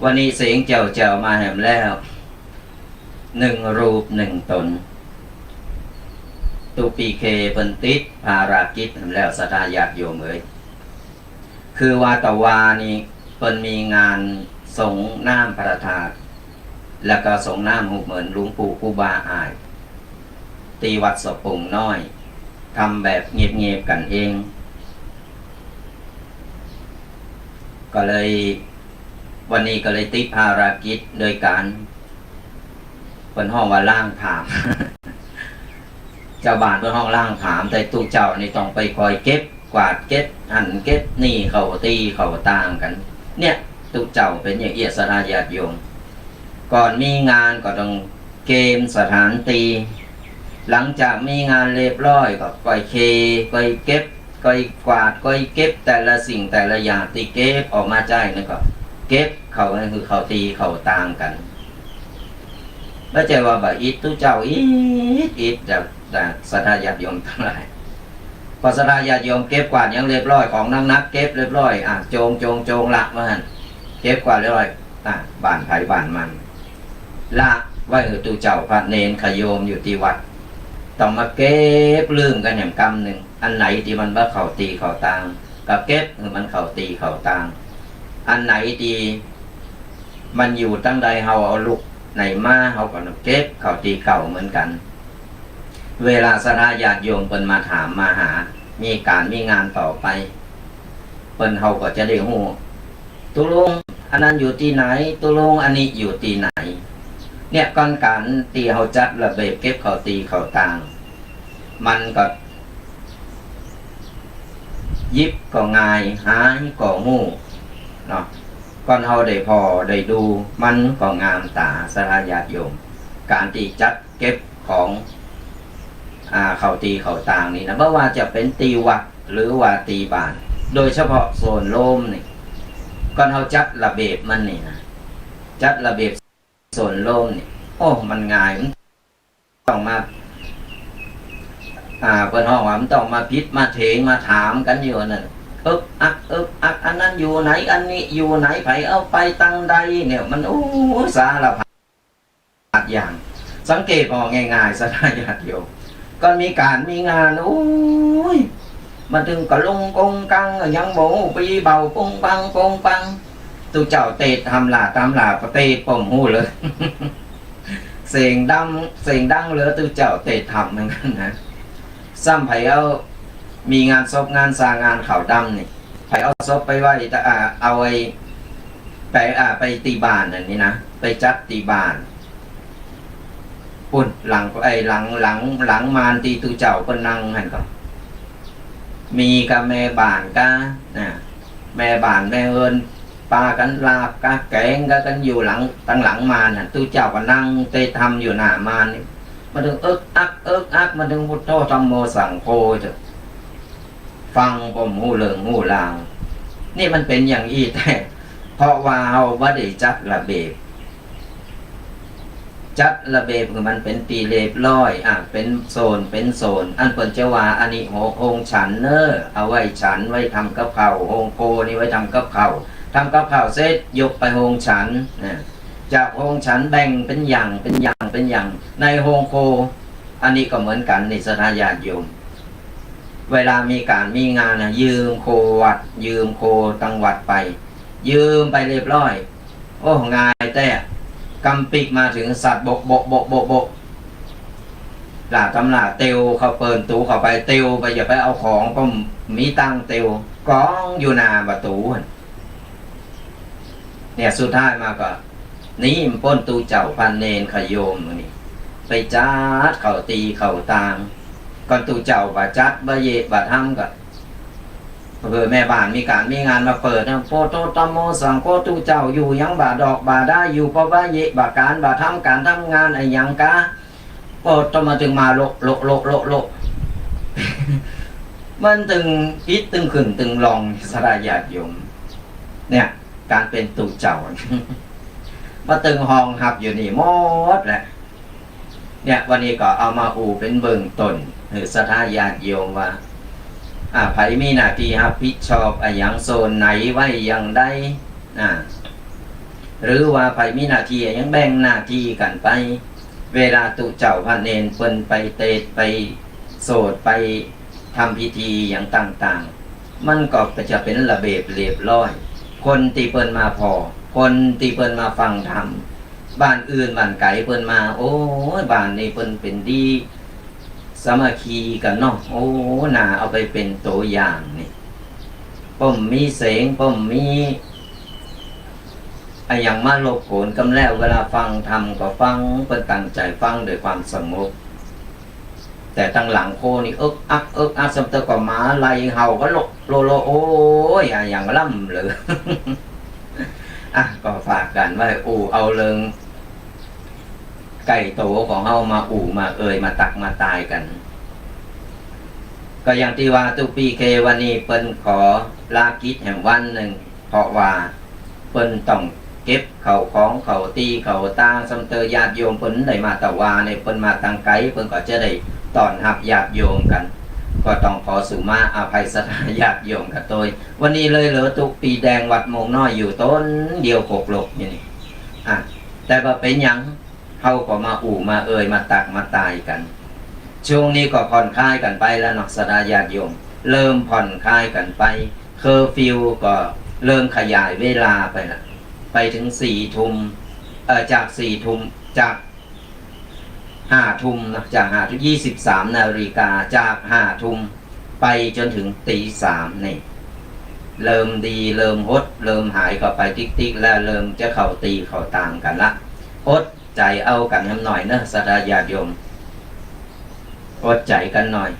วันนี้เสียงเจ้าเจ้ามาแหมแล้วหนึ่งรูปหนึ่งตนตุปีเคเปินติดภารกิจแหมแล้วสตาญาติโยมเอ้ยคือว่าตะวานี่เปินมีงานสงน้ำประทาตแล้วก็สงน้ำหุบเหมือนลุงปู่ครูบาอายตีวัดสปุงน้อยทำแบบเงียบๆกันเองก็เลยวันนี้ก็เลยติดภารกิจโดยการเป็นห้องว่าล่างถาม เจ้าบ้านเป็นห้องล่างถามแต่ตู้เจ้านี่ต้องไปคอยเก็บกวาดเก็บหั่นเก็บนี่เขาตีเขาต่างกันเนี่ยตู้เจ้าเป็นอย่างเอียดสถาญาติโยมก่อนมีงานก็ต้องเกมสถานตีหลังจากมีงานเรียบร้อยก็ก้อยเคก้อยเก็บก้อยกวาดก้อยเก็บแต่ละสิ่งแต่ละอย่างตีเก็บออกมาใจนั่นก็เก็บเขาคือเขาตีเขาต่างกันแล้วใจว่าบ่อิดตู้เจ้าอิดแต่ศรัทธาญาติโยมทั้งหลายพอศรัทธาญาติโยมเก็บกวาดยังเรียบร้อยของนักเก็บเรียบร้อยโจงละมาหันเก็บกวาดเรียบร้อยบ้านไผ่บ้านมันละไว้ตู้เจ้าพระเนรขโยมอยู่ที่วัดต้องมาเก็บลืมกันอย่างกำหนึ่งอันไหนที่มันว่าเขาตีเขาต่างกับเก็บคือมันเขาตีเขาต่างอันไหนที่มันอยู่ตั้งใดเฮาเอาลูกไหนมาเฮาก็เก็บเขาตีเก่าเหมือนกันเวลาศรัทธาญาติโยมเพิ่นมาถามมาหามีการมีงานต่อไปเพิ่นเฮาก็จะได้ฮู้ตุลงอันนั้นอยู่ที่ไหนตุลงอันนี้อยู่ที่ไหนเนี่ยก่อนการตีเฮาจัดระเบียบเก็บเขาตีเขาต่างมันก็ยิบก็ง่ายหายก็งูเนาะก่อนเฮาได้พอได้ดูมันก็งามตาศรัทธาญาติโยมการตีจัดเก็บของเขาตีเขาต่างนี่นะไม่ว่าจะเป็นตีวัดหรือว่าตีบ้านโดยเฉพาะโซนโลมนี่ก่อนเฮาจัดระเบียบมันนี่นะจัดระเบียบโซนโลมนี่โอ้มันง่ายมันต้องมาเพิ่นห้องว่ามันต้องมาพิษมาเถงมาถามกันอยู่นั่นอักอันนั้นอยู่ไหนอันนี้อยู่ไหนไผเอาไปตั้งใดเนี่ยมันโอ้สารพัดอย่างสังเกตออกง่ายๆสถาญาติโยมก็มีการมีงานโอ้ยมันถึงกะลงกงกังยังโบปีเบาปงปังตูเจ้าเตะทำลาตามลาเตะป่มหูเลย เสียงดังเหลือตูเจ้าเตะทำเหมือนกันนะซ้ำไผเอามีงานศพงานสร้างงานข่าวดำนี่ไผเอาศพไปไว้เอาไปตีบ้านอันนี้นะไปจัดตีบ้านปุ่นหลังมานตีตูเจ้าก็นั่งหันก็มีกับแม่บ้านก็แม่บ้านแม่เอิญปลากันลาบกะแกงกันอยู่ตั้งหลังมานตูเจ้าก็นั่งเตะทำอยู่หน้ามานนี่มาถึงอักมาถึงพุทโธธัมโมสังโฆจะฟังผมหูเหลืองหูลางนี่มันเป็นอย่างอี้แต่เพราะว่าเราบ่ได้จัดระเบียบคือมันเป็นตีเรียบร้อยเป็นโซนอันเปิ่นจะว่าอันนี้โฮงฉันเนอเอาไว้ฉันไว้ทำกับข้าวโฮงโกนี่ไว้ทำกับข้าวเสร็จยกไปโฮงฉันจากโฮงฉันแบ่งเป็นอย่างในโฮงโคอันนี้ก็เหมือนกันในศรัทธาญาติโยมเวลามีการมีงานยืมโควัดยืมโคตังวัดไปยืมไปเรียบร้อยโอ้ง่ายแต่กำปิกมาถึงสัตว์บกหลาตำลาเตียวเขาเปิดตูเข้าไปเตียวไปอย่าไปเอาของก็มีตังเตียวกองอยู่หน้าประตูเนี่ยสุดท้ายมาก็นี่ป้นตูเจ้าพันเนนขโยมนี่ไปจัดเขาตีเขาต่างก่อนตูเจ้าบาจัดบาเยบาทำก็แม่บ้านมีการมีงานมาเปิดนะโฟโตตโมสังโฆตูเจ้าอยู่ยังบาดอกบาได้อยู่เพราะว่าเยบาการบาทำการทำงานไอ้ยังกะโปต้องมาถึงมาโล มันตึงอิดตึงขึ้นตึงลองสระญาติโยมเนี่ยการเป็นตูเจ้า มาตึงห้องหับอยู่นี่หมดแหละเนี่ยวันนี้ก็เอามาอูเป็นเบื้องต้นหรือศรัทธาญาติโยมว่าไผมีหน้าที่รับผิดชอบอย่างโซนไหนไว้อย่างใด หรือว่าไผมีหน้าที่ยังแบ่งหน้าที่กันไปเวลาตุเจ้าพระเนนเพิ่นไปเตดไปโสดไปทำพิธีอย่างต่างๆมันก็จะเป็นระเบียบเรียบร้อยคนตีเปิ้นมาพอคนตีเปิ้นมาฟังธรรมบ้านอื่นบ้านไกลเปิ้นมาโอ้ยบ้านนี้เปิ้นเป็นดีสามัคคีกันเนาะโอ้น่าเอาไปเป็นตัวอย่างนี่ป้อมมีเสียงป้อมมีอย่างมาลบโผนกำแล้วเวลาฟังธรรมก็ฟังเปิ้นตั้งใจฟังด้วยความสงบแต่ตั้งหลังโคนี่อักสมเตอก็มาไล่เห่าก็โลโอ้ยอย่างล่ำเลย ก็ฝากกันไว้เอาเริงไก่โตของเฮามามามาตักมาตายกันก็อย่างที่ว่าตุปีเควันนี้เปิ้นขอลากิจแห่งวันหนึ่งเพราะว่าเปิ้นต้องเก็บเข่าของเข่าตีเข่าตาสมเตอญาติโยมเปิ้นได้มาตะวาในเปิ้นมาตังไกเปิ้นก็จะได้ต้อนรับญาติโยมกันก็ต้องขอสุมาอภัยสถานญาติโยมกันโดยวันนี้เลยเหลือตุปีแดงวัดมงน้อยอยู่ต้นเดียว6 โลกนี่แต่ว่าเป็นหยังเฮาก็มามามาตักมาตายกันช่วงนี้ก็ผ่อนคลายกันไปแล้วเนาะสถานญาติโยมเริ่มผ่อนคลายกันไปเคอร์ฟิวก็เริ่มขยายเวลาไปละไปถึง4 ทุ่มจาก4 ทุ่มจาก5 ทุ่มนะจาก5 ทุ่ม23 นาฬิกาจาก5 ทุ่มไปจนถึงตี 3นี่เริ่มดีเริ่มฮดเริ่มหายก็ไปติ๊กแล้วเริ่มจะเข้าตีเข้าตามกันละอดใจเอากันหน่อยเนอะสถานญาติโยมอดใจกันหน่อย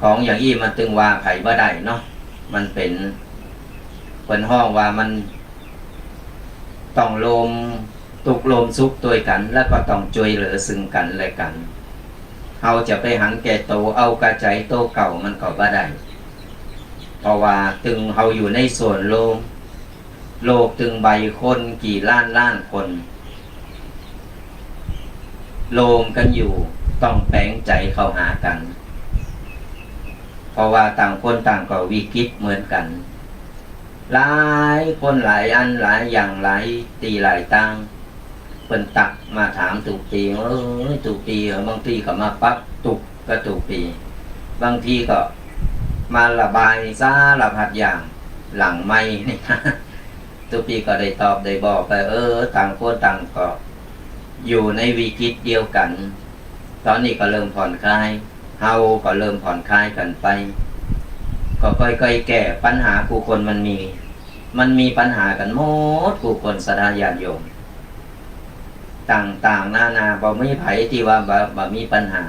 ของอย่างอี้มันตึงว่าไผบ่ได้เนาะมันเป็นห้องว่ามันต้องลมตุกลมซุกตัวกันแล้วก็ต้องช่วยเหลือซึ่งกันและกันเฮาจะไปหันแก่โตเอากระใจโตเก่ามันก็บ่ได้เพราะว่าตึงเฮาอยู่ในส่วนโลกตึงใบคนกี่ล้านคนโลมกันอยู่ต้องแปลงใจเข้าหากันเพราะว่าต่างคนต่างก็วิกฤตเหมือนกันหลายคนหลายอันหลายอย่างหลายตีหลายตั้งเป็นตักมาถามตุกปีตุกปีบางทีก็มาปั๊บตุกก็ตุกปีบางทีก็มาระบายซาระพัดอย่างหลังไม่นี่ตุกปีก็ได้ตอบได้บอกไปต่างคนต่างก็อยู่ในวิกฤตเดียวกันตอนนี้ก็เริ่มผ่อนคลายเฮาก็เริ่มผ่อนคลายกันไปก็ค่อยๆแก้ปัญหาผู้คนมันมีปัญหากันหมดผู้คนสถานญาติโยมต่างๆนานาบ่มีไผที่ว่าบ่มีปัญหา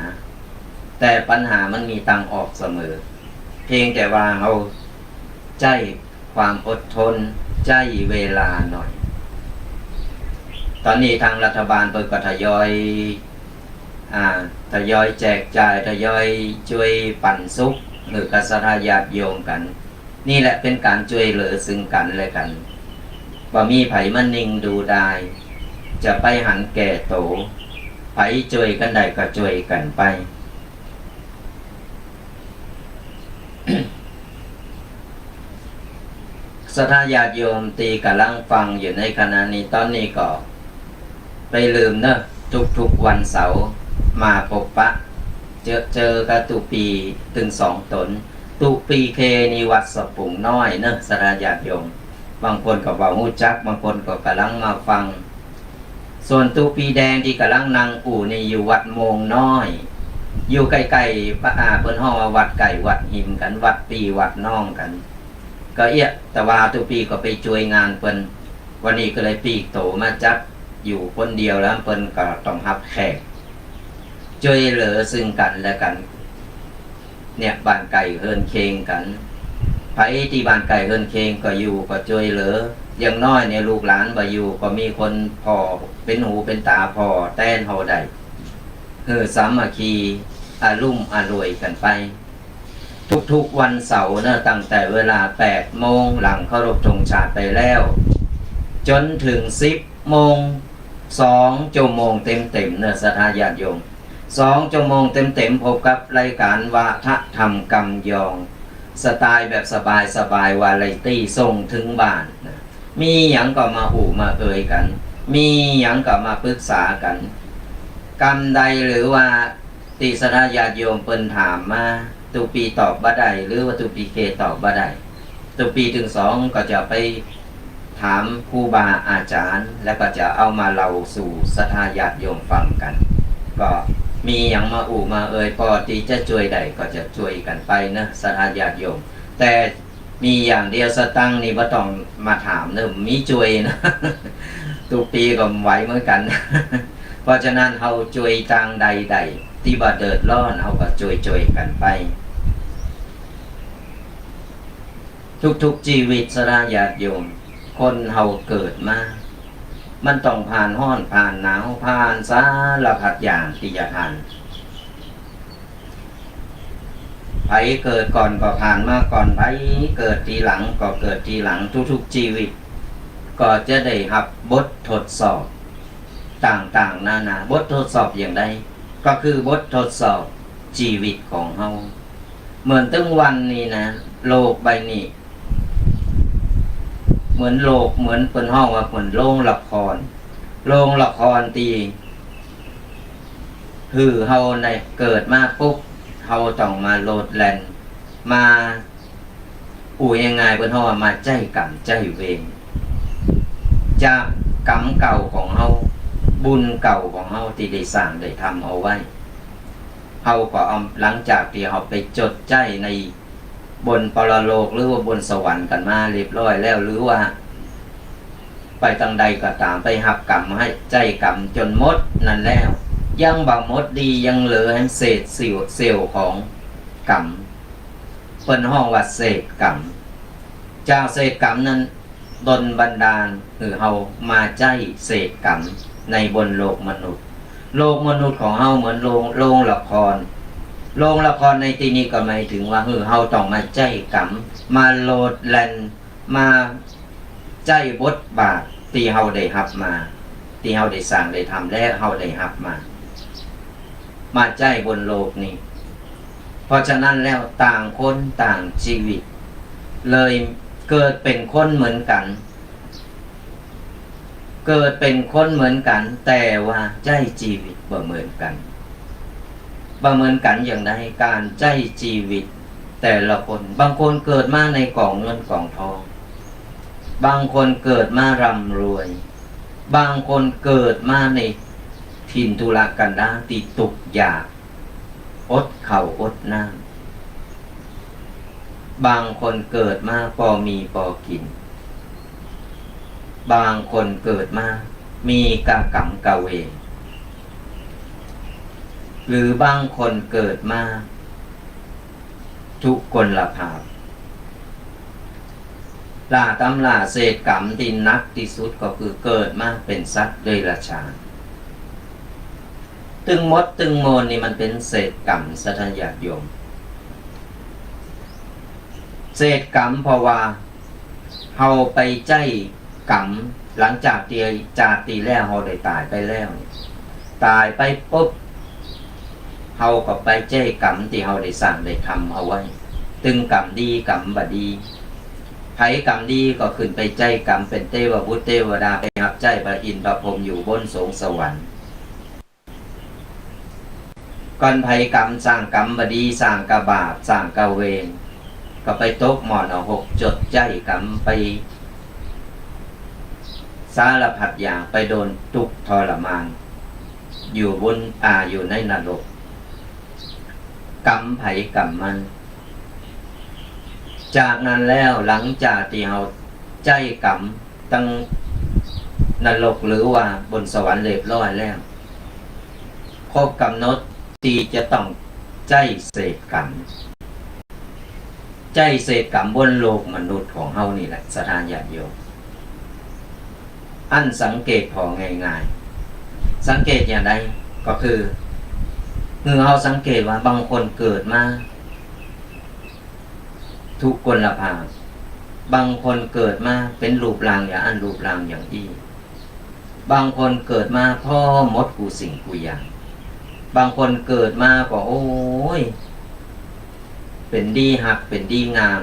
แต่ปัญหามันมีทางออกเสมอเพียงแต่ว่าเฮาใจความอดทนใจเวลาหน่อยตอนนี้ทางรัฐบาลเปิดก็ทยอยแจกจ่ายทยอยช่วยปันสุขหรือกษัตริย์ญาติโยมกันนี่แหละเป็นการช่วยเหลือซึ่งกันและกันว่ามีไผมันนิ่งดูได้จะไปหันแก่โตไผช่วยกันได้ก็ช่วยกันไป ศรัทธาญาติโยมตีกำลังฟังอยู่ในขณะนี้ตอนนี้ก็ไปลืมเนอะทุกวันเสาร์มาพบปะเจอกับตุปีถึง2 ตนตุปีเคนิวัดสปุ่งน้อยเนอะศรัทธาญาติโยมบางคนก็บอกฮู้จักบางคนก็กำลังมาฟังส่วนตุปีแดงที่กำลังนั่งนี่อยู่วัดโมงน้อยอยู่ใกล้ๆพระเพิ่นฮ้องว่าวัดไก่วัดหิมกันวัดปีวัดน้องกันก็แต่ว่าตุปีก็ไปช่วยงานเพิ่นวันนี้ก็เลยปีกโตมาจัดอยู่คนเดียวแล้วเพิ่นก็ต้องรับแขกช่วยเหลือซึ่งกันและกันเนี่ยบ้านไก่เฮินเคงกันไผที่บ้านไก่เฮินเคงก็อยู่ก็ช่วยเหลืออย่างน้อยเนี่ยลูกหลานบ่อยู่ก็มีคนพอเป็นหูเป็นตาพอแต้นเฮาได้สามัคคีอารุ่มอร่วยกันไปทุกวันเสาร์นะตั้งแต่เวลา8 โมงหลังเคารพธงชาติไปแล้วจนถึง10 โมง2 ชั่วโมงเต็มๆนะศรัทธาญาติโยม2 ชั่วโมงเต็มๆพบกับรายการวาทธรรมกำยองสไตล์แบบสบายๆวาไรตี้ส่งถึงบ้านนะ มีหยังก็มาอู่มาเอ่ยกัน มีหยังก็มาปรึกษากัน กรรมใดหรือว่าติสนาญาติโยมเปิ้นถามมาตุปีตอบบ่ได้หรือว่าตุปีเคตอบบ่ได้ตุปีถึงสองก็จะไปถามครูบาอาจารย์แล้วก็จะเอามาเล่าสู่ศรัทธาญาติโยมฟังกัน ก็มีอย่างมาอู่มาเอ่ยพอที่จะช่วยได้ก็จะช่วยกันไปนะศรัทธาญาติโยมแต่มีอย่างเดียวสตังค์นี่บ่ต้องมาถามเนิ่มมีช่วยนะ ตุปีก็ไหวเหมือนกัน เพราะฉะนั้นเฮาช่วยทางใดๆที่บ่เดือดร้อนเฮาก็ช่วยกันไปทุกๆชีวิตศรัทธาญาติโยมคนเฮาเกิดมามันต้องผ่านร้อนผ่านหนาวผ่านสารพัดอย่างที่จะผ่านไผเกิดก่อนก็ผ่านมาก่อนไผเกิดทีหลังก็เกิดทีหลังทุกๆชีวิตก็จะได้รับบททดสอบต่างๆนานาบททดสอบอย่างใดก็คือบททดสอบชีวิตของเฮาเหมือนตึงวันนี้นะโลกใบนี้เหมือนโลกเหมือนเปิ้นห้องว่าเหมือนโรงละครตีคือเฮาในเกิดมาปุ๊บเฮาต้องมาโลดแล่นมายังไงเปิ้นห้องว่ามาใจกรรมใจเวรจากกรรมเก่าของเฮาบุญเก่าของเฮาที่ได้สร้างได้ทำเอาไว้เฮาก็เอาหลังจากที่เฮาไปจดใจในบนปรโลกหรือว่าบนสวรรค์กันมาเรียบร้อยแล้วหรือว่าไปทางใดก็ตามไปหับกรรมให้ใจกรรมจนหมดนั่นแล้วยังบ่หมดดียังเหลือเศษเสี้ยวของกรรมเพิ่นห้องว่าเศษกรรมจากเศษกรรมนั้นดลบันดาลคือเฮามาใจเศษกรรมในบนโลกมนุษย์ของเฮาเหมือนโรงละครในที่นี้ก็หมายถึงว่าเฮาต้องมาใจกรรมมาโลดแล่นมาใจบทบาทที่เฮาได้รับมาที่เฮาได้สร้างได้ทำและเฮาได้รับมาใจบนโลกนี้เพราะฉะนั้นแล้วต่างคนต่างชีวิตเลยเกิดเป็นคนเหมือนกันแต่ว่าใจชีวิตบ่เหมือนกันอย่างใดการใจชีวิตแต่ละคนบางคนเกิดมาในกล่องเงินกล่องทองบางคนเกิดมาร่ำรวยบางคนเกิดมาในถิ่นทุรกันดารที่ตกยากอดข้าวอดน้ำบางคนเกิดมาพอมีพอกินบางคนเกิดมามีกรรมกเวรหรือบางคนเกิดมาทุกกลภาพล่าเศษกรรมที่นักที่สุดก็คือเกิดมาเป็นสัตว์เดรัจฉานตึงมดตึงโมนนี่มันเป็นเศษกรรมสัทญาติโยมเศษกรรมเพราะว่าเฮาไปใจกรรมหลังจากตีแล้วเฮาได้ตายไปแล้วตายไปปุ๊บเฮาก็ไปใจกรรมที่เฮาได้สร้างได้ทำเอาไว้ตึงกรรมดีกรรมบ่ดีไผกรรมดีก็ขึ้นไปใจกรรมเป็นเทวบุตรเทวดาไปรับใจพระอินทร์พระพรหมอยู่บนสวงสวรรค์ก่อนไผกรรมสร้างกรรมบ่ดีสร้างกบาปสร้างกเวรก็ไปตกหมอนหกจดใจกรรมไปสารพัดอย่างไปโดนทุกข์ทรมานอยู่บนอยู่ในนรกกรรมไผกรรมมันจากนั้นแล้วหลังจากที่เราใจกรรมตั้งนรกหรือว่าบนสวรรค์เรียบร้อยแล้วครบกำหนดที่จะต้องใจเศษกรรมบนโลกมนุษย์ของเฮานี่แหละสถานญาติโยมอันสังเกตพอง่ายๆสังเกตอย่างไรก็คือเฮาสังเกตว่าบางคนเกิดมาทุกกลภาพบางคนเกิดมาเป็นรูปร่างอย่างรูปร่างอย่างอีบางคนเกิดมาพ่อมดกูสิ่งกูอย่างบางคนเกิดมาก็โอ้ยเป็นดีหักเป็นดีงาม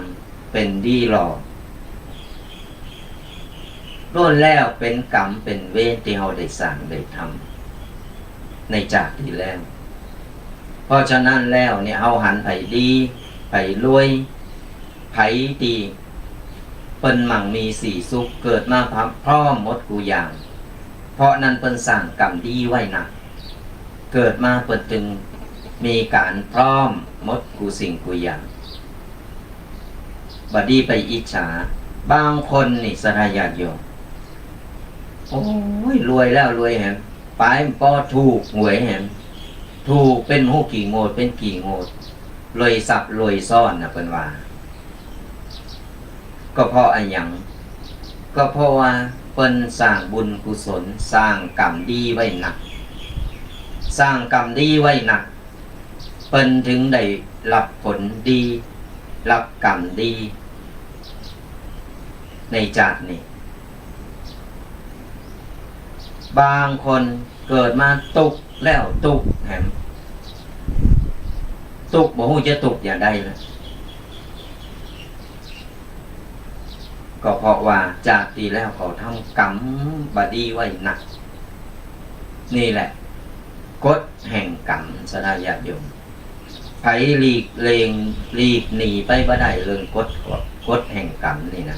เป็นดีหล่อ ล้วนแล้วเป็นกรรมเป็นเวรที่เราได้สร้างได้ทำในจากที่แล้วเพราะฉะนั้นแล้วเนี่ยเอาหันไผดีไผรวยไผดีเปิ้นมั่งมีสีสุขเกิดมาพร้อมหมดกูอย่างเพราะนั้นเปิ้นสร้างกรรมดีไว้หนักเกิดมาเปิ้นจึงมีการพร้อมหมดกูสิ่งกูอย่างบัดนี้ไปอิจฉาบางคนนี่สรายาโยมโอ้ยรวยแล้วรวยแหมไปปอถูกหวยแหมถูกเป็นหูกี่โงดเป็นกี่โงดรวยสับรวยซ่อนนะเปิ้นว่าก็เพราะอะไรอย่างก็เพราะว่าเปิ้นสร้างบุญกุศลสร้างกรรมดีไว้หนักสร้างกรรมดีไว้หนักเปิ้นถึงได้รับผลดีรับกรรมดีในจากนี้บางคนเกิดมาตุกแล้วตุกแหมตุกบ่ฮู้จะตุกอย่างใดเลยก็เพราะว่าจากที่แล้วเขาทำกรรมบดีไว้หนักนี่แหละกฎแห่งกรรมสดายาโยมไผหลีกเลงหลีกหนีไปบ่ได้เรื่องกฎแห่งกรรมนี่นะ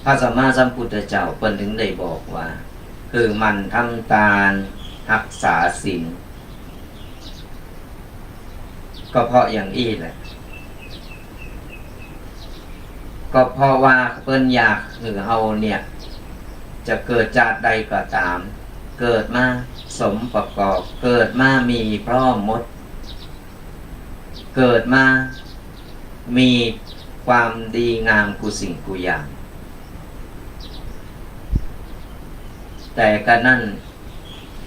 พระสัมมาสัมพุทธเจ้าเพิ่นถึงได้บอกว่าคือมันทำทานรักษาศีลก็เพราะอย่างอี้แหละก็เพราะว่าเพิ่นอยากให้เฮาเนี่ยจะเกิดจากใดก็ตามเกิดมาสมประกอบเกิดมามีพร้อมหมดเกิดมามีความดีงามกุสิ่งกุอย่างแต่ก็นั่น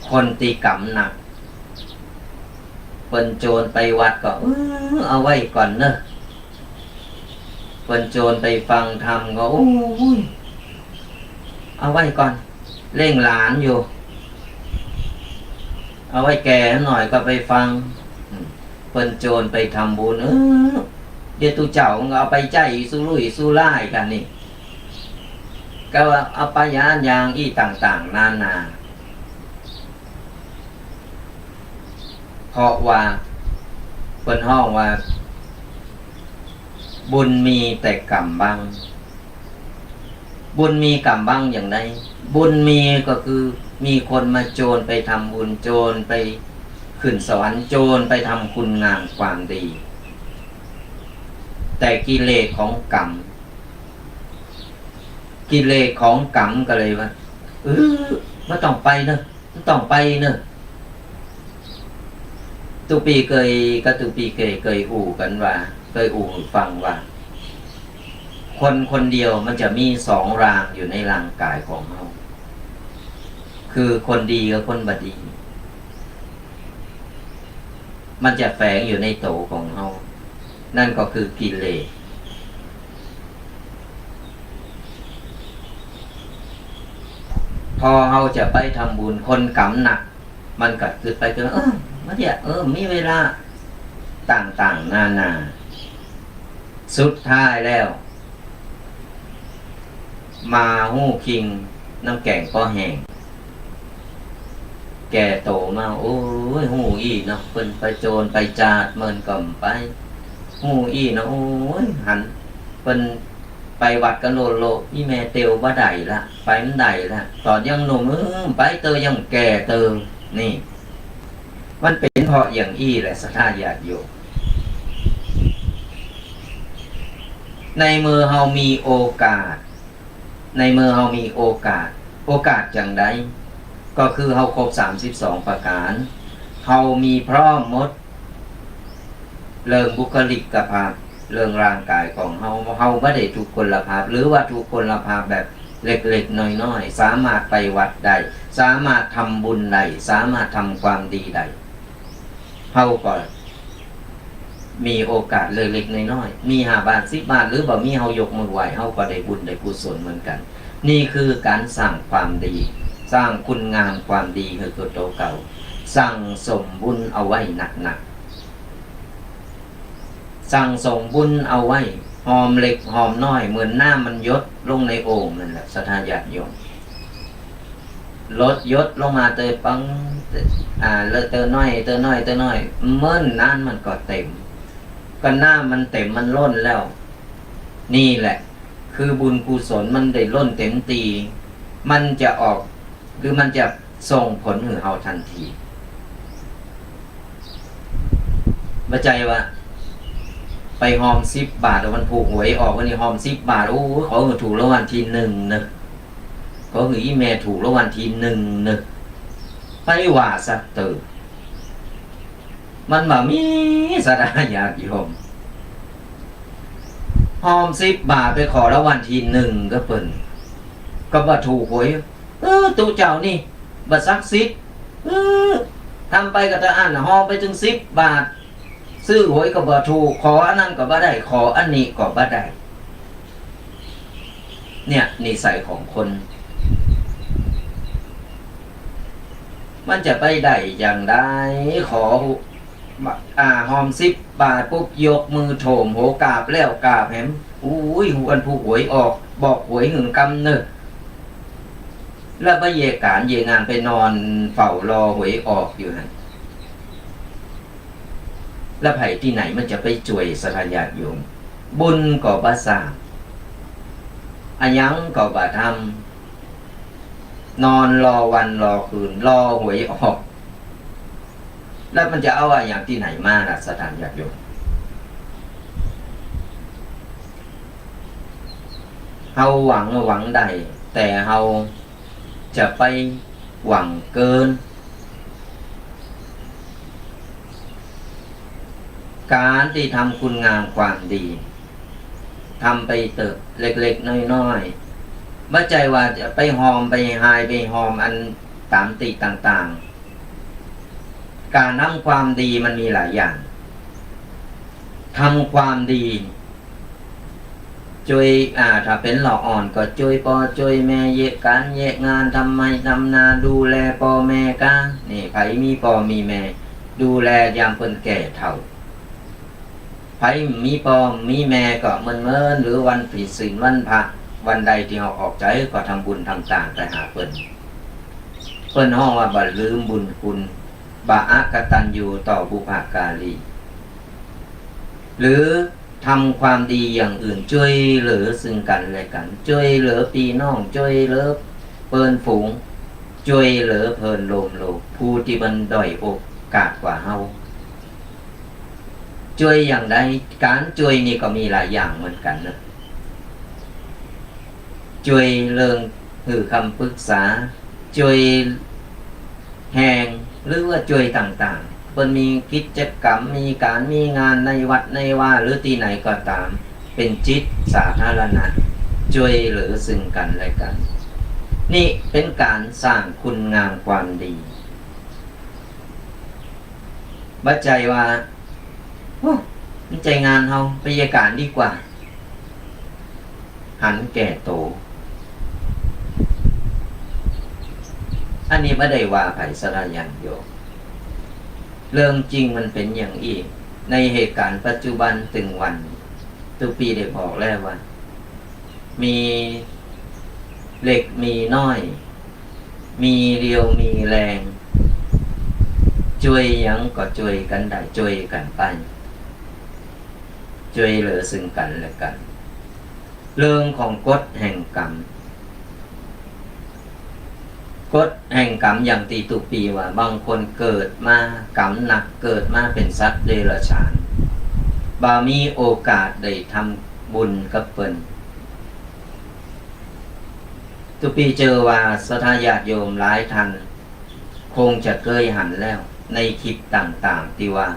คนตีกรรมหนักเปิ้นโจรไปวัดก็เอาไว้ก่อนเนอะเปิ้นโจรไปฟังธรรมก็โอ้ยเอาไว้ก่อนเร่งหลานอยู่เอาไว้แก่หน่อยก็ไปฟังเปิ้นโจรไปทำบุญเดี๋ยวตูเจ้าเอาไปใจสู้ลุยสู้ไล่กันนี่ก็ว่าเอาไปยานยางอีต่างๆนานาเพราะว่าเปิ้นห้องว่าบุญมีแต่กรรมบังบุญมีกรรมบังอย่างไรบุญมีก็คือมีคนมาโจรไปทำบุญโจรไปขึ้นสวรรค์โจรไปทำคุณงามความดีแต่กิเลสของกรรมกิเลสของกรรมก็เลยว่าไม่ต้องไปเนอะไม่ต้องไปเนอะตุปีเคยอู่กันว่าเคยอู่ฟังว่าคนเดียวมันจะมีสองรางอยู่ในร่างกายของเราคือคนดีกับคนบดีมันจะแฝงอยู่ในโตของเรานั่นก็คือกิเลสพอเราจะไปทำบุญคนกำหนักมันก็คือไปเจอมาเดี๋ยวมีเวลาต่างๆนานาสุดท้ายแล้วมาหู้คิงน้ำแกงก็แห้งแก่โตมาโอ้ยหูอี้เนาะเพิ่นไปโจรไปจาดเมินก่ำไปหูอี้เนาะโอ้ยหันเพิ่นไปวัดกันโลพี่แม่เตียวบ่ได้ละไปมันได้ละตอนยังหนุ่มไปเตยยังแก่เตยนี่มันเป็นเพราะอย่างอี้แหละสัทธาญาติโยมในมือเฮามีโอกาสในมือเฮามีโอกาสจังใดก็คือเฮาครบ32ประการเฮามีพร้อมหมดเรื่องบุคลิกภาพเรื่องร่างกายของเฮาไม่ได้ทุกคนละภาพหรือว่าทุกคนละภาพแบบเล็กๆน้อยๆสามารถไปวัดได้สามารถทำบุญได้สามารถทำความดีได้เฮาก็มีโอกาสเล็กๆน้อยๆมี5 บาท10 บาทหรือบ่มีเฮายกมือไหวเฮาก็ได้บุญได้กุศลเหมือนกันนี่คือการสร้างความดีสร้างคุณงามความดีคือตัวโตเก่าสร้างสมบุญเอาไว้หนักๆสั่งส่งบุญเอาไว้ หอมเล็กหอมน้อยเหมือนน้ำมันยดลงในโอ่งนั่นแหละศรัทธาญาติโยมลดยดลงมาเตยปังเลอะเตยน้อยเตยน้อยเตยน้อยเมื่อนน้ำมันก็เต็มก็น้ำมันเต็มมันล้นแล้ว นี่แหละ คือบุญกุศลมันได้ล้นเต็มตีมันจะออกหรือมันจะส่งผลให้เราทันทีบัจจัยว่าไปหอม10 บาทแล้วมันผูกหวยออกวันนี้หอม10 บาทโอ้ขอถูกรางวัลที่1นะขออีแม่ถูกรางวัลที่1นะไปว่าสักเตอมันบ่มีสระญาติโยมหอม10 บาทไปขอรางวัลที่1ก็เปิ้นก็บ่ถูกหวยตู้เจ้านี่บ่ซักซิดทำไปก็จะอ่านหอมไปถึง10 บาทซื้อหวยก็บ่ถูกขออันนั้นก็บ่ได้ขออันนี้ก็บ่ได้เนี่ยนิสัยของคนมันจะไปได้อย่างไรขอหอม10 บาทปุ๊บยกมือโถมโหกราบแล้วกราบแหมอุ้ยหวนผู้หวยออกบอกหวยหึงกำเนอะแล้วไปเยการเยงานไปนอนเฝ้ารอหวยออกอยู่นั่นแล้วไผ่ที่ไหนมันจะไปช่วยศรัทธาญาติโยมบุญก็บ่สร้างอายังก็บ่ทำนอนรอวันรอคืนรอหวยออกแล้วมันจะเอาอย่างที่ไหนมาล่ะศรัทธาญาติโยมเฮาหวังได้แต่เฮาจะไปหวังเกินการที่ทำคุณงามความดีทำไปเติบเล็กๆน้อยๆไม่ใจว่าจะไปหอมไปหายไปหอมอันตามติต่างๆการทำความดีมันมีหลายอย่างทำความดีช่วยถ้าเป็นหลอกอ่อนก็ช่วยพ่อช่วยแม่เยกการเยกงานทำไมทำนาดูแลพ่อแม่กันนี่ไผมีพ่อมีแม่ดูแลยามเพิ่นแก่เฒ่าไผมีพ่อมีแม่ก็เมินหรือวันผิดศีลวันพระวันใดที่เราออกใจก็ทำบุญทำต่างไปหาเพิ่นห้องว่าบ่ลืมบุญคุณบาอะกตัญญูต่อบุพการีหรือทำความดีอย่างอื่นช่วยเหลือซึ่งกันและกันช่วยเหลือพี่น้องช่วยเหลือเปิ้นฝูงช่วยเหลือเพิ่นโลมโลกผู้ที่มันด้อยโอกาสกว่าเฮาช่วยอย่างใดการช่วยนี่ก็มีหลายอย่างเหมือนกันนะช่วยเรื่องคือคำปรึกษาช่วยแห่งหรือว่าช่วยต่างๆเพิ่นมีกิจกรรมมีการมีงานในวัดในว่าหรือที่ไหนก็ตามเป็นจิตสาธารณะช่วยเหลือซึ่งกันและกันนี่เป็นการสร้างคุณงามความดีบัดใจว่าใจงานเฮาไปยการดีกว่าหันแก่โตอันนี้ไม่ได้ว่าไผสระยันโยเรื่องจริงมันเป็นอย่างอีกในเหตุการณ์ปัจจุบันถึงวันตุปีได้บอกแล้วว่ามีเล็กมีน้อยมีเรียวมีแรงช่วยยังก็ช่วยกันได้ช่วยกันไปช่วยเหลือซึ่งกันและกันเรื่องของกฎแห่งกรรมกฎแห่งกรรมอย่างตีตุปีว่าบางคนเกิดมากรรมหนักเกิดมาเป็นสัตว์เดรัจฉานบ่มีโอกาสได้ทำบุญกับเพิ่นตุปีเจอว่าศรัทธาญาติโยมหลายท่านคงจะเคยหันแล้วในคลิปต่างๆที่ว่า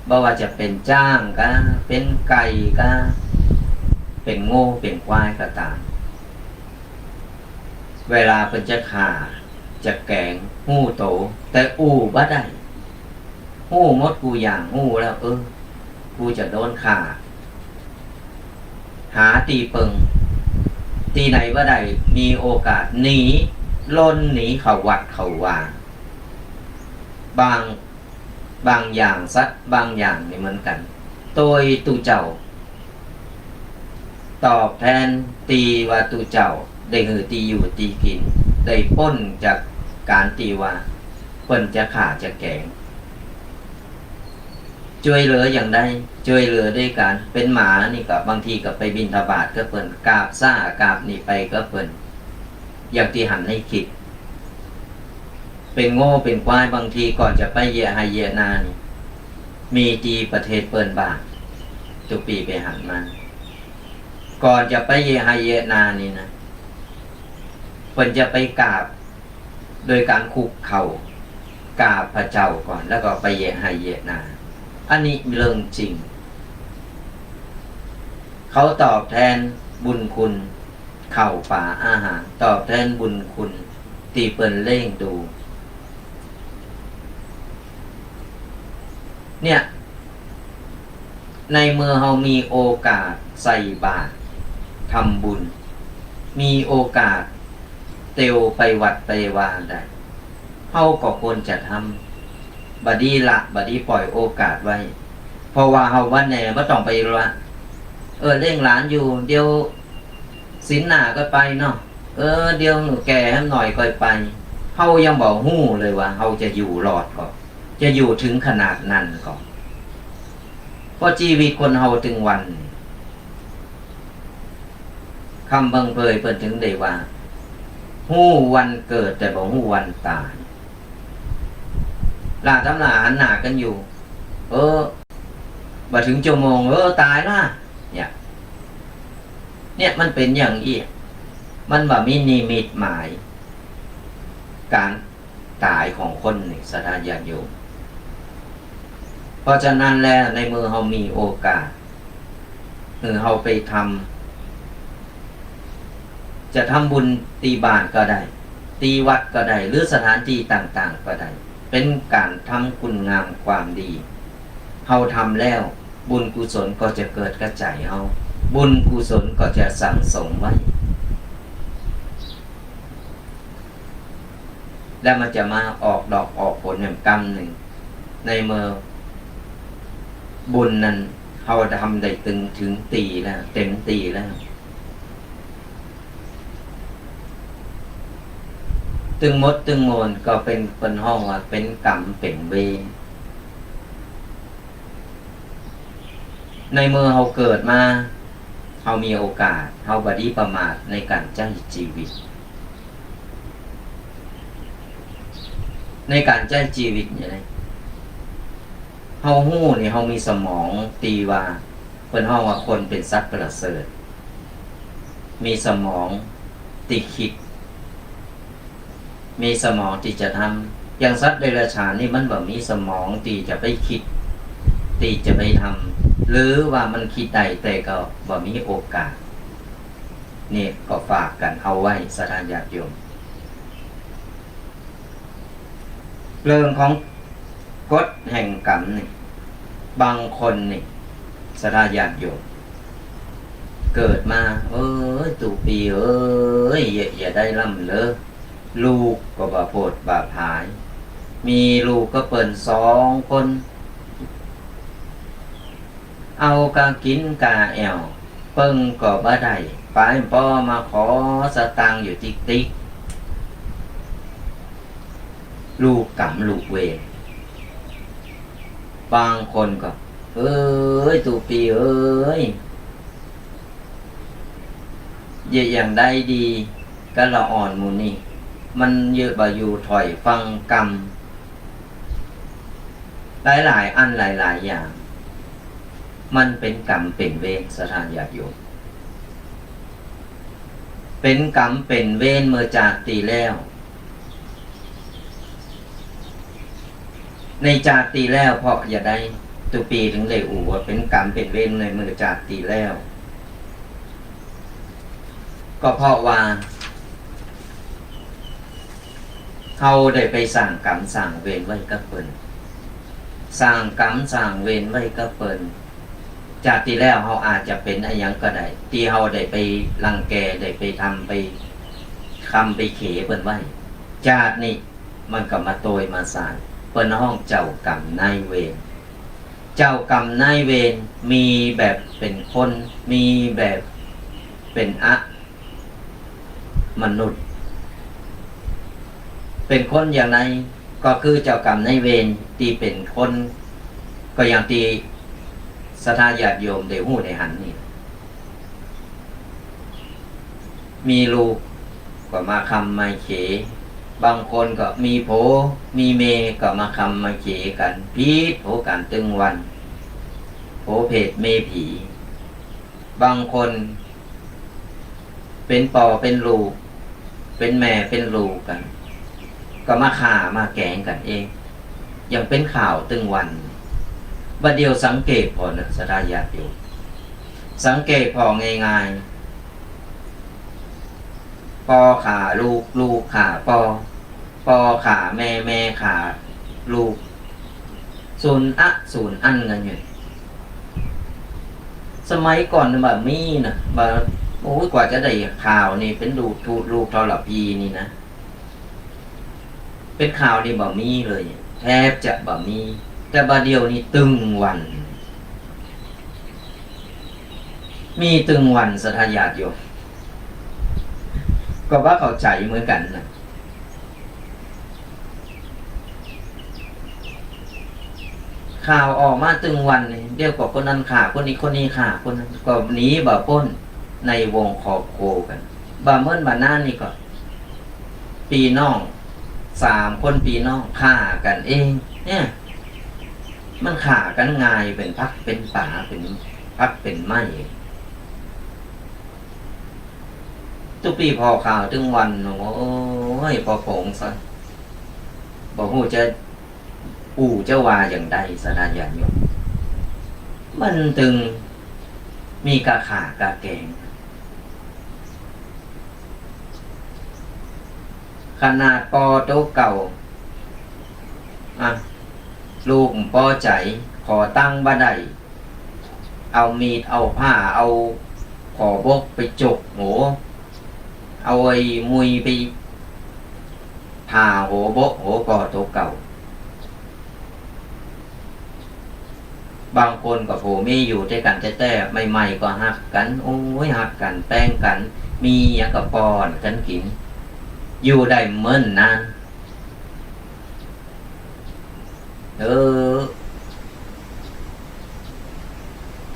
บ่ว่าจะเป็นจ้างก็เป็นไก่ก็เป็นโง่เป็นควายก็ตามเวลาเพิ่นจะฆ่าจะแกงหู้โตแต่อู้บ่ได้หู้หมดกูอย่างหู้แล้วกูจะโดนฆ่าหาตีเปิงตีไหนบ่ได้มีโอกาสหนีล่นหนีเข้าวัดเข้าว่าบางอย่างสัตว์บางอย่างนี่เหมือนกันโดยตูเจ้า ตอบแทนตีว่าตุเจ้าได้หือตีอยู่ตีกินได้ป้นจากการตีว่าเปิ้นจะขาจะแกงช่วยเหลืออย่างใดช่วยเหลือด้วยการเป็นหมานี่ก็บางทีก็ไปบิณฑบาตก็เปิ้นกราบซ่ากราบนี่ไปก็เปิ้นอย่างที่หันให้คิดเป็นโง่เป็นควายบางทีก่อนจะไปเยไฮเยนานี่มีตีประเทศเปิ้นบาททุกปีไปหันมาก่อนจะไปเยไฮเยนานี่นะเปิ้นจะไปกราบโดยการคุกเข่ากราบพระเจ้าก่อนแล้วก็ไปเยไฮเยนาอันนี้เรื่องจริงเขาตอบแทนบุญคุณเข่าป่าอาหารตอบแทนบุญคุณตีเปิ้นเล่งดูเนี่ยในเมื่อเรามีโอกาสใส่บาตรทำบุญมีโอกาสเตียวไปวัดไปวาได้เราก็ควรจะทำบัดนี้ละบัดนี้ปล่อยโอกาสไว้เพราะว่าเราวันไหนไม่ต้องไปละเลี้ยงหลานอยู่เดี๋ยวศีลหน้าก็ไปเนาะเดี๋ยวหนูแก่ให้หน่อยก็ไปเรายังบอกหู้เลยว่าเราจะอยู่รอดก่อนจะอยู่ถึงขนาดนั้นก่อนเพราะชีวิตคนเราถึงวันคำบังเพยเปิดถึงได้ว่าหู้วันเกิดแต่บอกหู้วันตายลาทำลาหันหน้ากันอยู่มาถึงชั่วโมงตายละเนี่ยมันเป็นอย่างอี้มันแบบมีนิมิตหมายการตายของคนนี่สถานญาติโยมเพราะฉะนั้นแล้วในมือเรามีโอกาสเราไปทำจะทำบุญตีบาตรก็ได้ตีวัดก็ได้หรือสถานที่ต่างๆก็ได้เป็นการทำคุณงามความดีเราทำแล้วบุญกุศลก็จะเกิดกระจายเราบุญกุศลก็จะสั่งสมไว้แล้วมันจะมาออกดอกออกผลแห่งกรรมหนึ่งในเมื่อบุญนั้นเราทำได้ถึงตีแล้วเต็มตีแล้วตึงมดตึงโมนก็เป็นห้องว่าเป็นกรรมเป็นเวรในเมื่อเราเกิดมาเรามีโอกาสเราบดีประมาทในการใช้ชีวิตในการใช้ชีวิตอย่างไรเราหู้นี่เรามีสมองตีว่าเป็นห้องว่าคนเป็นสัตว์ประเสริฐมีสมองติคิดมีสมองที่จะทำอย่างสัตว์เดรัจฉานนี่มันแบบมีสมองตีจะไปคิดตีจะไปทำหรือว่ามันคิดได้แต่ก็บ่มีโอกาสนี่ก็ฝากกันเอาไว้สถานญาติโยมเรื่องของกฎแห่งกรรมนี่บางคนนี่สถานญาติโยมเกิดมาตุปีอย่าได้ล่ำเลยลูกก็บ่โพดบ่พายมีลูกก็เปิ่น2 คนเอากากินกาแอวเปิ้งก็บ่ได้ไปพ่อมาขอสตางค์อยู่ติ๊กลูกกรรมลูกเวรบางคนก็ตุปีอย่างใดดีก็ละอ่อนมูนี่มันเยอะบ่อยู่ถอยฟังกรรมหลายอันหลายอย่างมันเป็นกรรมเป็นเวรสถานญาติโยมเป็นกรรมเป็นเวรเมื่อจากตีแล้วในจากตีแล้วเพราะอย่าได้ตุปีถึงเลยว่าเป็นกรรมเป็นเวรในเมื่อจากตีแล้วก็เพราะว่าเขาได้ไปสร้างกรรมสร้างเวรไว้กับเพิ่นสร้างกรรมสร้างเวรไว้กับเพิ่นจากที่แล้วเขาอาจจะเป็นอะไรยังก็ได้ที่เขาได้ไปรังแกได้ไปทำไปคำไปเขเพิ่นไว้จากนี่มันก็มาโตยมาสานเพิ่นห้องเจ้ากรรมนายเวรเจ้ากรรมนายเวรมีแบบเป็นคนมีแบบ เป็นมนุษย์เป็นคนอย่างไรก็คือเจ้ากรรมนายเวรที่เป็นคนก็อย่างที่ศรัทธาญาติโยมได้ฮู้ได้หันนี่มีลูกก็มาคำมาเขบางคนก็มีโผมีเมก็มาคำมาเขกันพีดโผกันตึงวันโผเพศเมผีบางคนเป็นปอเป็นลูกเป็นแม่เป็นลูกกันก็มาฆ่ามาแกงกันเองยังเป็นข่าวตึงวันบัดเดียวสังเกตพอนะศรัทธาญาติโยมสังเกตพอง่ายๆปอขาลูกลูกขาปอปอขาแม่แม่ขาลูกศูนย์ศูนย์อันกันอยู่สมัยก่อนแบบมีนะแบบโอ้ยกว่าจะได้ข่าวนี่เป็นลูกทูตลูกทรพีนี่นะเป็นข่าวนี่แบบมีเลยแทบจะแบบมีแต่บาเดียวนี่ตึงวันมีตึงวันศรัทธาญาติโยมก็ว่าเข้าใจเหมือนกันนะข่าวออกมาตึงวันนี่เรียกว่าคนนั้นข่าคนนี้คนนี้ข่าคนนั้นก็หนีบ่พ้นในวงขอบโคกันบ่เมื่อบาหน้านี่ก็ปีน้อง3 คนปีน้องฆ่ากันเองเนี่ยมันฆ่ากันง่ายเป็นพักเป็นป่าเป็นพักเป็นไม้ทุกปีพอข่าวถึงวันโอ้ยพอโผงซะบอกหูจะเจ้าว่าอย่างใดศรัทธาญาติโยมมันตึงมีกะขากะแกงขนาดปอโตเก่าลูกปอใจขอตั้งบ่ได้เอามีดเอาผ้าเอาขอบกไปจกโหเอาไอ้มุยไปผ่าโหบกโหปอโตเก่าบางคนก็โผมีอยู่ด้วยกันแต่ใหม่ๆก็หักกันโอ้ยหักกันแป้งกันมีอย่างกับปอนกันกินอยู่ได้เมื่อนนาน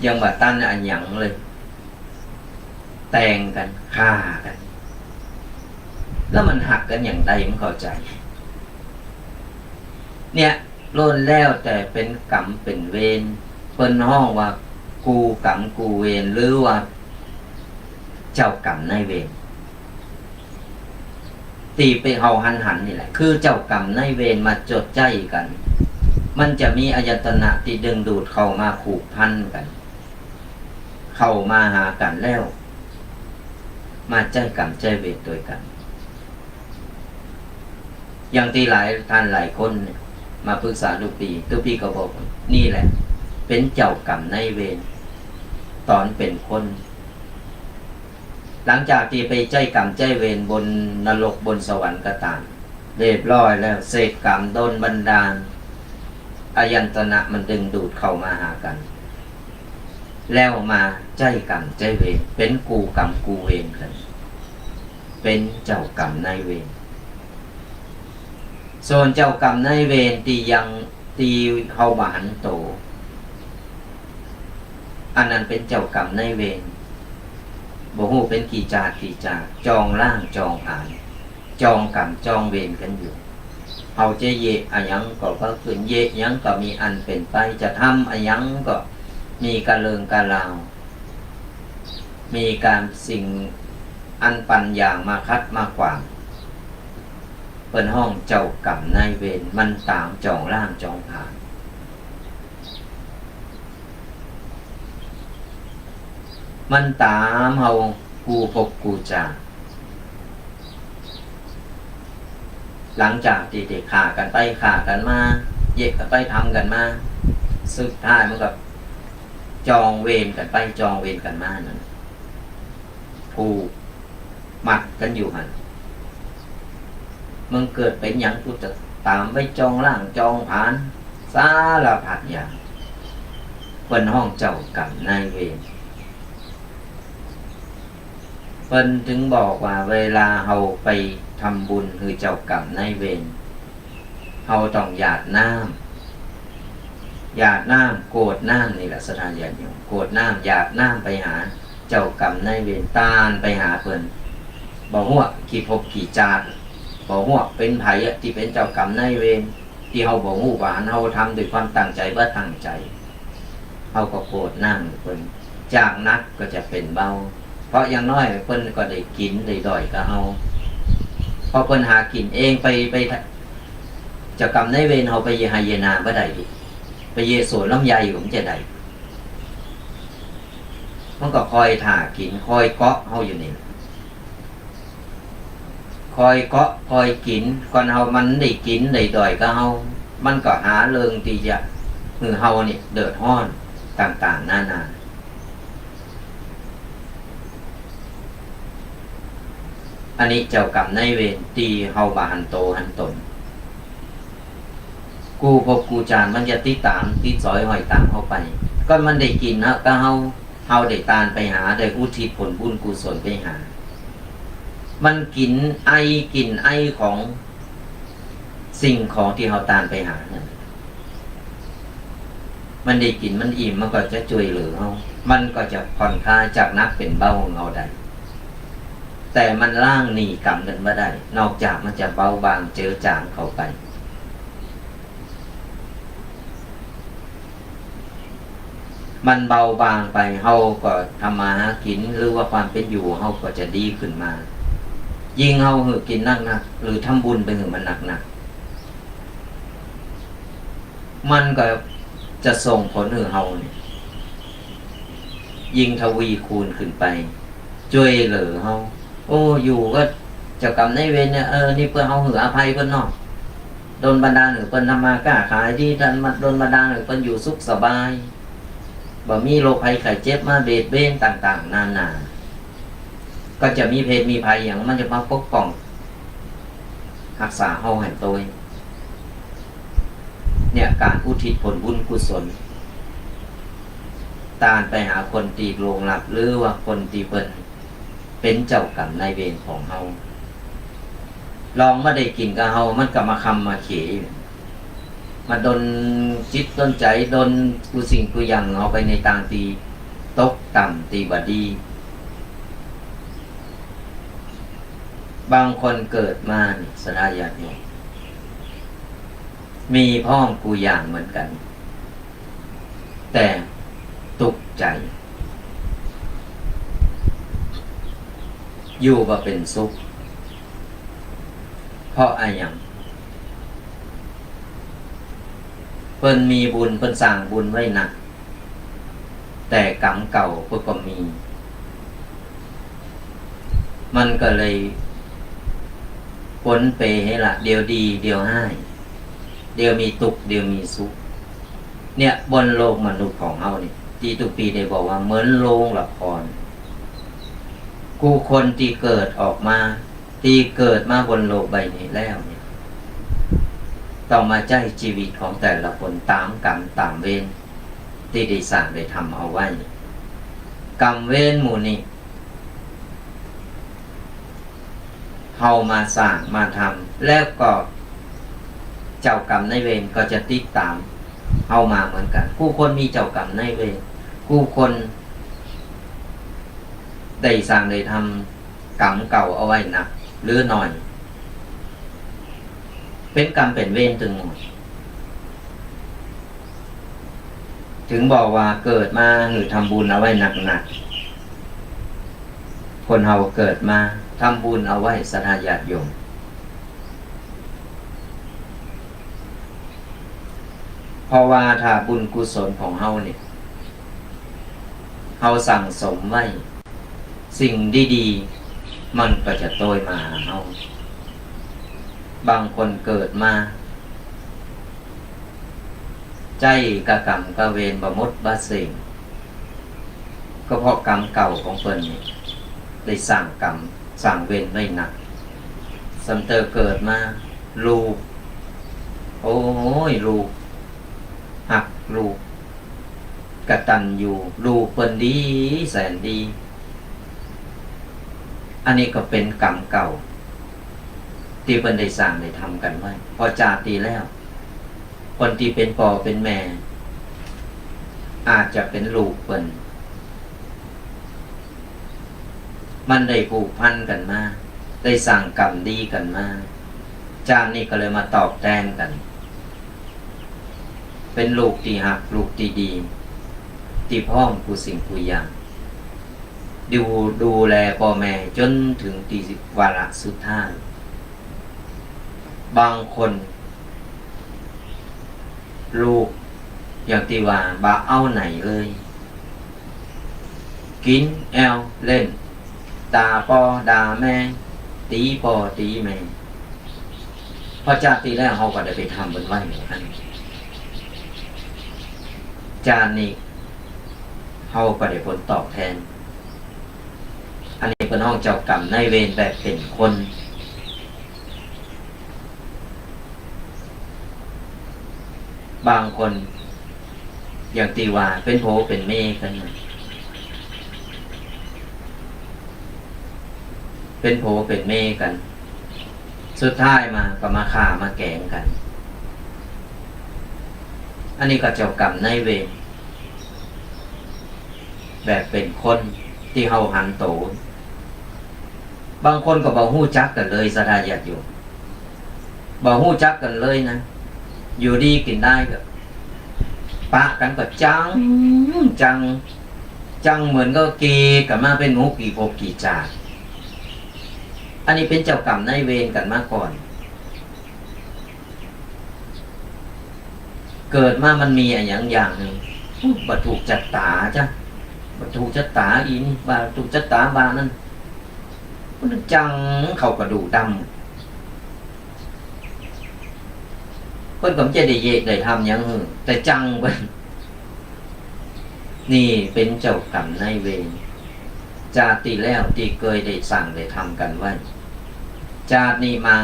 ยังบาตั้นอันหยังเลยแต่งกันฆ่ากันแล้วมันหักกันอย่างใดมันเข้าใจเนี่ยล้นแล้วแต่เป็นกรรมเป็นเวรเปิ้นห้องว่ากูกรรมกูเวรหรือว่าเจ้ากรรมนายเวรตีไปเฮาหันนี่แหละคือเจ้ากรรมนายเวรมาจดใจกันมันจะมีอายตนะที่ดึงดูดเข้ามาผูกพันกันเข้ามาหากันแล้วมาใจกรรมใจเวรด้วยกันอย่างที่หลายท่านหลายคนมาปรึกษาทุกปีก็บอกนี่แหละเป็นเจ้ากรรมนายเวรตอนเป็นคนหลังจากที่ไปใจกรรมใจเวรบนนรกบนสวรรค์ก็ตามเรียบร้อยแล้วเศษกรรมโดนบันดาลอายันตนะมันดึงดูดเข้ามาหากันแล้วมาใจกรรมใจเวรเป็นกูกรรมกูเวรกันเป็นเจ้ากรรมนายเวรส่วนเจ้ากรรมนายเวรที่ยังตีเข้ามาหันโตอันนั้นเป็นเจ้ากรรมนายเวรบ่ฮู้เป็นกี่จาจองล่างจองผ่านจองกรรมจองเวรกันอยู่เอาเจเยอะยังก็ขึ้นเยะยังก็มีอันเป็นไปจะทำยังก็มีกะเลิงกะลาวมีการสิ่งอันปัญญามาคัดมาขวางเปิ้นห้องเจ้ากรรมนายเวรมันตามจองล่างจองผ่านมันตามเฮากูพบกูจาหลังจากที่เด็กฆ่ากันไปฆ่ากันมาเย็กกันไปทำกันมาสุดท้ายมันกับจองเวรกันไปจองเวรกันมานั่นผูกมัดกันอยู่หันมึงเกิดเป็นหยังกูจะตามไปจองล่างจองผ่านสารพัดอย่างเป็นห้องเจ้ากรรมนายเวร เพิ่นถึงบอกว่าเวลาเฮาไปทำบุญคือเจ้ากรรมนายเวรเฮาต้องหยาดน้ำหยาดน้ำโกรธน้ำนี่แหละสถานญาติโยมโกรธน้ำหยาดน้ำไปหาเจ้ากรรมนายเวรตานไปหาเพิ่นบ่ฮู้ว่ากี่ภพกี่ชาติบ่ฮู้ว่าเป็นไผที่เป็นเจ้ากรรมนายเวรที่เฮาบ่ฮู้ว่าเฮาทำด้วยความตั้งใจบ่ตั้งใจเฮาก็โกรธน้ำเพิ่นจากนักก็จะเป็นเบาเพราะอย่างน้อยเพิ่นก็ได้กินได้ด้อยก็เอาเพราะเพิ่นหากินเองไปเจ้ากรรมนายเวรเฮาไปเยหายเยนาบ่ได้ดิไปเยสวนลำไยผมจะได้มันก็คอยถ่ากินคอยเกาะเฮาอยู่นี่คอยเกาะคอยกินก่อนเฮามันได้กินได้ด้อยก็เฮามันก็หาเรื่องที่จะคือเฮานี่เดือดร้อนต่างๆนานาอันนี้เจ้ากรรมนายเวรตีเฮาบาหันโตหันตนกูพบกูจานมันจะติดตามติดสอยหอยตามเฮาไปก็มันได้กินนะก็เฮาได้ตานไปหาได้อุทิศผลบุญกุศลไปหามันกินไอของสิ่งของที่เฮาตานไปหานั่นมันได้กินมันอิ่มมันก็จะช่วยเหลือเฮามันก็จะผ่อนคลายจากนักเป็นเบาของเฮาได้แต่มันล่างหนีกรรมกันไม่ได้นอกจากมันจะเบาบางเจอจางเข้าไปมันเบาบางไปเฮาก็ทำมาหากินหรือว่าความเป็นอยู่เฮาก็จะดีขึ้นมายิ่งเฮาหือกินนักๆหรือทำบุญไปหือมันหนักๆมันก็จะส่งผลหือเฮาเนี่ยยิ่งทวีคูณขึ้นไปช่วยเหลือเฮาโอ้อยู่ก็เจ้ากรรมนายเวรเนี่ยนี่เพื่อเฮาหืออภัยเพิ่นเนาะโดนบันดาลหรือเพิ่นทำมาค้าขายดีท่านโดนบันดาลหรือเพิ่นอยู่สุขสบายบ่มีโรคภัยไข้เจ็บมาเบียดเบียนต่างๆนานาก็จะมีเพศมีภัยอย่างมันจะมาปกป้องรักษาเฮาให้ตัวเนี่ยการอุทิศผลบุญกุศลตานไปหาคนตีโรงรับหรือว่าคนตีเพิ่นเป็นเจ้ากรรมนายเวรของเฮาลองมาได้กินกับเฮามันก็มาคำมาเขยมาดนจิตดนใจดนกูสิ่งกูอย่างเอาไปในต่างตีตกต่ำตีบดีบางคนเกิดมาสดายาติมีพ่อกูอย่างเหมือนกันแต่ตกใจอยู่ว่าเป็นสุขเพราะอะไรอย่างเพิ่นมีบุญเพิ่นสร้างบุญไว้หนักแต่กรรมเก่าเพิ่นก็มีมันก็เลยผลเปให้ละเดี๋ยวดีเดี๋ยวให้เดี๋ยวมีตุกเดี๋ยวมีสุขเนี่ยบนโลกมนุษย์ของเฮานี่ที่ตุกปีได้บอกว่าเหมือนโรงละครกูคนที่เกิดออกมาที่เกิดมาบนโลกใบนี้แล้วเนี่ยต้องมาใจชีวิตของแต่ละคนตามกรรมตามเวรที่ได้สร้างได้ทำเอาไว้กรรมเวรหมู่นี้เฮามาสร้างมาทำแล้วก็เจ้ากรรมนายเวรก็จะติดตามเฮามาเหมือนกันผู้คนมีเจ้ากรรมนายเวรผู้คนได้สร้างได้ทำกรรมเก่าเอาไว้หนักหรือน้อยเป็นกรรมเป็นเวรถึงหมดถึงบอกว่าเกิดมาหรือทำบุญเอาไว้หนักๆคนเฮาเกิดมาทำบุญเอาไว้ศรัทธาญาติโยมเพราะว่าถ้าบุญกุศลของเฮาเนี่ยเฮาสั่งสมไว้สิ่งดีๆมันก็จะโตยมาหาเฮาบางคนเกิดมาใจกะกรรมกะเวรบ่มดบ่เสิงก็เพราะกรรมเก่าของเพิ่นนี่ได้สร้างกรรมสร้างเวรไว้หนักสัมเตอเกิดมาลูกโอ้ยลูกหักลูกกตัญญูลูกเพิ่นดีแสนดี อันนี้ก็เป็นกรรมเก่าที่เพิ่นได้สร้างได้ทำกันไว้พอจาตีแล้วคนที่เป็นพ่อเป็นแม่อาจจะเป็นลูกเพิ่นมันได้ผูกพันกันมาได้สร้างกรรมดีกันมาจานนี้ก็เลยมาตอบแทนกันเป็นลูกที่หักลูกที่ดีที่พร้อมผู้สิ่งผู้อย่างดูแลพ่อแม่จนถึงที่วาระสุดท้ายบางคนลูกอย่างที่ว่าบ่เอาไหนเลยกินแอลเล่นด่าพ่อด่าแม่ตีพ่อตีแม่พอจากตีแล้วเขาก็ได้ไปทำบนไหวเหมือนกันจานนี้เขาก็ได้ผลตอบแทนอันนี้เป็นห้องเจ้ากรรมนายเวรแบบเป็นคนบางคนอย่างตีว่าเป็นโผเป็นเมฆกันเป็นโผเป็นเมฆกันสุดท้ายมาก็มาฆ่ามาแกงกันอันนี้ก็เจ้ากรรมนายเวรแบบเป็นคนที่เฮาหันโตบางคนก็บ่ฮู้จักกันเลยสดาญาติโยมบ่ฮู้จักกันเลยนะอยู่ดีกินได้ก็ปะกันก็จังเหมือนก็เกกันมาเป็นหมูกี่ภพกี่ชาติอันนี้เป็นเจ้ากรรมนายเวรกันมาก่อนเกิดมามันมีอย่างหนึ่งบ่ถูกจัดตาจ้ะบ่ถูกจัดตาอีนี่บ่ถูกจัดตาบานั่นมันจังเข้ากระดูกดำเพิ่นก็จะได้เยกได้ทำอย่างหึแต่จังเบิ่นนี่เป็นเจ้ากรรมนายเวรชาติแล้วที่เคยได้สั่งได้ทำกันไว้ชาตินี้มา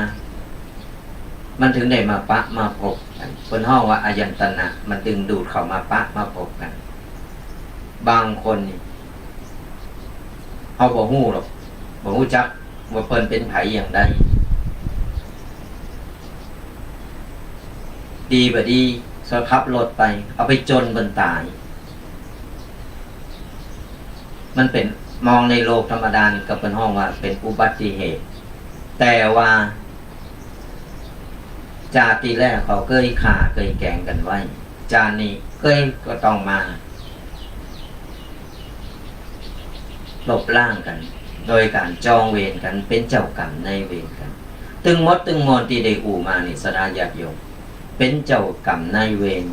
มันถึงได้มาปะมาพบกันเพิ่นฮ้องว่าอายันตนะมันดึงดูดเข้ามาปะมาพบกันบางคนนี่เฮาบ่ฮู้หรอกบ่ฮู้จักว่าเพิ่นเป็นไผอย่างใดดีบ่ดีสะขับรถไปเอาไปจนเพิ่นตายมันเป็นมองในโลกธรรมดาก็เป็นห้องว่าเป็นอุบัติเหตุแต่ว่าชาติแรกเขาเคยฆ่าเคยแกงกันไว้จานนี้ก็ต้องมาลบล้างกันโดยการจองเวรกันเป็นเจ้ากรรมนายเวรกันตึงมดตึงมนที่ได้อู่มานี่สดาญาติโยมเป็นเจ้ากรรมนายเวร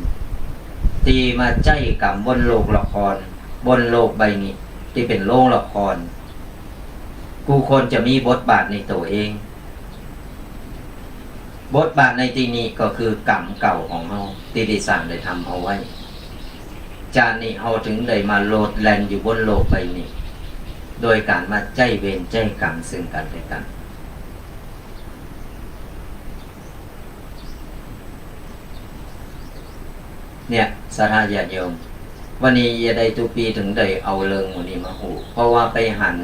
ตีมาใจกรรมบนโลกละครบนโลกใบนี้ที่เป็นโลกละครกูคนจะมีบทบาทในตัวเองบทบาทในที่นี้ก็คือกรรมเก่าของเราที่ได้สั่งได้ทำเอาไว้จานนี้เราถึงได้มาโลดแล่นอยู่บนโลกใบนี้โดยการมาใจเวรใจกรรมซึ่งกันและกันเนี่ยสาธาญาติโยมวันนี้ยาได้ทุกปีถึงได้เอาเรื่องวันนี้มาหูเพราะว่าไปหัน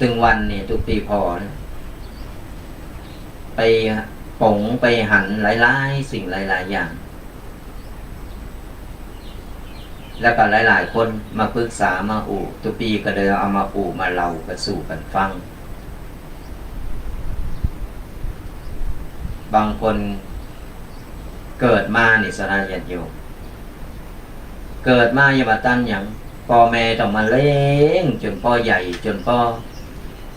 ตึงวันนี่ทุกปีพอนะไปปงไปหันหลายๆสิ่งหลายๆอย่างแล้วก็หลายๆคนมาปรึกษามาอู่ทุกปีก็เลยเอามาอู่มาเล่ากันสู่กันฟังบางคนเกิดมานี่สระญาติโยมเกิดมาอย่ามาตั้งอย่างพ่อแม่ต้องมาเลี้ยงจนพ่อใหญ่จนพ่อ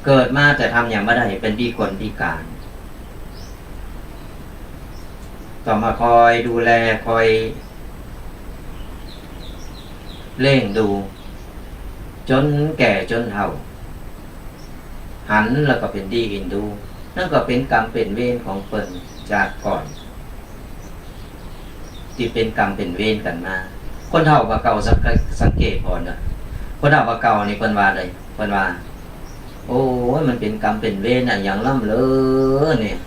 เกิดมาแต่ทำอย่างไม่ได้เป็นพิกลพิการต้องมาคอยดูแลคอยเล่งดูจนแก่จนเฒ่าหันแล้วก็เป็นดีเห็นดูนั่นก็เป็นกรรมเป็นเวรของเพิ่นจากก่อนที่เป็นกรรมเป็นเวรกันมาคนเฒ่าว่าเก่าสังเกตก่อนนะคนเฒ่าว่าเก่านี่เพิ่นว่าใดเพิ่นว่าโอ้ยมันเป็นกรรมเป็นเวรน่ะอย่างล่ำเลยเนี่ย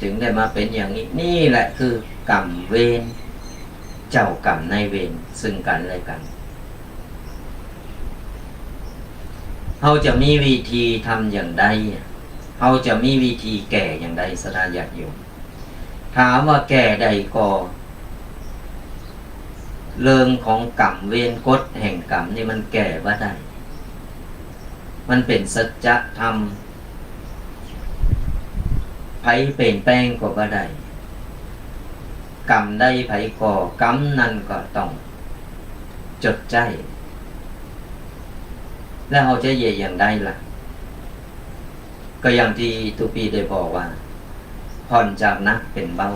ถึงได้มาเป็นอย่างนี้นี่แหละคือกรรมเวรเจ้ากรรมนายเวรซึ่งกันและกัน เขาจะมีวิธีทำอย่างใดเขาจะมีวิธีแก่อย่างใดสดาญาติโยมถามว่าแก่ใดก็เรื่องของกรรมเวรกฎแห่งกรรมนี่มันแก่ว่าได้มันเป็นสัจธรรมไผเปลี่ยนแปลงก็ว่าได้กรรมใดไผก่อกรรมนั้นก็ต้องจดใจแล้วเขาจะเย่อย่างใดล่ะก็อย่างที่ตุปีได้บอกว่าผ่อนจากนักเป็นเบา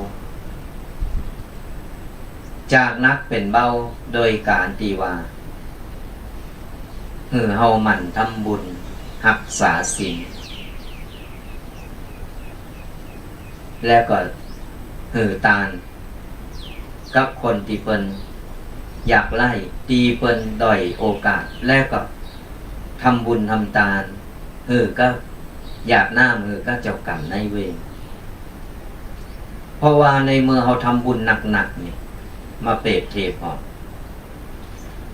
จากนักเป็นเบาโดยการที่ว่าเฮาหมั่นทำบุญรักษาศีลแล้วก็ตานกับคนที่เพิ่นอยากไล่ตีเพิ่นด้อยโอกาสแล้วก็ทำบุญทำทานก็อยากหน้าก็เจ้ากรรมนายเวรเพราะว่าในเมื่อเขาทำบุญหนักๆนี่มาเปรียบเทียบออก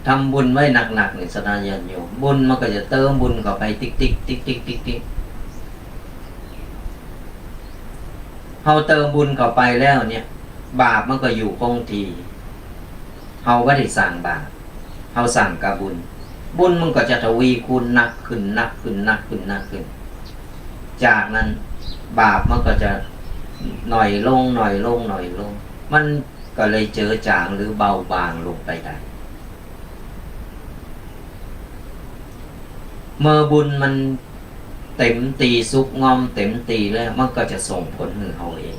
ทำบุญไว้หนักๆนี่สดาญาณโยมบุญมันก็จะเติมบุญเข้าไปติ๊กติ๊กติ๊กติ๊กติ๊กติ๊กเขาเติมบุญเข้าไปแล้วเนี่ยบาปมันก็อยู่คงที่เขาก็ได้สั่งบาปเขาสั่งกับบุญบุญมันก็จะทวีคูณหนักขึ้นหนักขึ้นหนักขึ้นหนักขึ้นจากนั้นบาปมันก็จะหน่อยลงหน่อยลงหน่อยลงมันก็เลยเจือจางหรือเบาบางลงไปได้เมื่อบุญมันเต็มตีซุกงอมเต็มตีแล้วมันก็จะส่งผลให้เราเอง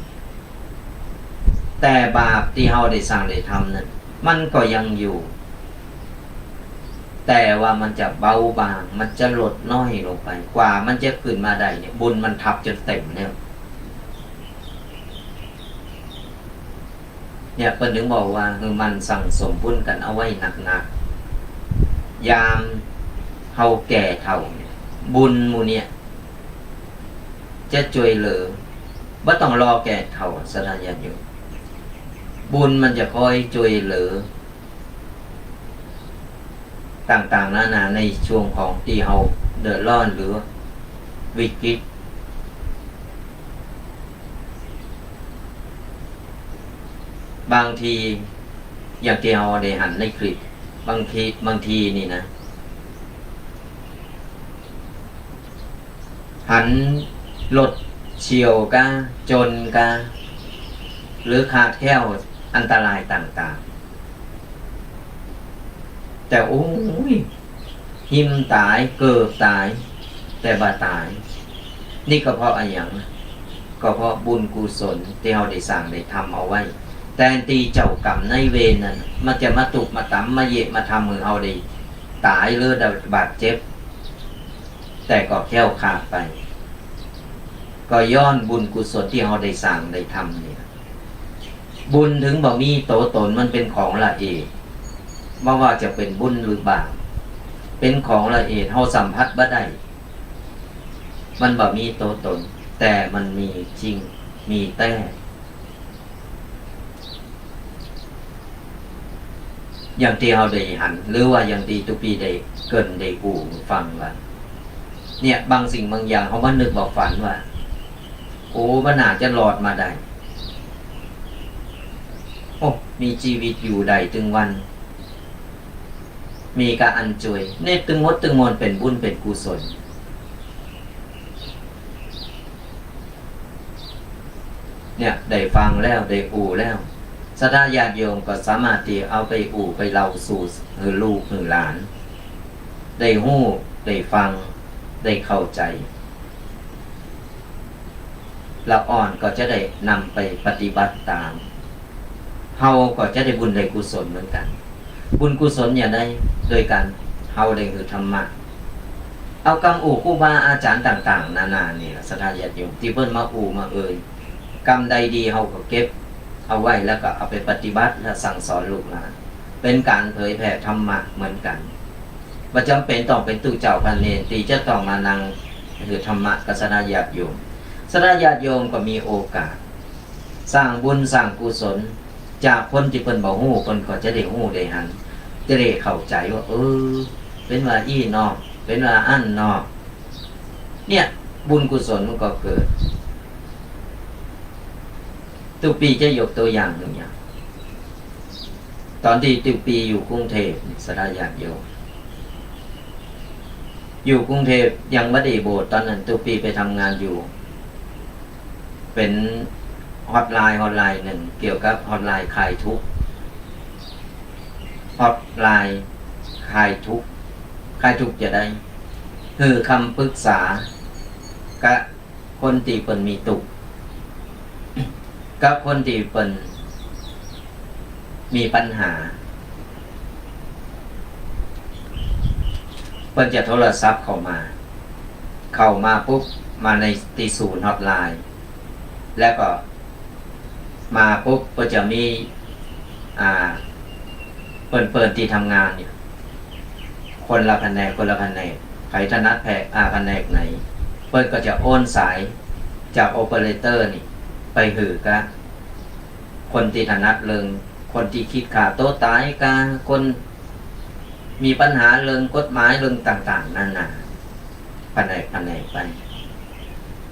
แต่บาปที่เราได้สร้างได้ทำนั้นมันก็ยังอยู่แต่ว่ามันจะเบาบางมันจะลดน้อยลงไปกว่ามันจะขึ้นมาได้เนี่ยบุญมันทับจนเต็มเนี่ยเพิ่นถึงบอกว่ามันสั่งสมบุญกันเอาไว้หนักๆยามเฮาแก่เฒ่าเนี่ยบุญหมู่เนี่ยจะช่วยเหลือบ่ต้องรอแก่เฒ่าสดาญาณโยมบุญมันจะคอยช่วยเหลือต่างๆนานาในช่วงของที่เฮาเดือดร้อนหรือวิกฤตบางทีอย่างที่เฮาได้หันในคลิปบางทีนี่นะหันรถเฉียวกะจนกะหรือขาดแคลวอันตรายต่างๆแต่โอ้ยหิมตายเกิดตายแต่บ่ตายนี่ก็เพราะอะไรอย่างก็เพราะบุญกุศลที่เราได้สร้างได้ทำเอาไว้แต่ตีเจ้ากรรมในเวรนั่นมันจะมาตุกมาตำมาเยะมาทำมือเอาได้ตายหรือบาดเจ็บแต่ก็แค่วขาดไปก็ย้อนบุญกุศลที่เราได้สร้างได้ทำเนี่ยบุญถึงบ่มีโตตนมันเป็นของละเอียดไม่ว่าจะเป็นบุญหรือบาปเป็นของละเอียดเราสัมผัสบ่ได้มันบ่มีโตตนแต่มันมีจริงมีแต่อย่างที่เราได้หันหรือว่าอย่างที่ทุกปีได้เกินได้กูฟังว่าเนี่ยบางสิ่งบางอย่างเขามานึกบอกฝันว่าโอ้มันอาจจะหลอดมาได้โอ้มีชีวิตอยู่ใดถึงวันมีการอันจวยเนี่ยตึงมดตึงมนเป็นบุญเป็นกุศลเนี่ยได้ฟังแล้วได้อู่แล้วศรัทธาญาติโยมก็สามารถที่เอาไปอู่ไปเล่าสู่ลูกหลานได้ฮู้ได้ฟังได้เข้าใจละอ่อนก็จะได้นำไปปฏิบัติตามเฮาก็จะได้บุญได้กุศลเหมือนกันบุญกุศลอย่างใดโดยการเฮาได้คือธรรมะเอากรรมอู่ครูบาอาจารย์ต่างๆนานานี่ศรัทธาญาติโยมที่เพิ่นมาอู่มากรรมใดดีเฮาก็เก็บเอาไว้แล้วก็เอาไปปฏิบัติและสั่งสอนลูกหลานเป็นการเผยแผ่ธรรมะเหมือนกันบ่จำเป็นต้องเป็นตู้เจ้าพันเนรที่จะต้องมานั่งคือธรรมะกับศรัทธาญาติโยมศรัทธาญาติโยมก็มีโอกาสสร้างบุญสร้างกุศลจากคนที่เพิ่นบ่ฮู้เพิ่นก็จะได้ฮู้ได้หันจะได้เข้าใจว่าเป็นว่าอี้เนาะ เป็นว่าอันเนาะเนี่ยบุญกุศลมันก็เกิดตุปีจะยกตัวอย่างหนึ่งอย่างตอนที่ตุปีอยู่กรุงเทพสระญาติโยมอยู่กรุงเทพยังไม่ได้โบสถ์ตอนนั้นตุปีไปทำงานอยู่เป็นฮอตไลน์หนึ่งเกี่ยวกับฮอตไลน์คลายทุกข์ฮอตไลน์คลายทุกข์จะได้คือคำปรึกษากับคนที่เปิ่นมีตุกข์กับคนที่เปิ่นมีปัญหาเปิ่นจะโทรศัพท์เข้ามาปุ๊บมาในตีศูนย์ฮอตไลน์แล้วก็มาปุ๊บก็จะมีเปิดที่ทำงานเนี่ยคนละแผนกใครถนัดแผนกไหนเปิดก็จะโอนสายจากโอเปอเรเตอร์นี่ไปหือกะคนที่ถนัดเรื่องคนที่คิดขาโต๊ะตายกะคนมีปัญหาเรื่องกฎหมายเรื่องต่างๆนั่นน่ะแผนกไป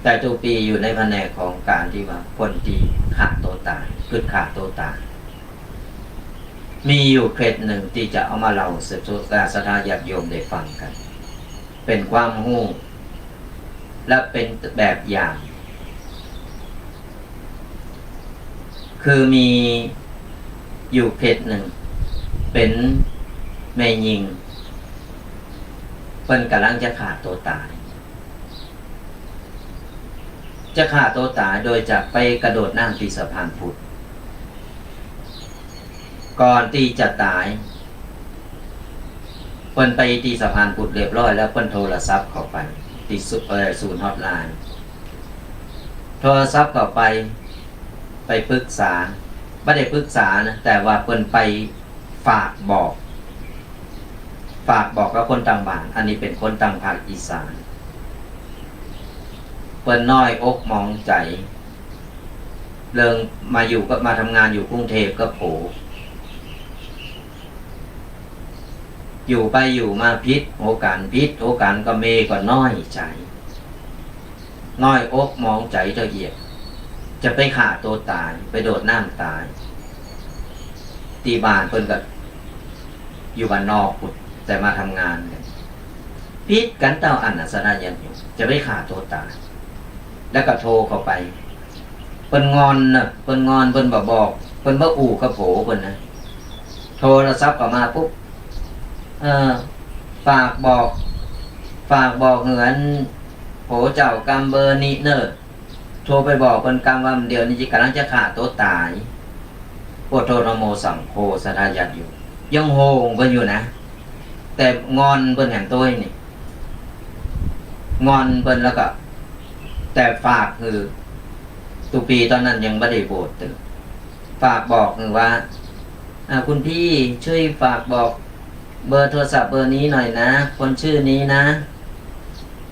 แต่ตัวปีอยู่ในแผนกของการที่ว่าคนที่ขาโต๊ะตายคือขาโต๊ะตายมีอยู่เคสหนึ่งที่จะเอามาเล่าสืบสวนสถาญาติโยมได้ฟังกันเป็นความรู้และเป็นแบบอย่างคือมีอยู่เคสหนึ่งเป็นแม่หญิงเพิ่นกำลังจะฆ่าตัวตายโดยจะไปกระโดดน้ำที่สะพานพุทธก่อนที่จะตายเพิ่นไปที่สะพานพุทธเรียบร้อยแล้วเพิ่นโทรศัพท์เข้าไปที่ศูนย์ฮอตไลน์โทรศัพท์เข้าไปปรึกษาไม่ได้ปรึกษานะแต่ว่าเพิ่นไปฝากบอกกับคนต่างบ้านอันนี้เป็นคนต่างภาคอีสานเพิ่นน้อยอกมองใจเรื่องมาทำงานอยู่กรุงเทพก็โผอยู่ไปอยู่มาพิษโอกาสก็เมก็น้อยใจน้อยอกมองใจละเอียดจะไปฆ่าตัวตายไปโดดน้ำตายตีบ้านเพิ่นก็อยู่บ้านนอกพุทธแต่มาทำงานพิษกันเต้าอันสนายันอยู่จะไปฆ่าตัวตายแล้วก็โทรเข้าไปเพิ่นงอนเพิ่นบอกเพิ่นบ่อู่กับโผเพิ่นนะโทรศัพท์เข้ามาปุ๊บฝากบอกเหมือนโผเจ้ากำเบอร์นี้เนอะโทรไปบอกเพิ่นกำว่าเดี๋ยวนี้กำลังจะฆ่าตัวตายโพโทนโมสังโฆสทายัดอยู่ยังโหงเพิ่นอยู่นะแต่งอนเพิ่นแห่งตัวนี่งอนเพิ่นแล้วก็แต่ฝากคือตุปีตอนนั้นยังไม่ได้โบสถ์ตึกฝากบอกคือว่าคุณพี่ช่วยฝากบอกเบอร์โทรศัพท์เบอร์นี้หน่อยนะคนชื่อนี้นะ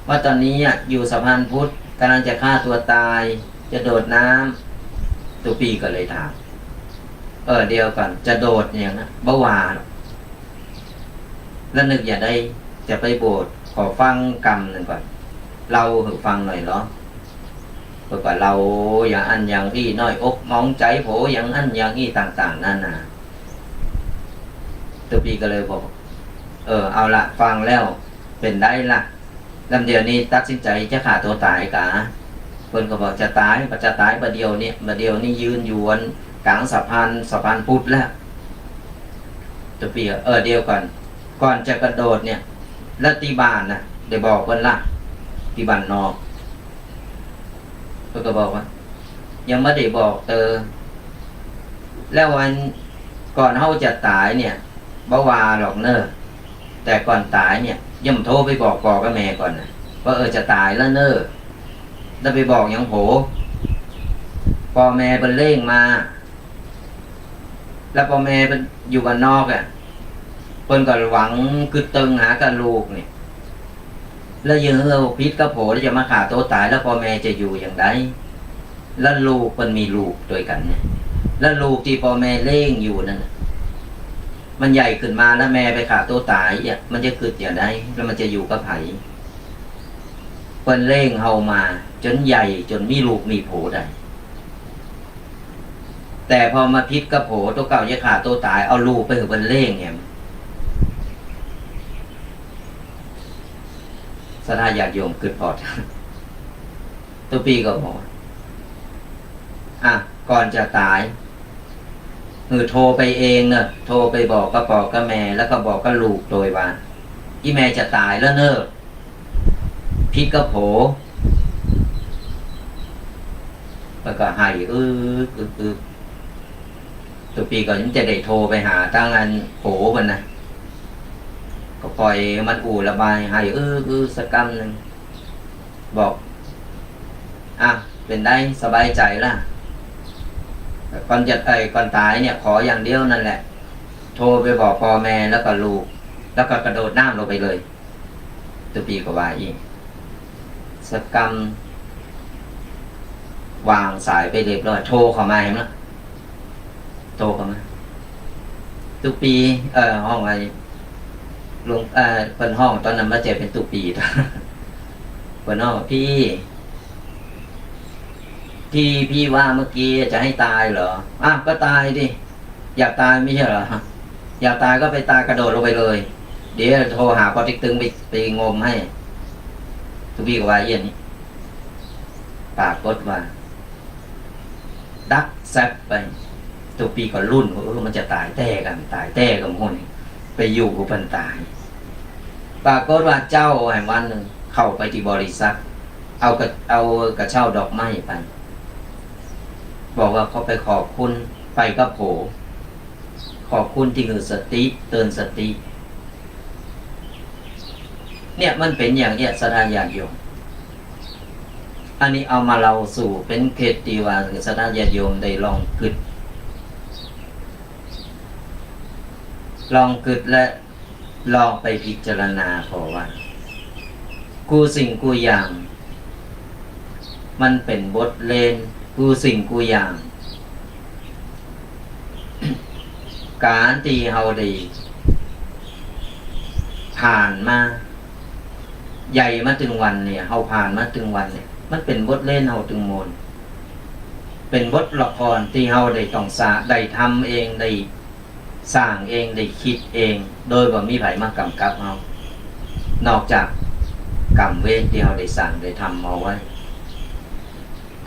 ว่าตอนนี้อยู่สะพานพุทธกำลังจะฆ่าตัวตายจะโดดน้ำตุปีก็เลยถามเดียวกันจะโดดอย่างนะบ่วาแล้วนึกอย่าได้จะไปโบสถ์ขอฟังกรรมหนึ่งก่อนเราฟังหน่อยเหรอเพราะว่าเราอย่างอันอย่างอี้น้อยอกมองใจโผอย่างอันอย่างอี้ต่างๆนั่นน่ะตุปีก็เลยบอกเอาละฟังแล้วเป็นได้ละลำเดียวนี้ตัดสินใจจะฆ่าตัวตายกะเพิ่นก็บอกจะตายประเดียวนี้ยืนอยู่กลางสะพานพุทธแล้วตุปีเดียวก่อนจะกระโดดเนี่ยแล้วตีบานนะได้บอกเพิ่นละตีบานนอกเพิ่นก็บอกว่ายังไม่ได้บอกแล้ววันก่อนเฮาจะตายเนี่ยบ่ว่าหรอกเนอะแต่ก่อนตายเนี่ยย่อมโทรไปบอกพ่อกับแม่ก่อนนะว่าจะตายแล้วเนอะแล้วไปบอกยังโผพ่อแม่เป็นเร่งมาแล้วพ่อแม่เป็นอยู่บ้านนอกเพิ่นก็หวังคือตึงหากับลูกเนี่ยแล้วยังพิษกับโผแล้วจะมาฆ่าตัวตายแล้วพ่อแม่จะอยู่อย่างไรแล้วลูกเพิ่นมีลูกด้วยกันเนี่ยแล้วลูกที่พ่อแม่เร่งอยู่นั่น มันใหญ่ขึ้นมาแล้วแม่ไปฆ่าตัวตายเนี่ยมันจะเกิดอย่างไรแล้วมันจะอยู่กับไผเพิ่นเร่งเฮามาจนใหญ่จนมีลูกมีโผได้แต่พอมาพิษกับโผตัวเก่าจะฆ่าตัวตายเอาลูกไปเพิ่นเร่งเนี่ยสถาญาติโยมเกิดพอดตัวปีก็บอกก่อนจะตายโทรไปเองเนอะโทรไปบอกกับพ่อกับแม่แล้วก็บอกกับลูกโดยว่าอีแม่จะตายแล้วเนอะพิษกับโผแล้วก็ให้ตัวปีก่อนจะได้โทรไปหาตั้งอันโผมันนะก็ปล่อยมันระบายให้สักกำหนึ่งบอกเป็นได้สบายใจล่ะก่อนตายเนี่ยขออย่างเดียวนั่นแหละโทรไปบอกพ่อแม่แล้วก็ลูกแล้วก็กระโดดน้ำลงไปเลยตัวปีก็ว่าอีกสักกำวางสายไปเรียบร้อยโทรเข้ามาเห็นไหมโทรเข้ามาตุปีห้องอะไรลงเป็นห้องตอนนั้นมาเจอเป็นตุปีเป็นห้องพี่ว่าเมื่อกี้จะให้ตายเหรอก็ตายดิอยากตายไม่ใช่เหรออยากตายก็ไปตายกระโดดลงไปเลยเดี๋ยวโทรหาปอติ๊กตึงไปงมให้ตุปีก็ว่าเย็นนี้ปากกดว่าดักแซบไปตุปีก็รุ่นมันจะตายแต่กันคนไปอยู่กับพันตายปรากฏว่าเจ้าแห่งวันหนึ่งเข้าไปที่บริษัทเอากระเช่าดอกไม้ไปบอกว่าเขาไปขอบคุณไปกับโผขอบคุณที่คือสติเตือนสติเนี่ยมันเป็นอย่างเนี้ยสถานญาติโยมอันนี้เอามาเราสู่เป็นเคสที่ว่าสถานญาติโยมได้ลองกึดและลองไปพิจารณาพอว่ากูสิ่งกูอย่างมันเป็นบทเรียนกูสิ่งกูอย่าง การที่เฮาได้ผ่านมาใหญ่มาถึงวันเนี่ยเฮาผ่านมาถึงวันเนี่ยมันเป็นบทเรียนเฮาถึงโมนเป็นบทละครที่เฮาได้ต้องได้ทำเองได้สร้างเองได้คิดเองโดยบ่มีไผมากำกับเฮานอกจากกรรมเวรที่เฮาได้สร้างได้ทำเอาไว้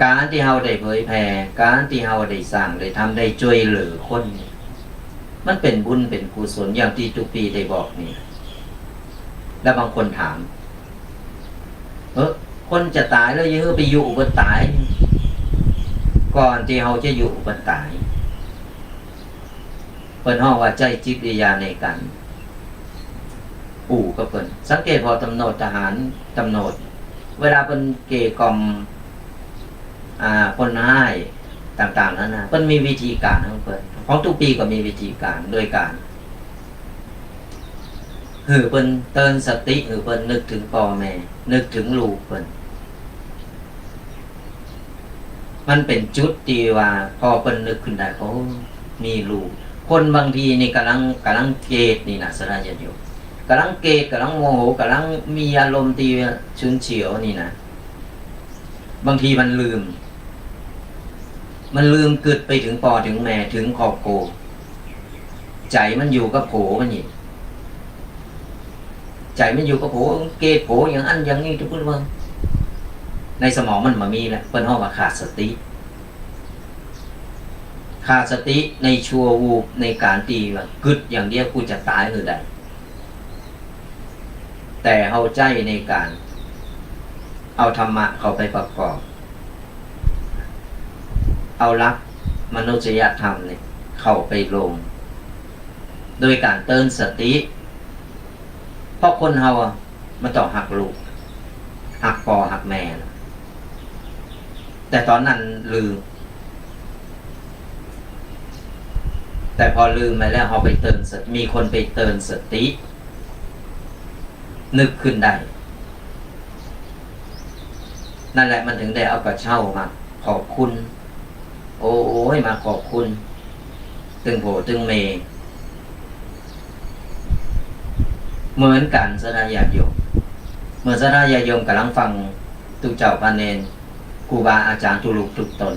การที่เฮาได้เผยแผ่การที่เฮาได้สร้างได้ทำได้ช่วยเหลือคนมันเป็นบุญเป็นกุศลอย่างที่ทุกปีได้บอกนี่แล้วบางคนถามคนจะตายแล้วไปอยู่บนตายก่อนที่เฮาจะอยู่บนตายเพิ่นฮ้องว่าใจจิตวิญญาณในกันก็เพิ่นสังเกตพอตำโนดทหารตำโนดเวลาเพิ่นเกกล่อมคนให้ต่างๆนั้นนะเพิ่นมีวิธีการของเพิ่นของทุกปีก็มีวิธีการโดยการเพิ่นเตือนสติเพิ่นนึกถึงพ่อแม่นึกถึงลูกเพิ่นมันเป็นจุดที่ว่าพอเพิ่นนึกขึ้นได้เขามีลูกคนบางทีนี่กำลังเกตนี่นะสระญาติโยมกำลังเกตกำลังโมโหกำลังมีอารมณ์ที่ฉุนเฉียวนี่นะบางทีมันลืมกึดไปถึงพ่อถึงแม่ถึงครอบครัวใจมันอยู่กับโผมันนี่ใจมันอยู่กับโผเกตโผอย่างอันอย่างนี้ทุกคนว่าในสมองมันมามีแหละเพิ่นฮ้องว่าขาดสติในชั่ววูบในการตีว่ากึดอย่างเดียวกูจะตายหรือใดแต่เฮาใจในการเอาธรรมะเข้าไปประกอบเอาหลักมนุษยธรรมเนี่ยเข้าไปลงโดยการเตือนสติเพราะคนเฮามันต้องหักลูกหักพ่อหักแม่แต่ตอนนั้นลืมแต่พอลืมไปแล้วเขาไปเตือนมีคนไปเตือนสตินึกขึ้นได้นั่นแหละมันถึงได้เอากระเช่ามาขอบคุณโอ้ยมาขอบคุณตึงโผตึงเม เหมือนกันสดาญาติโยมเมื่อสดาญาติโยมกำลังฟังตุเจ้าพระเนรครูบาอาจารย์ทุลุกทุกตน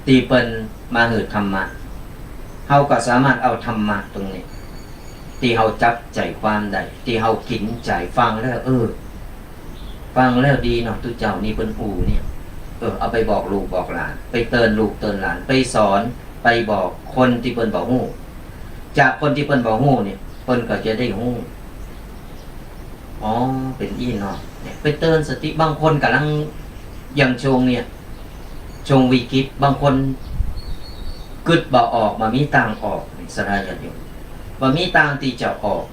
ตีเปิ้นมาหืดธรรมะเฮาก็สามารถเอาธรรมะตรงนี้ที่เฮาจับใจความได้ที่เฮากินใจฟังแล้วฟังแล้วดีเนาะตุเจ้านี่เปิ้นอู่เนี่ยเอาไปบอกลูกบอกหลานไปเตือนลูกเตือนหลานไปสอนไปบอกคนที่เปิ้นบ่ฮู้จากคนที่เปิ้นบ่ฮู้เนี่ยเปิ้นก็จะได้ฮู้อ๋อเป็นอีเนาะเนี่ยไปเตือนสติบางคนกำลังยังชงเนี่ยชงวิกฤตบางคนกึดบ่ออกมามีตังออกสลายอยู่บ่มีตังที่จะออก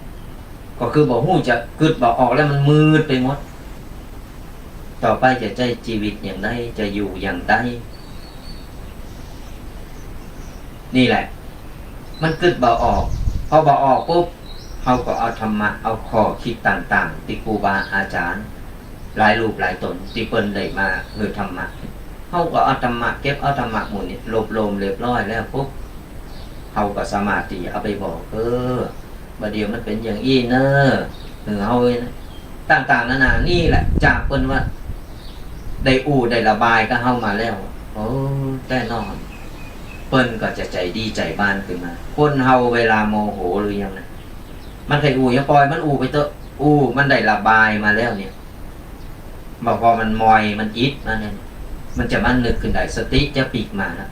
ก็คือบ่ฮู้จะกึดบ่ออกแล้วมันมืดไปหมดต่อไปจะใช้ชีวิตอย่างไรจะอยู่อย่างไรนี่แหละมันกึดบ่ออกพอบ่ออกปุ๊บเขาก็เอาธรรมะเอาข้อคิดต่างๆที่ครูบาอาจารย์หลายรูปหลายตนที่เปิ้นได้มาคือธรรมะเขาก็เอาธรรมะเก็บเอาธรรมะหมู่นี้รวบรวมเรียบร้อยแล้วปุ๊บเขาก็สามารถที่เอาไปบอกบัดเดี๋ยวมันเป็นอย่างอี้เนอะเฮาต่างๆนานานี่แหละจากเปิ้นว่าได้ได้ระบายก็เฮามาแล้วแน่นอนเปิ้นก็จะใจดีใจบ้านขึ้นมาคนเฮาเวลาโมโหหรือยังนะมันเคยยังปล่อยมันไปเถอะมันได้ระบายมาแล้วเนี่ยบอกพอมันมอยมันอิดมาเนี่ยมันจะมันนึกขึ้นได้สติจะปีกมาแล้ว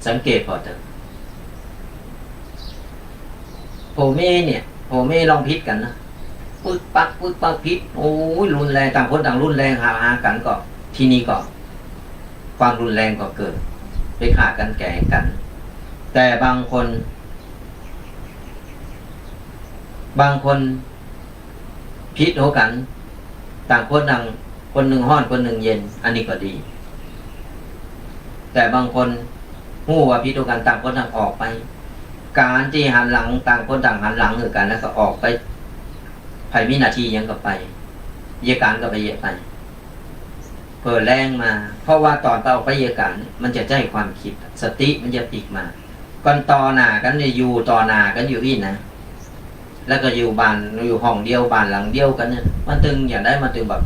สังเกตพอเถอะโพเม่เนี่ยโพเม่ลองพิษกันนะปึ๊กปักพิษรุนแรงต่างคนต่างรุนแรงหากันก็ที่นี่ก็ความรุนแรงก็เกิดไปฆ่ากันแก่กันแต่บางคนพิษโหกันต่างคนต่างคนหนึ่งร้อนคนหนึ่งเย็นอันนี้ก็ดีแต่บางคนหู้ว่าพิษโหกันต่างคนต่างออกไปการที่หันหลังต่างคนต่างหันหลังคือกันแล้วก็ออกไปภายวินาทียังก็ไปเยการก็ไปเยไปเปิดแรงมาเพราะว่าตอนเอาไปเยการมันจะใจความคิดสติมันจะปีกมาก่อนต่อหน้ากันเนี่ยอยู่ต่อหน้ากันอยู่อีกนะแล้วก็อยู่บ้านอยู่ห้องเดียวบ้านหลังเดียวกันเนี่ยมันตึงอย่างได้มันตึงแบบ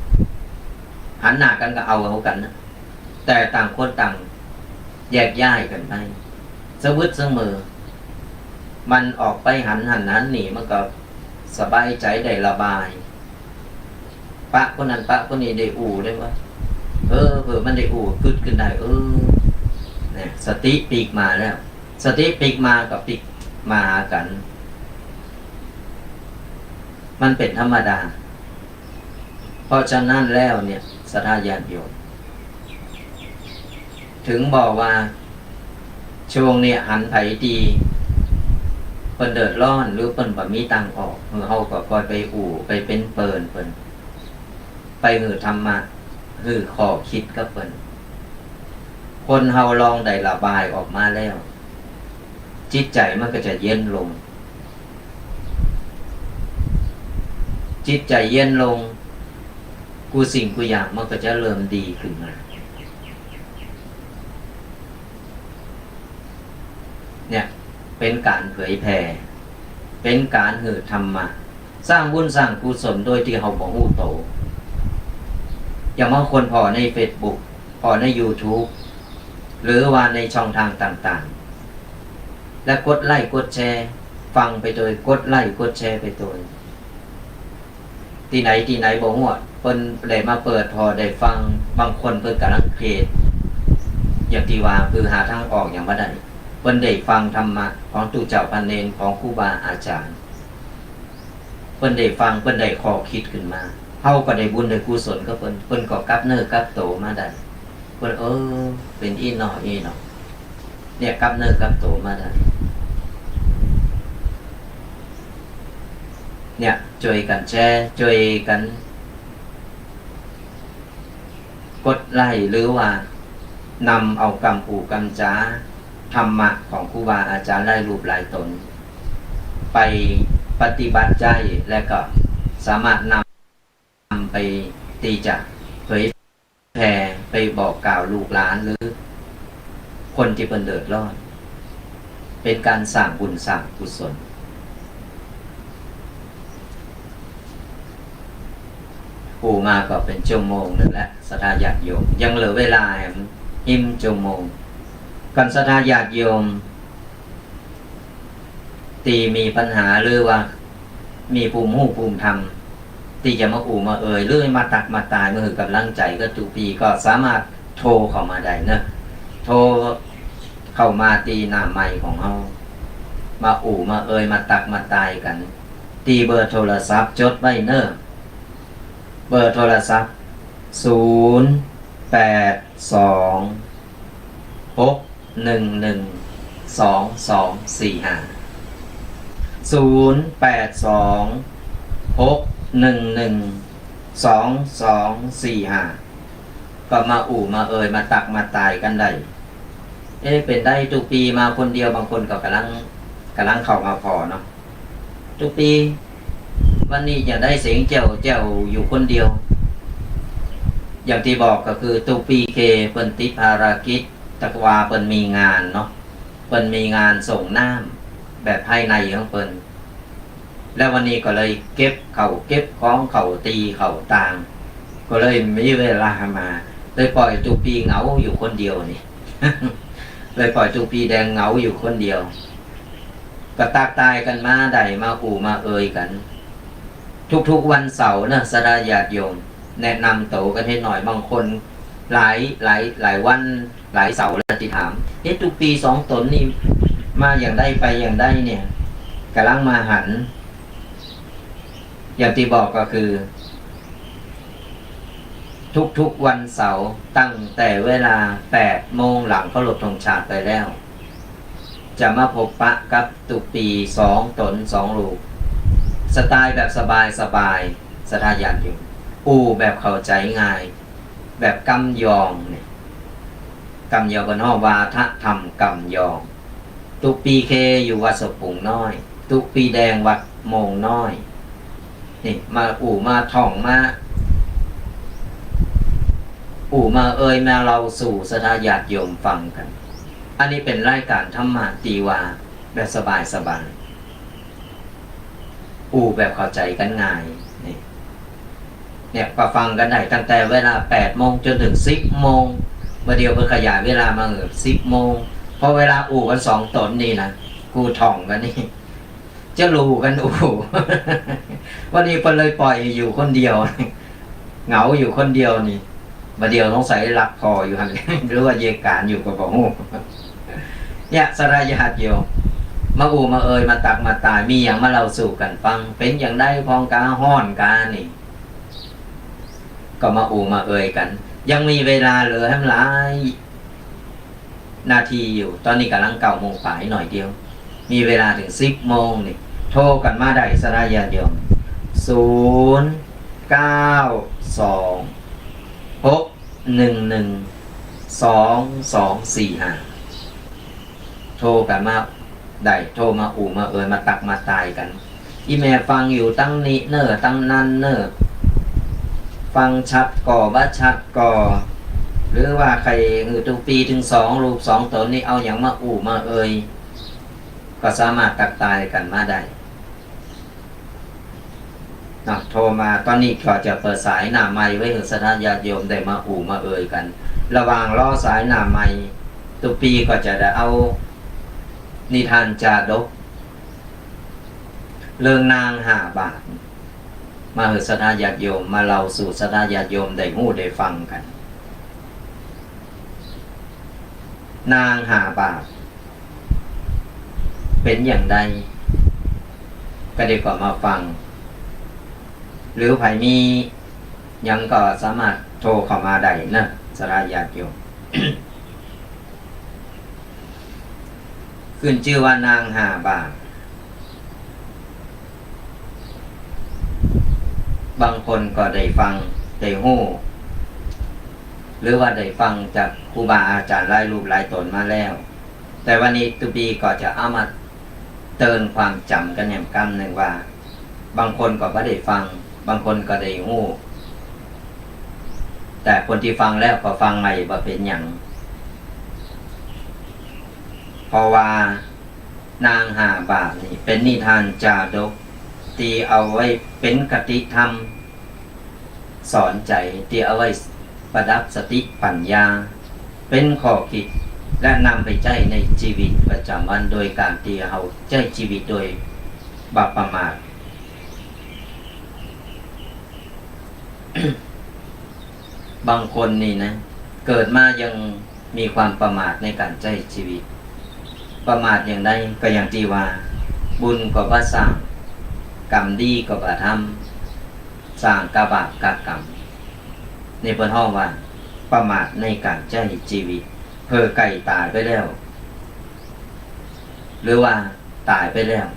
หันหน้ากันก็เอากันนะแต่ต่างคนต่างแยกย้ายกันไปสวิตเสมอมันออกไปหันนั้นหนีมันก็สบายใจได้ระบายปะคนนั้นปะคนนี้ได้ได้ว่าเผื่อมันได้กึดขึ้นได้เนี่ยสติปีกมาแล้วสติปีกมากับปีกมากันมันเป็นธรรมดาเพราะฉะนั้นแล้วเนี่ยศรัทธาญาติโยมถึงบอกว่าช่วงเนี่ยหันไผดีเปิ้นเดือดร้อนหรือเปิ้นบ่มีตังออกเฮาก็คอยไปไปเป็นเปิ้นไปธรรมะข้อคิดกับเปิ้นคนเฮาลองได้ระบายออกมาแล้วจิตใจมันก็จะเย็นลงจิตใจเย็นลงสิ่งอย่างมันก็จะเริ่มดีขึ้นมาเนี่ยเป็นการเผยแผ่เป็นการหือธรรมะสร้างบุญสร้างกุศลโดยที่เฮาบ่ฮู้โตอย่างบางคนพอใน Facebook พอใน YouTube หรือว่าในช่องทางต่างๆและกดไลค์กดแชร์ฟังไปโดยกดไลค์กดแชร์ไปโดยที่ไหนบ่ฮู้เพิ่นได้มาเปิดพอได้ฟังบางคนเพิ่นกำลังเครียดอย่างที่ว่าคือหาทางออกอย่างบ่ได้เพิ่นได้ฟังธรรมะของตุเจ้าพระเนรของครูบาอาจารย์เพิ่นได้ฟังเพิ่นได้ข้อคิดขึ้นมาเฮาก็ได้บุญได้กุศลก็เพิ่นก็กลับเนื้อกลับโตมาได้เพิ่นเป็นอีเนาะเนี่ยกลับเนื้อกลับโตมาได้เนี่ยช่วยกันแชร์ช่วยกันกดไลค์หรือว่านำเอากำปูกำจ้าธรรมะของครูบาอาจารย์หลายรูปหลายตนไปปฏิบัติใจและก็สามารถนำไปตีจะเผยแผ่ไปบอกกล่าวลูกหลานหรือคนที่เป็นเดือดร้อนเป็นการสร้างบุญสร้างกุศล อูมาก็เป็นชั่วโมงนั่นแหละศรัทธาญาติโยมยังเหลือเวลาอิ่มชั่วโมงกันศรัทธาญาติโยมตีมีปัญหาหรือว่ามีภูมิหูภูมิธรรมที่จะมาอู่มาเอ่ยหรือมาตักมาตายมือกับลังใจก็ทุกปีก็สามารถโทรเข้ามาได้เนอะโทรเข้ามาตีหน้าไมค์ของเรามาอู่มาเอ่ยมาตักมาตายกันตีเบอร์โทรศัพท์จดไว้เนอะเบอร์โทรศัพท์082245ก็มาอู่มาเอ่ยมาตักมาตายกันได้เป็นได้ทุกปีมาคนเดียวบางคนก็กำลังเข้ามาพอเนาะทุกปีวันนี้อยากได้เสียงเจ้าอยู่คนเดียวอย่างที่บอกก็คือทุกปีเเปิ้นติดภารกิจตะวาเปิ้นมีงานเนาะเปิ้นมีงานส่งน้ำแบบภายในของเปิ้นแล้ววันนี้ก็เลยเก็บของเข่าตีเข่าตางก็เลยไม่มีเวลามาเลยปล่อยตุปีเหงาอยู่คนเดียวนี่ เลยปล่อยตุปีแดงเหงาอยู่คนเดียวก็ตากตายกันมาได้มาอู่มาเอ่ยกันทุกวันเสาร์นะศรัทธาญาติโยมแนะนำโตกันให้หน่อยบางคนหลายวันหลายเสาร์แล้วที่ถามทุกปี2 ตนนี่มาอย่างได้ไปอย่างได้เนี่ยกำลังมาหันอย่างที่บอกก็คือทุกวันเสาร์ตั้งแต่เวลา8 โมงหลังเคารพธงชาติไปแล้วจะมาพบปะกับตุกปี2 ตน 2 ลูกสไตล์แบบสบายศรัทธาญาติโยมอูแบบเข้าใจง่ายแบบกำยองเนี่ยกำยองกันนอกวาทะธรรมกำยองตุกปีเคอยู่วัดสปุงน้อยตุกปีแดงวัดโมงน้อยนี่มาอู่มาท่องมาอู่มาเอ่ยมาเราสู่ศรัทธาญาติโยมฟังกันอันนี้เป็นรายการธรรมะตีวาแบบสบายอู่แบบเข้าใจกันง่ายเนี่ยก็ฟังกันได้ตั้งแต่เวลา8 โมงจนถึง10 โมงเมื่อเดียวเพิ่งขยายเวลามา10 โมงเพราะเวลาอู่กัน2 ตนนี่นะกูท่องกันนี่จะรู้กันอู่ วันนี้เพิ่นเลยปล่อยอยู่คนเดียว เหงาอยู่คนเดียวนี่มาเดียวต้องใส่หลักคออยู่หัน หรือว่าเยการอยู่กับบ่ฮู้ เนี่ยศรัทธาญาติโยมมาอู่มาเอ่ยมาตักมาตายมีอย่างมาเล่าสู่กันฟังเป็นอย่างได้พองกาห้อนกานี่ก็มาอู่มาเอ่ยกันยังมีเวลาเหลือให้หลายนาทีอยู่ตอนนี้กำลัง9 โมงปลายหน่อยเดียวมีเวลาถึง10 โมงนี่โทรกันมาได้ศรัทธาญาติโยม0926112245โทรกันมาได้โทรมาอู่มาเอ่ยมาตักมาตายกันอีแม่ฟังอยู่ตั้งนี้เนอตั้งนั้นเนอฟังชัดก่อว่าชัดก่อหรือว่าใครทุกปีถึง2 รูป 2 ตนนี่เอาอย่างมาอู่มาเอ่ยก็สามารถตักตายกันมาได้โทรมาตอนนี้ก็จะเปิดสายหน้าไมค์ไว้ให้ศรัทธาญาติโยมได้มาอู่มาเอ่ยกันระหว่างรอสายหน้าไมค์ทุกปีก็จะได้เอานิทานจาดกเรื่องนาง5 บาทมาให้ศรัทธาญาติโยมมาเล่าสู่ศรัทธาญาติโยมได้ฮู้ได้ฟังกันนาง5 บาทเป็นอย่างใดก็ได้กว่ามาฟังหรือใครมียังก็สามารถโทรเข้ามาได้นะศรัทธาญาติโยม ขึ้นชื่อว่านาง5 บาทบางคนก็ได้ฟังได้ฮู้หรือว่าได้ฟังจากครูบาอาจารย์หลายรูปหลายตนมาแล้วแต่วันนี้ตุปีก็จะเอามาเตือนความจำกันอย่างกันหนึ่งว่าบางคนก็ไม่ได้ฟังบางคนก็ได้ฮู้แต่คนที่ฟังแล้วก็ฟังใหม่บ่เป็นอย่างเพราะว่านาง5 บาทนี่เป็นนิทานจาดกที่เอาไว้เป็นคติธรรม สอนใจที่เอาไว้ประดับสติปัญญาเป็นข้อคิดและนำไปใช้ในชีวิตประจำวันโดยการที่เราใช้ชีวิตโดยบ่ประมาท บางคนนี่นะเกิดมายังมีความประมาทในการใช้ชีวิตประมาทอย่างใดก็อย่างที่ว่าบุญก็บ่สร้างกรรมดีก็บ่ทำสร้างกบาปกกรรมในเพิ่นฮ้องว่าประมาทในการใช้ชีวิตเพื่อไก่ตายไปแล้วหรือว่าตายไปแล้ว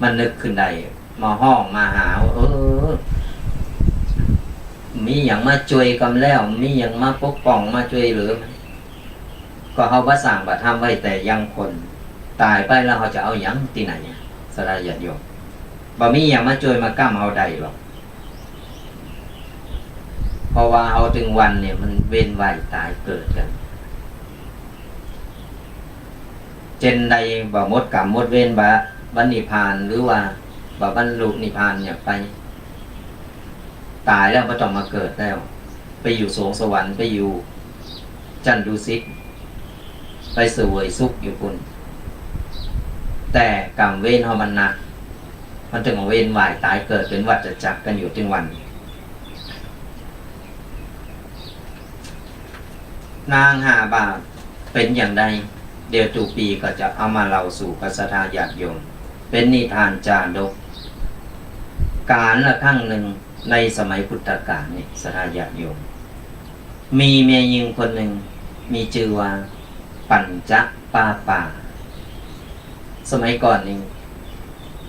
มันนึกขึ้นได้มาห้องมาหามีอย่างมาช่วยกันแล้วมีอย่างมาปกป้องมาช่วยเหลือก็เขาบ่สร้างบ่ทำไว้แต่ยังคนตายไปแล้วเขาจะเอาอย่างที่ไหนสลายญาติโยมบ่มีอย่างมาช่วยมาก้ำเอาใดหรอกเพราะว่าเอาถึงวันเนี่ยมันเว้นว่ายตายเกิดกันเจนใดบ่หมดกรรมหมดเวรบ่บรรนิพพานหรือว่าบ่บรรลุนิพพานอย่างไปตายแล้วบ่ต้องมาเกิดแล้วไปอยู่สวงสวรรค์ไปอยู่จันทดุสิตไปเสวยสุขอยู่พุ่นแต่กรรมเวรเฮามันหนักมันถึงเวรว่ายตายเกิดเป็นวัฏจักรกันอยู่ถึงวันนางหาบาปเป็นอย่างใดเดี๋ยวตูปีก็จะเอามาเล่าสู่พระสัทธาญาติโยมเป็นนิทานจาดกการละครั้งหนึ่งในสมัยพุทธกาลนี่สัทธาญาติโยมมีเมียหญิงคนหนึ่งมีชื่อว่าปัญจปาปาสมัยก่อนนี่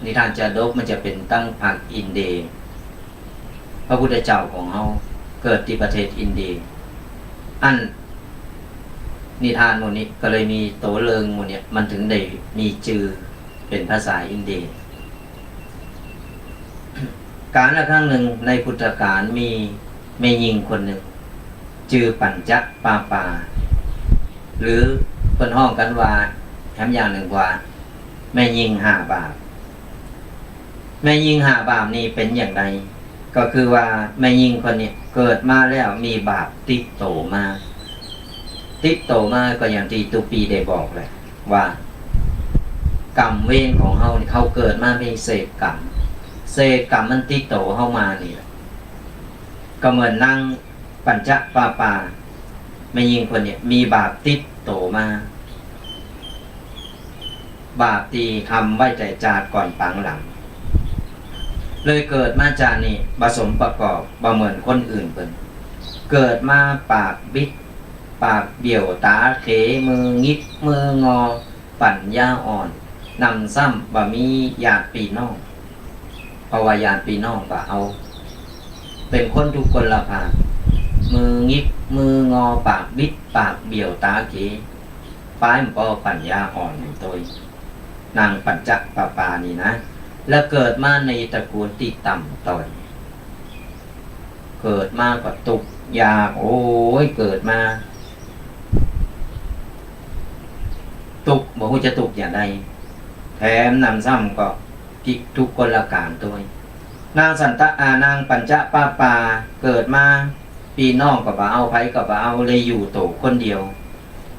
นิทานจาดกมันจะเป็นตั้งภาคอินเดียพระพุทธเจ้าของเราเกิดที่ประเทศอินเดียอันนิทานหมดนี้ก็เลยมีโตเลิงหมดเนี่ยมันถึงได้มีชื่อเป็นภาษาอินเดียการละครั้งหนึ่งในพุทธกาลมีแม่หญิงคนหนึ่งชื่อปัญจปาปาหรือเพิ่นห้องกันว่าแถมอย่างหนึ่งว่าแม่หญิงหาบาปแม่หญิงหาบาปนี่เป็นอย่างไรก็คือว่าแม่หญิงคนนี้เกิดมาแล้วมีบาปติดโตมาก็อย่างที่ตุปีได้บอกเลยว่ากรรมเวรของเขาเขาเกิดมาเป็นเศษกรรมมันติดโตเข้ามานี่ก็เหมือนนั่งปัญจปาปาแม่หญิงคนนี้มีบาปติดโตมาบาปที่ทำไว้แต่จาดก่อนปังหลังเลยเกิดมาจากนี่ผสมประกอบบ่เหมือนคนอื่นเพิ่นเกิดมาปากบิดปากเบี่ยวตาเขมืองิกมืองอปั่นยาอ่อนนำซ้ำบ่มีญาติพี่น้องเพราะว่าญาติพี่น้องก็เอาเป็นคนทุกคนละภาคมืองิกมืองอปากบิดปากเบี่ยวตาเขป้ายมันก็ปั่นยาอ่อนอยู่ตัวนางปัญจปาปานี่นะแล้วเกิดมาในตระกูลที่ต่ำต้อยเกิดมาก็ตุกยากโอ้ยเกิดมาตุกบอกว่าจะตุกอย่างไรแถมนำซ้ำก็กิทุกคนละการตัวนางปัญจปาปาเกิดมาพี่น้องก็บ่เอาไผก็บ่เอาเลยอยู่โตคนเดียว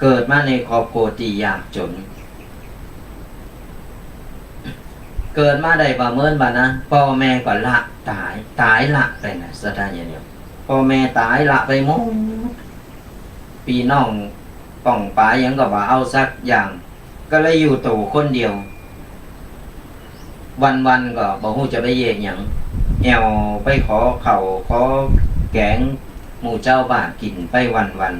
เกิดมาในครอบครัวที่ยากจนเกิดมาได้บ่เมินบ่นะพ่อแม่ก็ละตายละไปนะสถานอย่างเดียวพ่อแม่ตายละไปหมดพี่น้องป้องปายยังก็บ่เอาสักอย่างก็เลยอยู่โตคนเดียววันก็บ่ฮู้จะไปเย็ดหยังแอวไปขอข้าวขอแกงหมู่เจ้าบ้านกินไปวัน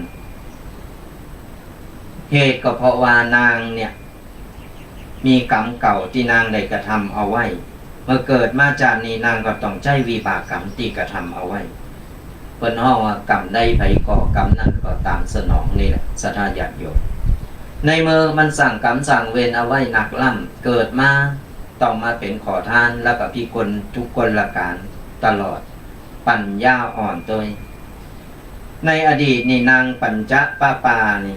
เหตุก็เพราะว่านางเนี่ยมีกรรมเก่าที่นางได้กระทำเอาไว้เมื่อเกิดมาจากนี้นางก็ต้องใช้วิบากกรรมที่กระทำเอาไว้เพิ่นฮ้องว่ากรรมใดไผก่อกรรมนั้นก็ตามสนองนี่แหละสัทธาญาติโยมในเมื่อมันสั่งกรรมสั่งเวรเอาไว้หนักล่ำเกิดมาต้องมาเป็นขอทานแล้วก็พิกลทุกคนละการตลอดปัญญาอ่อนตัวในอดีตนี่นางปัญจปาปานี่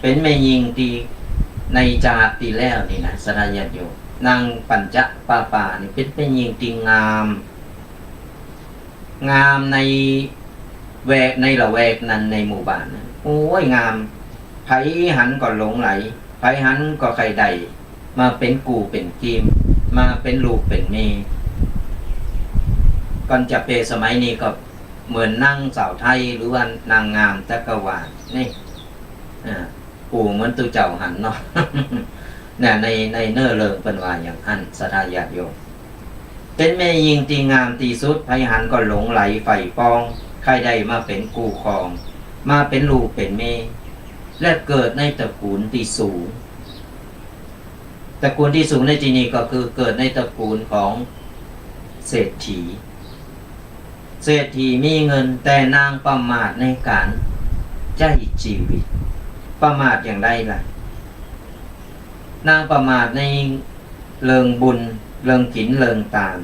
เป็นแม่หญิงที่ในจาติแล้วนี่นะสัทธาญาติโยมนางปัญจปาปานี่เป็นแม่หญิงที่งาม งามในแวกในละแวกนั้นในหมู่บ้านนั้นโอ้ยงามไผหันก็หลงไหลไผหันก็ใครใดมาเป็นกูเป็นกีมมาเป็นลูกเป็นเมก่อนจะเปสมัยนี้ก็เหมือนนั่งสาวไทยหรือว่านางงามจักรวาลนี่กูเหมือนตุเจ้าหันเนาะ เนี่ยในเนื้อเริงเป็นว่าอย่างอันสทายาติโยมเป็นแม่ยิงตีงามตีสุดไผหันก็หลงไหลไฟปองใครใดมาเป็นกูครองมาเป็นลูกเป็นเมและเกิดในตระกูลที่สูงตระกูลที่สูงในที่นี้ก็คือเกิดในตระกูลของเศรษฐีเศรษฐีมีเงินแต่นางประมาทในการใจชีวิตประมาทอย่างไรล่ะนางประมาทในเริงบุญเริงกินเริงตาม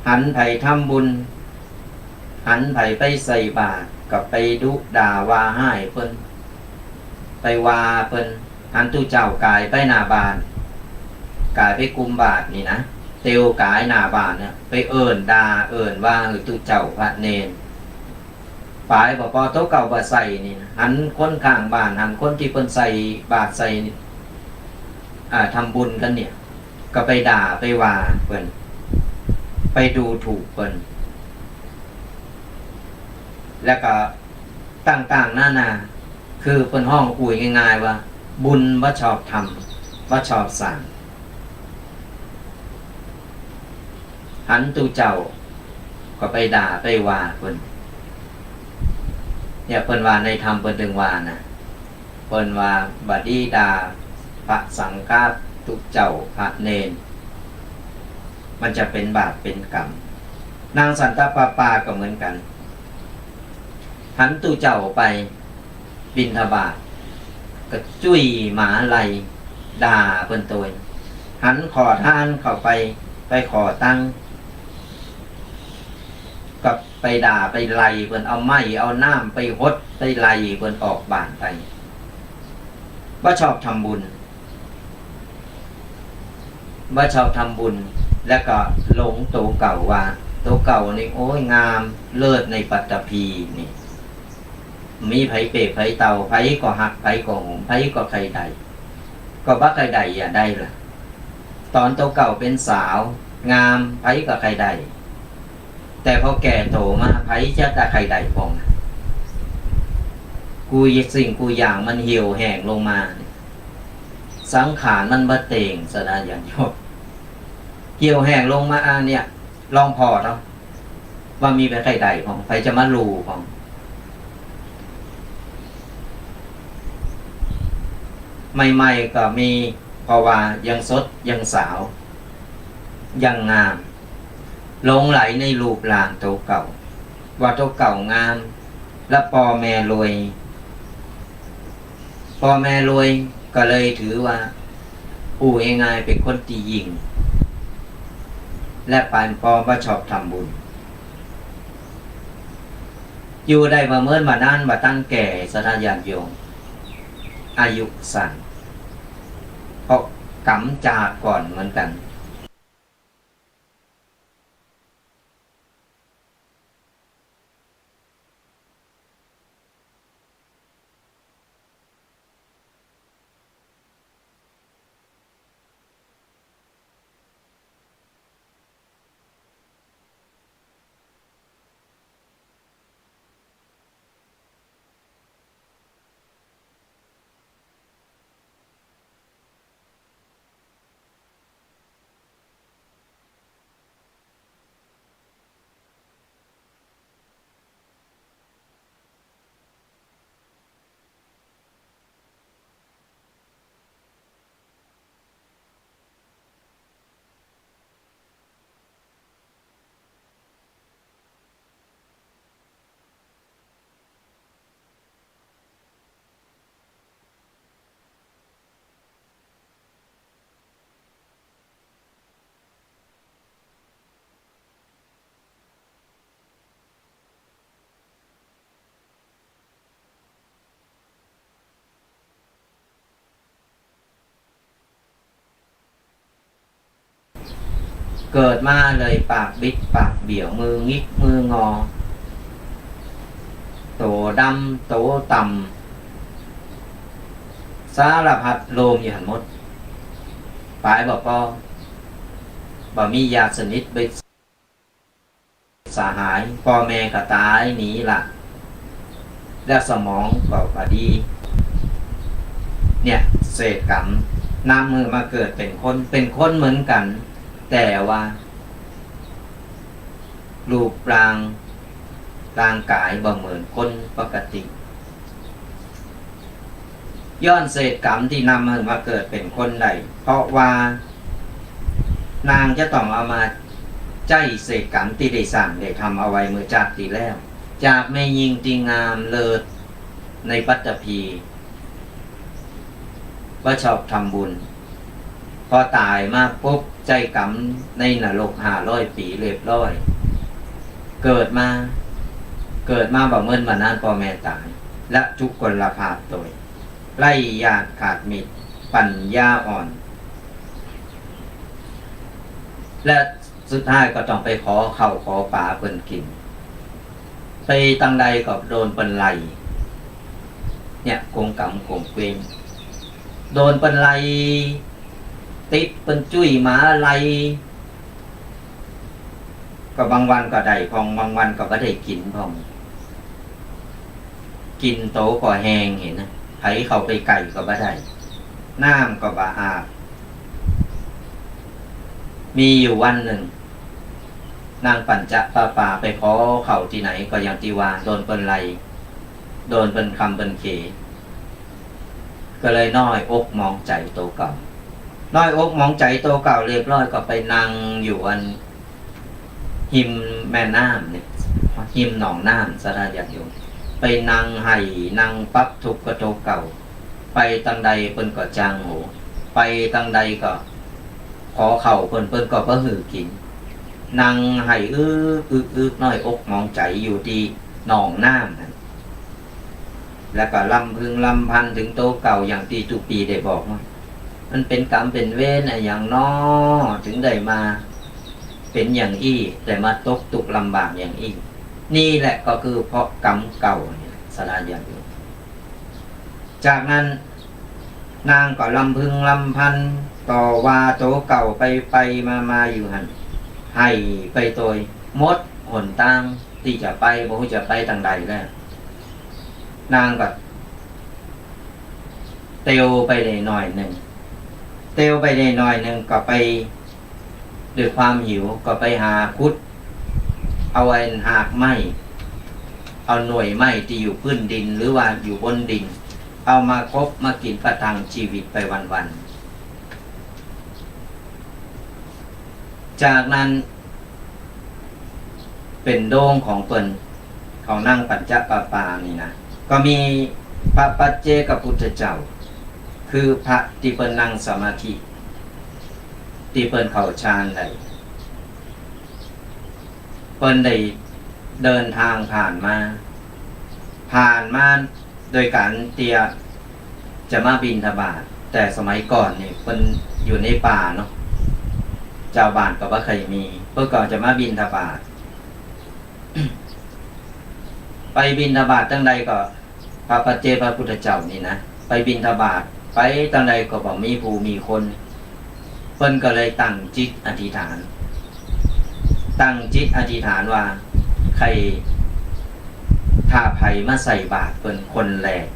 หันไผ่ทำบุญหันไผ่ไปใส่บาตรกับไปดุด่าว่าให้เพิ่นไปว่าเพิ่นหันตู้เจ้ากายไปหน้าบานกายไปกุมบาทนี่นะเตียวกายหน้าบานเนี่ยไปเอิ้นด่าเอิ้นว่าตู้เจ้าพระเนรฝ่ายบ่พอโต๊ะเก่าบ่ใส่นี่นะหันคนข้างบ้านหันคนที่เพิ่นใส่บาตรใส่ทำบุญกันเนี่ยก็ไปด่าไปว่าเพิ่นไปดูถูกเพิ่นแล้วก็ต่างๆนานาคือเพิ่นห้องคุยง่ายๆว่าบุญว่าชอบทำว่าชอบสั่งหันตูเจ้าก็ไปด่าไปว่าเพิ่นเนี่ยเพิ่นว่าในธรรมเพิ่นถึงว่านะเพิ่นว่าบัดนี้ด่าพระสังฆาตุเจ้าพระเนรมันจะเป็นบาปเป็นกรรมนางสันตะปาก็เหมือนกันหันตูเจ้าไปบิณฑบาตก็จุ้ยหมาไล่ด่าเพิ่นตัวหันขอทานเข้าไปขอตั้งกับไปด่าไปไล่เพิ่นเอาไม้เอาน้ำไปหดไปไล่เพิ่นออกบ้านไปว่าชอบทำบุญว่าชอบทำบุญแล้วก็หลงโตเก่าว่าโตเก่านี่โอ้ยงามเลิศในปัตตภีนี่มีไผเปรไผเต่าไผก็หักไผก็หงไผก็ใครใดก็บักใครใดอย่าได้ล่ะตอนโตเก่าเป็นสาวงามไผก็ใครใดแต่พอแก่โตมาไผจะได้ใครใดพองกูสิ่งกูอย่างมันเหี่ยวแห้งลงมาสังขารมันบะเตงสนาอย่างโยกเหี่ยวแห้งลงมาเนี่ยลองพอเนาะว่ามีไปใครใดพองไผจะมาลูพองใหม่ๆก็มีเพราะว่ายังสดยังสาวยังงามหลงไหลในรูปร่างโตเก่าว่าโตเก่างามและพ่อแม่รวยพ่อแม่รวยก็เลยถือว่าปู่ง่ายๆเป็นคนตียิงและปานปอว่าชอบทำบุญอยู่ได้มาเมื่อมาด้านมาตั้งแก่สถานญาติโยมอายุสั้นเพราะกำจากก่อนเหมือนกัน เกิดมาเลยปากบิดปากเบี่ยวมืองิกมืองอโตดำโตต่ำสารพัดโลมอยู่หันหมดปลายบอกก็บ่มีญาติสนิทไปสหายพ่อแม่ก็ตายหนีละแล้วสมองก็บดีเนี่ยเศษกรรมนำมือมาเกิดเป็นคนเหมือนกันแต่ว่ารูปร่างกายบ่เหมือนคนปกติย้อนเศษกรรมที่นำมือมาเกิดเป็นคนใดเพราะว่านางจะต้องเอามาใจเศษกรรมที่ได้สั่งได้ทำเอาไว้เมื่อจากที่แล้วจากแม่ยิงที่งามเลิศในปัตตภีว่าชอบทำบุญพอตายมาปุ๊บใจกรรมในนรก500 ปีเรียบร้อยเกิดมาบ่เมื่นมานานพ่อแม่ตายและทุกคนละภาพตัวไล่ญาติขาดมิตรปัญญาอ่อนและสุดท้ายก็ต้องไปขอข้าวขอปลาเพิ่นกินไปตังใดก็โดนเพิ่นไล่เนี่ยกงกรรมกงเวรโดนเพิ่นไล่ติดเพิ่นจุ้ยหมาไล่ก็บางวันก็ได้พองบางวันก็บ่ได้กินพองกินโตก็แห้งเห็นนะไผเข้าไปไก่ก็บ่ได้น้ำก็บ่อาบมีอยู่วันหนึ่งนางปัญจป่าไปขอเข่าที่ไหนก็อย่างที่ว่าโดนเปิ้นไล่โดนเปิ้นคำเปิ้นเขก็เลยน้อยอกมองใจโตเก่าน้อยอกมองใจโตเก่าเรียบร้อยก็ไปนั่งอยู่อันหิมแม่น้ำเนี่ยหิมหนองน้ำสระยาโยมไปนั่งไห้นั่งปั๊บทุกข์ก็โตเก่าไปตังใดเปิ้นก็จางโหไปตังใดก็ขอเข่าเปิ้นก็บ่หือกินนั่งไห้อึกน้อยอกมองใจอยู่ที่หนองน้ำนั่นแล้วก็ลำพึงลำพันถึงโตเก่าอย่างที่ทุกปีได้บอกว่ามันเป็นกรรมเป็นเวรอย่างน้อถึงได้มาเป็นอย่างอี้แต่มาตกตุกลำบากอย่างอี้นี่แหละก็คือเพราะกรรมเก่าสลายอย่างอยู่จากนั้นนางก็ลำพึงลำพันต่อว่าโตเก่าไปมาอยู่หันให้ไปโดยมดหนทางที่จะไปบ่ฮู้จะไปทางใดแล้วนางก็เตียวไปได้หน่อยหนึ่งก็ไปด้วยความหิวก็ไปหาคุดเอาไว้หากไม้เอาหน่วยไม้ที่อยู่พื้นดินหรือว่าอยู่บนดินเอามาคบมากินประทังชีวิตไปวันๆจากนั้นเป็นโด่งของเปิ้นของนั่งปัญจปานี่นะก็มีพระปัจเจกพุทธเจ้าคือพระที่เปิ้นนั่งสมาธิที่เปิ้นเข้าฌานได้เปิ้นได้เดินทางผ่านมาโดยการเตียจะมาบิณฑบาตแต่สมัยก่อนนี่เปิ้นอยู่ในป่าเนาะเจ้าบ้านก็บ่เคยมีเพิ่นก็จะมาบิณฑบาต ไปบิณฑบาตจังใดก็พระปัจเจกพระพุทธเจ้านี่นะไปบิณฑบาตไปจังใดก็บ่มีผู้มีคนเพิ่นก็เลยตั้งจิตอธิษฐานว่าใครถ้าไผมาใส่บาตรเพิ่นคนแรก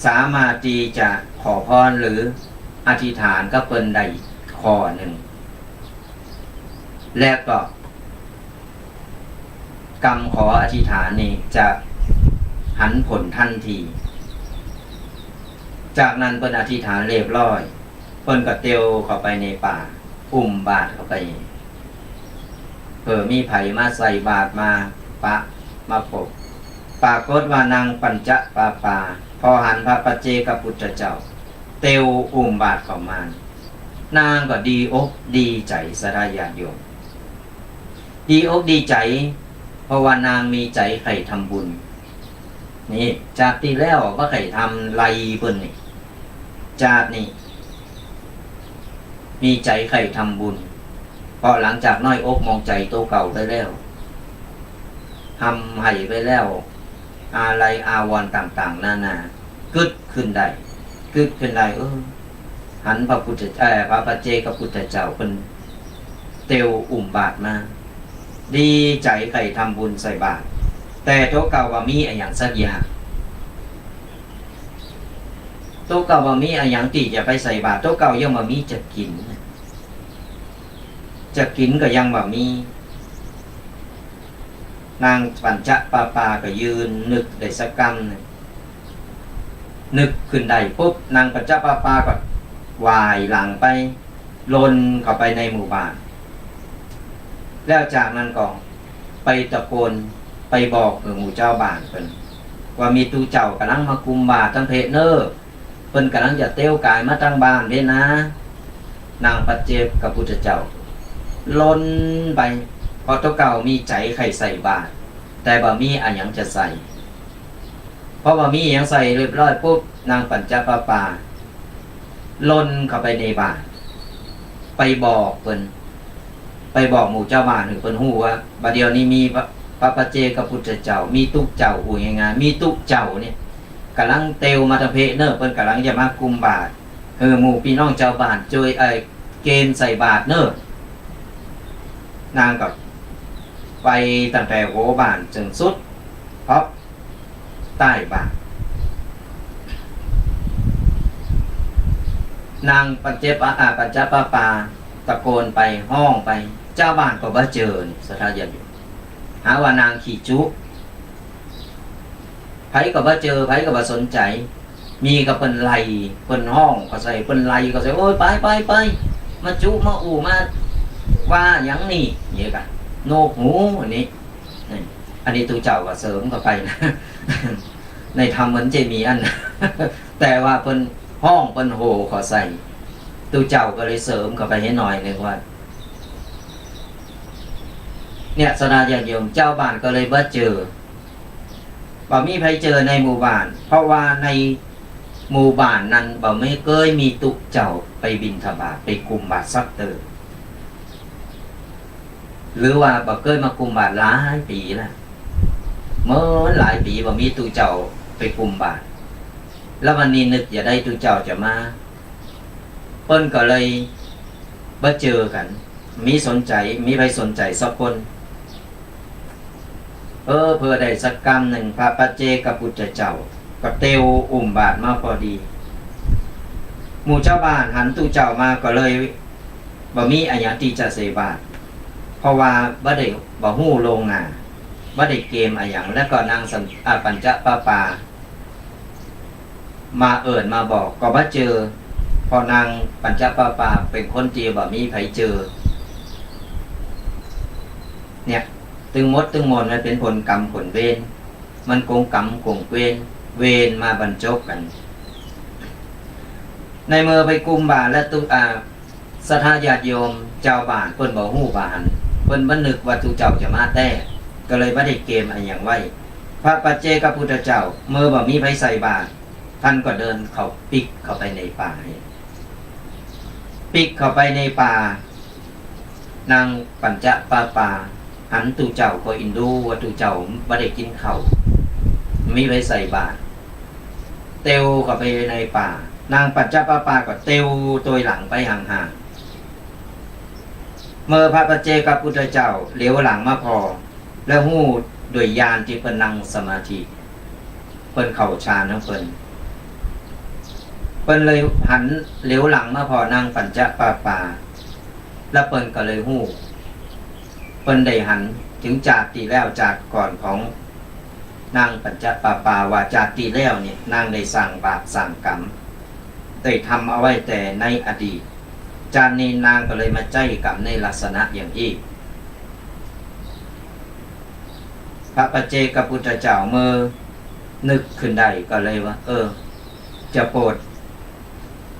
สามารถที่จะขอพรหรืออธิษฐานก็เพิ่นได้ข้อหนึ่งแล้วก็กรรมขออธิษฐานนี่จะหันผลทันทีจากนั้นเพิ่นอธิษฐานเรียบร้อยเพิ่นก็เตียวเข้าไปในป่าอุ้มบาตรเข้าไปมีไผมาใส่บาตรมาปะมาปกปรากฏว่านางปัญจปาพอหันพระปัจเจกพุทธเจ้าเตียวอุ้มบาตรเข้ามานางก็ดีอกดีใจสลายญาติโยมดีอกดีใจเพราะว่านางมีใจใครทำบุญนี่จากที่แล้วก็ใครทำไล่เพิ่นนี่จากนี่ มีใจใครทำบุญเพราะหลังจากน้อยอกมองใจโตเก่าไปแล้วทำให้ไปแล้วอะไรอาวรณ์ต่างๆนานากึดขึ้นได้กึดขึ้นได้หันพระพุทธพระปัจเจกพุทธเจ้าเป็นเตียวอุ่มบาทมาดีใจใครทำบุญใส่บาตรแต่โตเก่าว่ามีอะไรอย่างสักอย่างโตเก่าว่ามีอะไรอย่างที่จะไปใส่บาตรโตเก่ายังว่ามีจะกินก็ยังว่ามีนางปัญจปาปาก็ยืนนึกได้สักกรรมนึกขึ้นได้ปุ๊บนางปัญจปาปาก็วายหลังไปลนเข้าไปในหมู่บ้านแล้วจากนั้นก็ไปตะโกนไปบอกหมู่เจ้าบ้านเพิ่นว่ามีตูเจ้ากำลังมากุมบาตรทั้งเพเนอร์เพิ่นกำลังจะเต้วกายมาตั้งบ้านเด้นะนางปัจเจกกับพุทธเจ้าล้นไปเพราะตัวเก่ามีใจใครใส่บาตรแต่บ่มีอันหยังจะใส่เพราะบ่มีหยังใส่เรียบร้อยปุ๊บนางปัญจปาปาล้นเข้าไปในบาตรไปบอกเพิ่นไปบอกหมู่เจ้าบ้านถึงเพิ่นฮู้ว่าบัดเดี๋ยวนี้มีพระปัจเจกพุทธเจ้ามีตุกเจ้าหูยังไงมีตุกเจ้าเนี่ยกำลังเตวมาทะเพเนอเพิ่นกำลังจะมากุมบาตรหมู่พี่น้องเจ้าบ้านช่วยเกณฑ์ใส่บาตรเนอนางกับไปตั้งแต่หัวบ้านจนสุดเพราะใต้บาตรนางปัญจปาปาตะโกนไปห้องไปเจ้าบ้านก็บ่เจอสถาญาติหาว่านางขี่จุไผก็บ่เจอไผก็บ่สนใจมีก็เพิ่นไล่เพิ่นห้องก็ใส่เพิ่นไล่ก็ใส่โอ้ยไปมาจุมาอู่มาว่าหยังนี่เนี่ยกันโนกหูอันนี้ตูเจ้าก็เสริมเข้าไปนะ ในธรรมเหมือนจะมีอัน แต่ว่าเพิ่นห้องเพิ่นโหขอใส่ตูเจ้าก็เลยเสริมเข้าไปให้หน่อยนึงว่าเนี่ยสนาญาติโยมเจ้าบ้านก็เลยบ่เจอบ่มีใครเจอในหมู่บ้านเพราะว่าในหมู่บ้านนั้นบ่ไม่เคยมีตุเจ้าไปบิณฑบาตไปกุมบาตรสักเตอหรือว่าบ่เคยมากุมบาตรหลายปีแล้วเมื่อหลายปีบ่มีตุเจ้าไปกุมบาตรแล้ววันนี้นึกอย่าได้ตุเจ้าจะมาเพิ่นก็เลยบ่เจอกันมีสนใจมีใครสนใจสักคนเพื่อได้สักกรรมหนึ่งพระปัจเจกพุทธเจ้าก็เตวอุ่มบาตรมาพอดีหมู่เจ้าบ้านหันตุเจ้ามาก็เลยบ่มีอัญญาติจะเสบาตรเพราะว่าบ่ได้บ่ฮู้ลงหน้าบ่ได้เกมอะไรอย่างแล้วก็นางปัญจปาปามาเอิ้นมาบอกก็บ่เจอพอนางปัญจปาปาเป็นคนที่บ่มีไผเจอเนี่ยตึงมดตึงมนมันเป็นผลกรรมผลเวรมันโกงกรรมโกงเวรมาบรรจบกันในเมื่อไปกุมบาตรและสถาญาติโยมเจ้าบ้านเพิ่นบ่ฮู้บ้านเพิ่นบ่นึกว่าตุเจ้าจะมาแต่ก็เลยบ่ได้เกมอันหยังไว้พระปัจเจกพุทธเจ้าเมื่อบ่มีไผใส่บาตรท่านก็เดินเข้าปิกเข้าไปในป่าปิกเข้าไปในป่านางปัญจปาปาหันตูเจ้าก็อินดูว่าตูเจ้าบ่ได้กินข้าวมีไว้ใส่บาตรเตวเข้าไปในป่านางปัญจปาปาก็เตวตัวหลังไปห่างๆเมื่อพระปัจเจกพุทธเจ้าเหลียวหลังมาพอแล้วฮู้โดยญาณที่เพิ่นนั่งสมาธิเพิ่นเข้าฌานของเพิ่นเลยหันเหลียวหลังมาพอนางปัญจปาปาแล้วเพิ่นก็เลยฮู้เพิ่นได้หันถึงจากที่แล้วจากก่อนของนางปัญจปาปาว่าจากที่แล้วเนี่ยนางได้สร้างบาปสร้างกรรมได้ทำเอาไว้แต่ในอดีตจากนี้นางก็เลยมาใจกรรมในลักษณะอย่างนี้พระปัจเจกพุทธเจ้าเมื่อนึกขึ้นได้ก็เลยว่าจะโปรด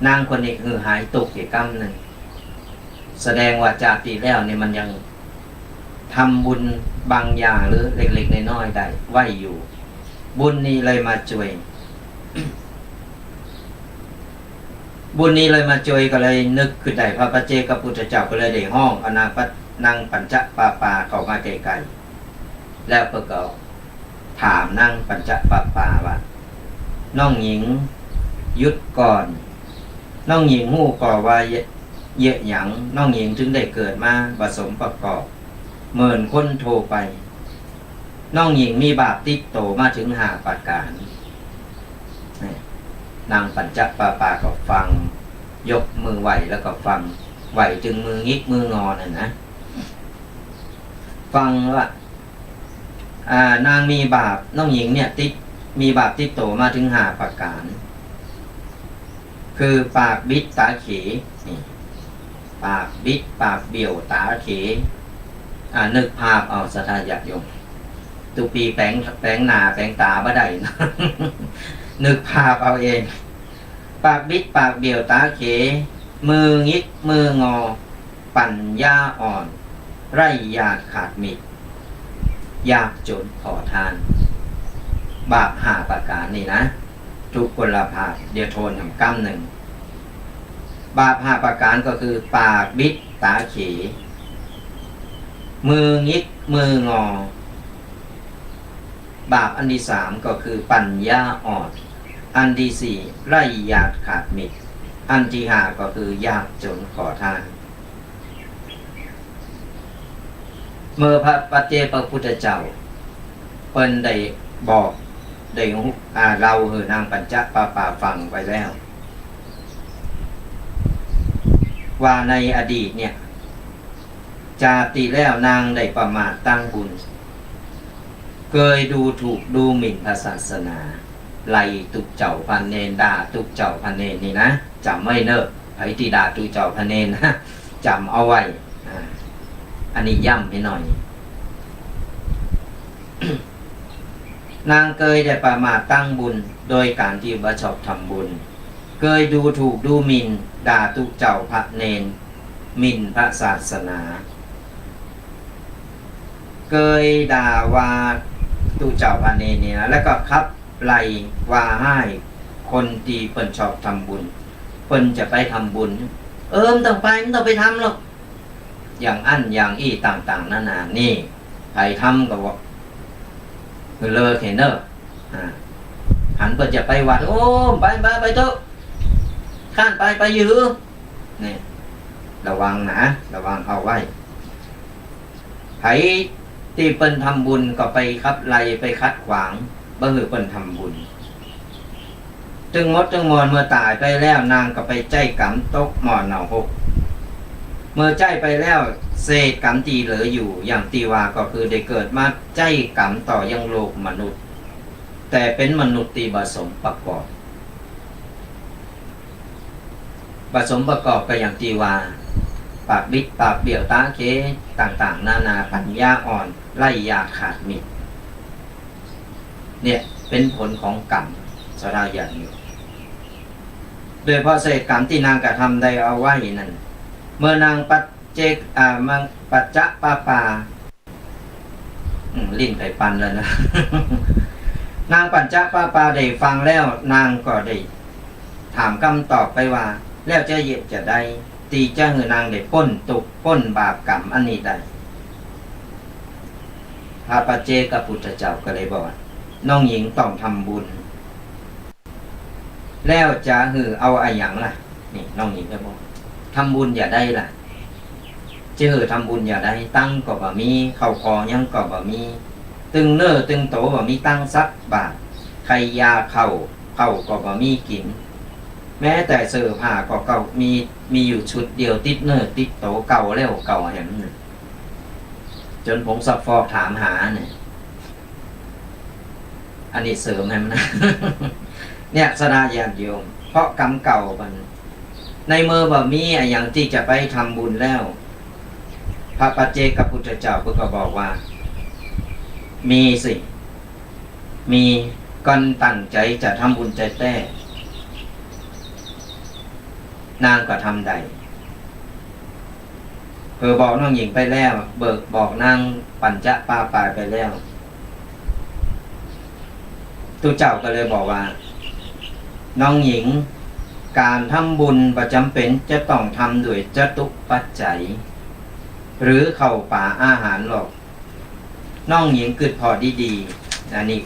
นางคนนี้หายตกเหตุกรรมหนึ่งแสดงว่าจากที่แล้วเนี่ยมันยังทำบุญบางอย่างหรือเล็กๆน้อยๆได้ไหวอยู่ บุญนี้เลยมาช่วย บุญนี้เลยมาจอยก็เลยนึกขึ้นได้พระปัจเจกพุทธเจ้าก็เลยได้ห้องอนาปันางปัญจปาปาเข้ามาใกล้ๆแล้วก็ถามนางปัญจปาปาว่าน้องหญิงยุดก่อนน้องหญิงฮู้ก่อว่าเยอะหยังน้องหญิงถึงได้เกิดมาผสมประกอบหมื่นคนโทรไปน้องหญิงมีบาปติดโตมาถึง5 ประการนางปัญจปาปาก็ฟังยกมือไหวแล้วก็ฟังไหวจึงมืองิกมืองอนั่นนะฟังว่านางมีบาปน้องหญิงเนี่ยมีบาปติดโตมาถึง5 ประการคือปากบิดตาเขนี่ปากบิดปากเบี้ยวตาเขนึกภาพเอาสัทธาญาติโยมตุปีแปลงหน้าแปลงตาบ่ได้นะ นึกภาพเอาเองปากบิดปากเบี้ยวตาเขมืองิกมืองอปัญญาอ่อนไร่ยาขาดมิตรยากจนขอทานบาป5 ประการนี่นะทุกคนละภาพเดี๋ยวโทนทำกรรมหนึ่งบาป5 ประการก็คือปากบิดตาเขมืองิกมืองอบาปอันที่3ก็คือปัญญาอ่อนอันที่4ไร่ยากขาดมิตรอันที่5ก็คือยากจนขอทานเมื่อพระปัจเจกพุทธเจ้าเปิ้นได้บอกได้เรานางปัญจปาปาฟังไปแล้วว่าในอดีตเนี่ยจาติแล้วนางได้ประมาทตั้งบุญเคยดูถูกดูหมิ่นพระศาสนาไล่ตุกเจ้าพันเนนด่าตุกเจ้าพันเนนนี่นะจำไม่เนิ่นไผที่ด่าตุกเจ้าพันเนนนะจำเอาไว้อันนี้ย้ำให้หน่อย นางเคยได้ประมาทตั้งบุญโดยการที่บ่ชอบทำบุญเคยดูถูกดูหมิ่นด่าตุกเจ้าพระเนนหมิ่นพระศาสนาเคยด่าว่าตุกเจ้าพระเนนนี่นะแล้วก็ขับไล่ว่าให้คนที่เพิ่นชอบทำบุญเพิ่นจะไปทำบุญมันต้องไปมันต้องไปทำหรอกอย่างอั้นอย่างอี้ต่างๆนานานี่ใครทำก็ว่าเลอเทนเนอร์หันเปิดจะไปวัดไปเถอะข้านไปยื้อนี่ระวังนะระวังเอาไว้ไผที่เปิ้นทำบุญก็ไปขับไล่ไปคัดขวางบ่คือเปิ้นทำบุญจึงมดจึงมอนเมื่อตายไปแล้วนางก็ไปใจกรรมตกหมอนเหนาหกเมื่อใจไปแล้วเศษกรรมที่เหลืออยู่อย่างตีวาก็คือได้เกิดมาใจกรรมต่อยังโลกมนุษย์แต่เป็นมนุษย์ที่ผสมประกอบก็อย่างตีวาปากบิดปากเบี้ยวตาเขต่างๆนานาปัญญาอ่อนไล่ยาขาดมิตรเนี่ยเป็นผลของกรรมสราอย่างอยู่โดยเพราะเศษกรรมที่นางกระทำได้เอาไว้นั่นเมื่อนางปัจจปาปาลิ้นไก่ปันเลยนะ นางปัจจปาปาได้ฟังแล้วนางก็ได้ถามคำตอบไปว่าแล้วจะเหยียบจะได้ตีจะหือนางได้ป้นบาปกรรมอันนี้ได้พระปัจเจกพุทธเจ้าก็เลยบอกว่าน้องหญิงต้องทำบุญแล้วจะหือเอาอะไรอย่างล่ะนี่น้องหญิงก็บอกทำบุญอย่าได้ล่ะจะหือทำบุญอย่าได้ตั้งก็บ่มีเข้าคอยังก็บ่มีตึงเน้อตึงโตบ่มีตั้งสักบาทใครยาเข้าก็บ่มีกินแม้แต่เสื้อผ้าก็เก่ามีอยู่ชุดเดียวติดเน้อติดโตเก่าแล้วเก่าแหมจนผมสับฟอกถามหาเนี่ยอันนี้เสริมให้มันนะ เนี่ยสดาญาติโยมเพราะกรรมเก่ามันในมือบ่มีอย่างที่จะไปทำบุญแล้วพระปัจเจกพุทธเจ้าก็บอกว่ามีสิมีกันตั้งใจจะทำบุญใจแต้นางก็ทำได้บอกน้องหญิงไปแล้วบอกนางปัญจปาปาไปแล้วตุเจ้าก็เลยบอกว่าน้องหญิง การทำบุญประจำเป็นจะต้องทำด้วยจตุปัจจัยหรือเข้าป่าอาหารหรอกน้องหญิงกึดพอดีๆอันนี้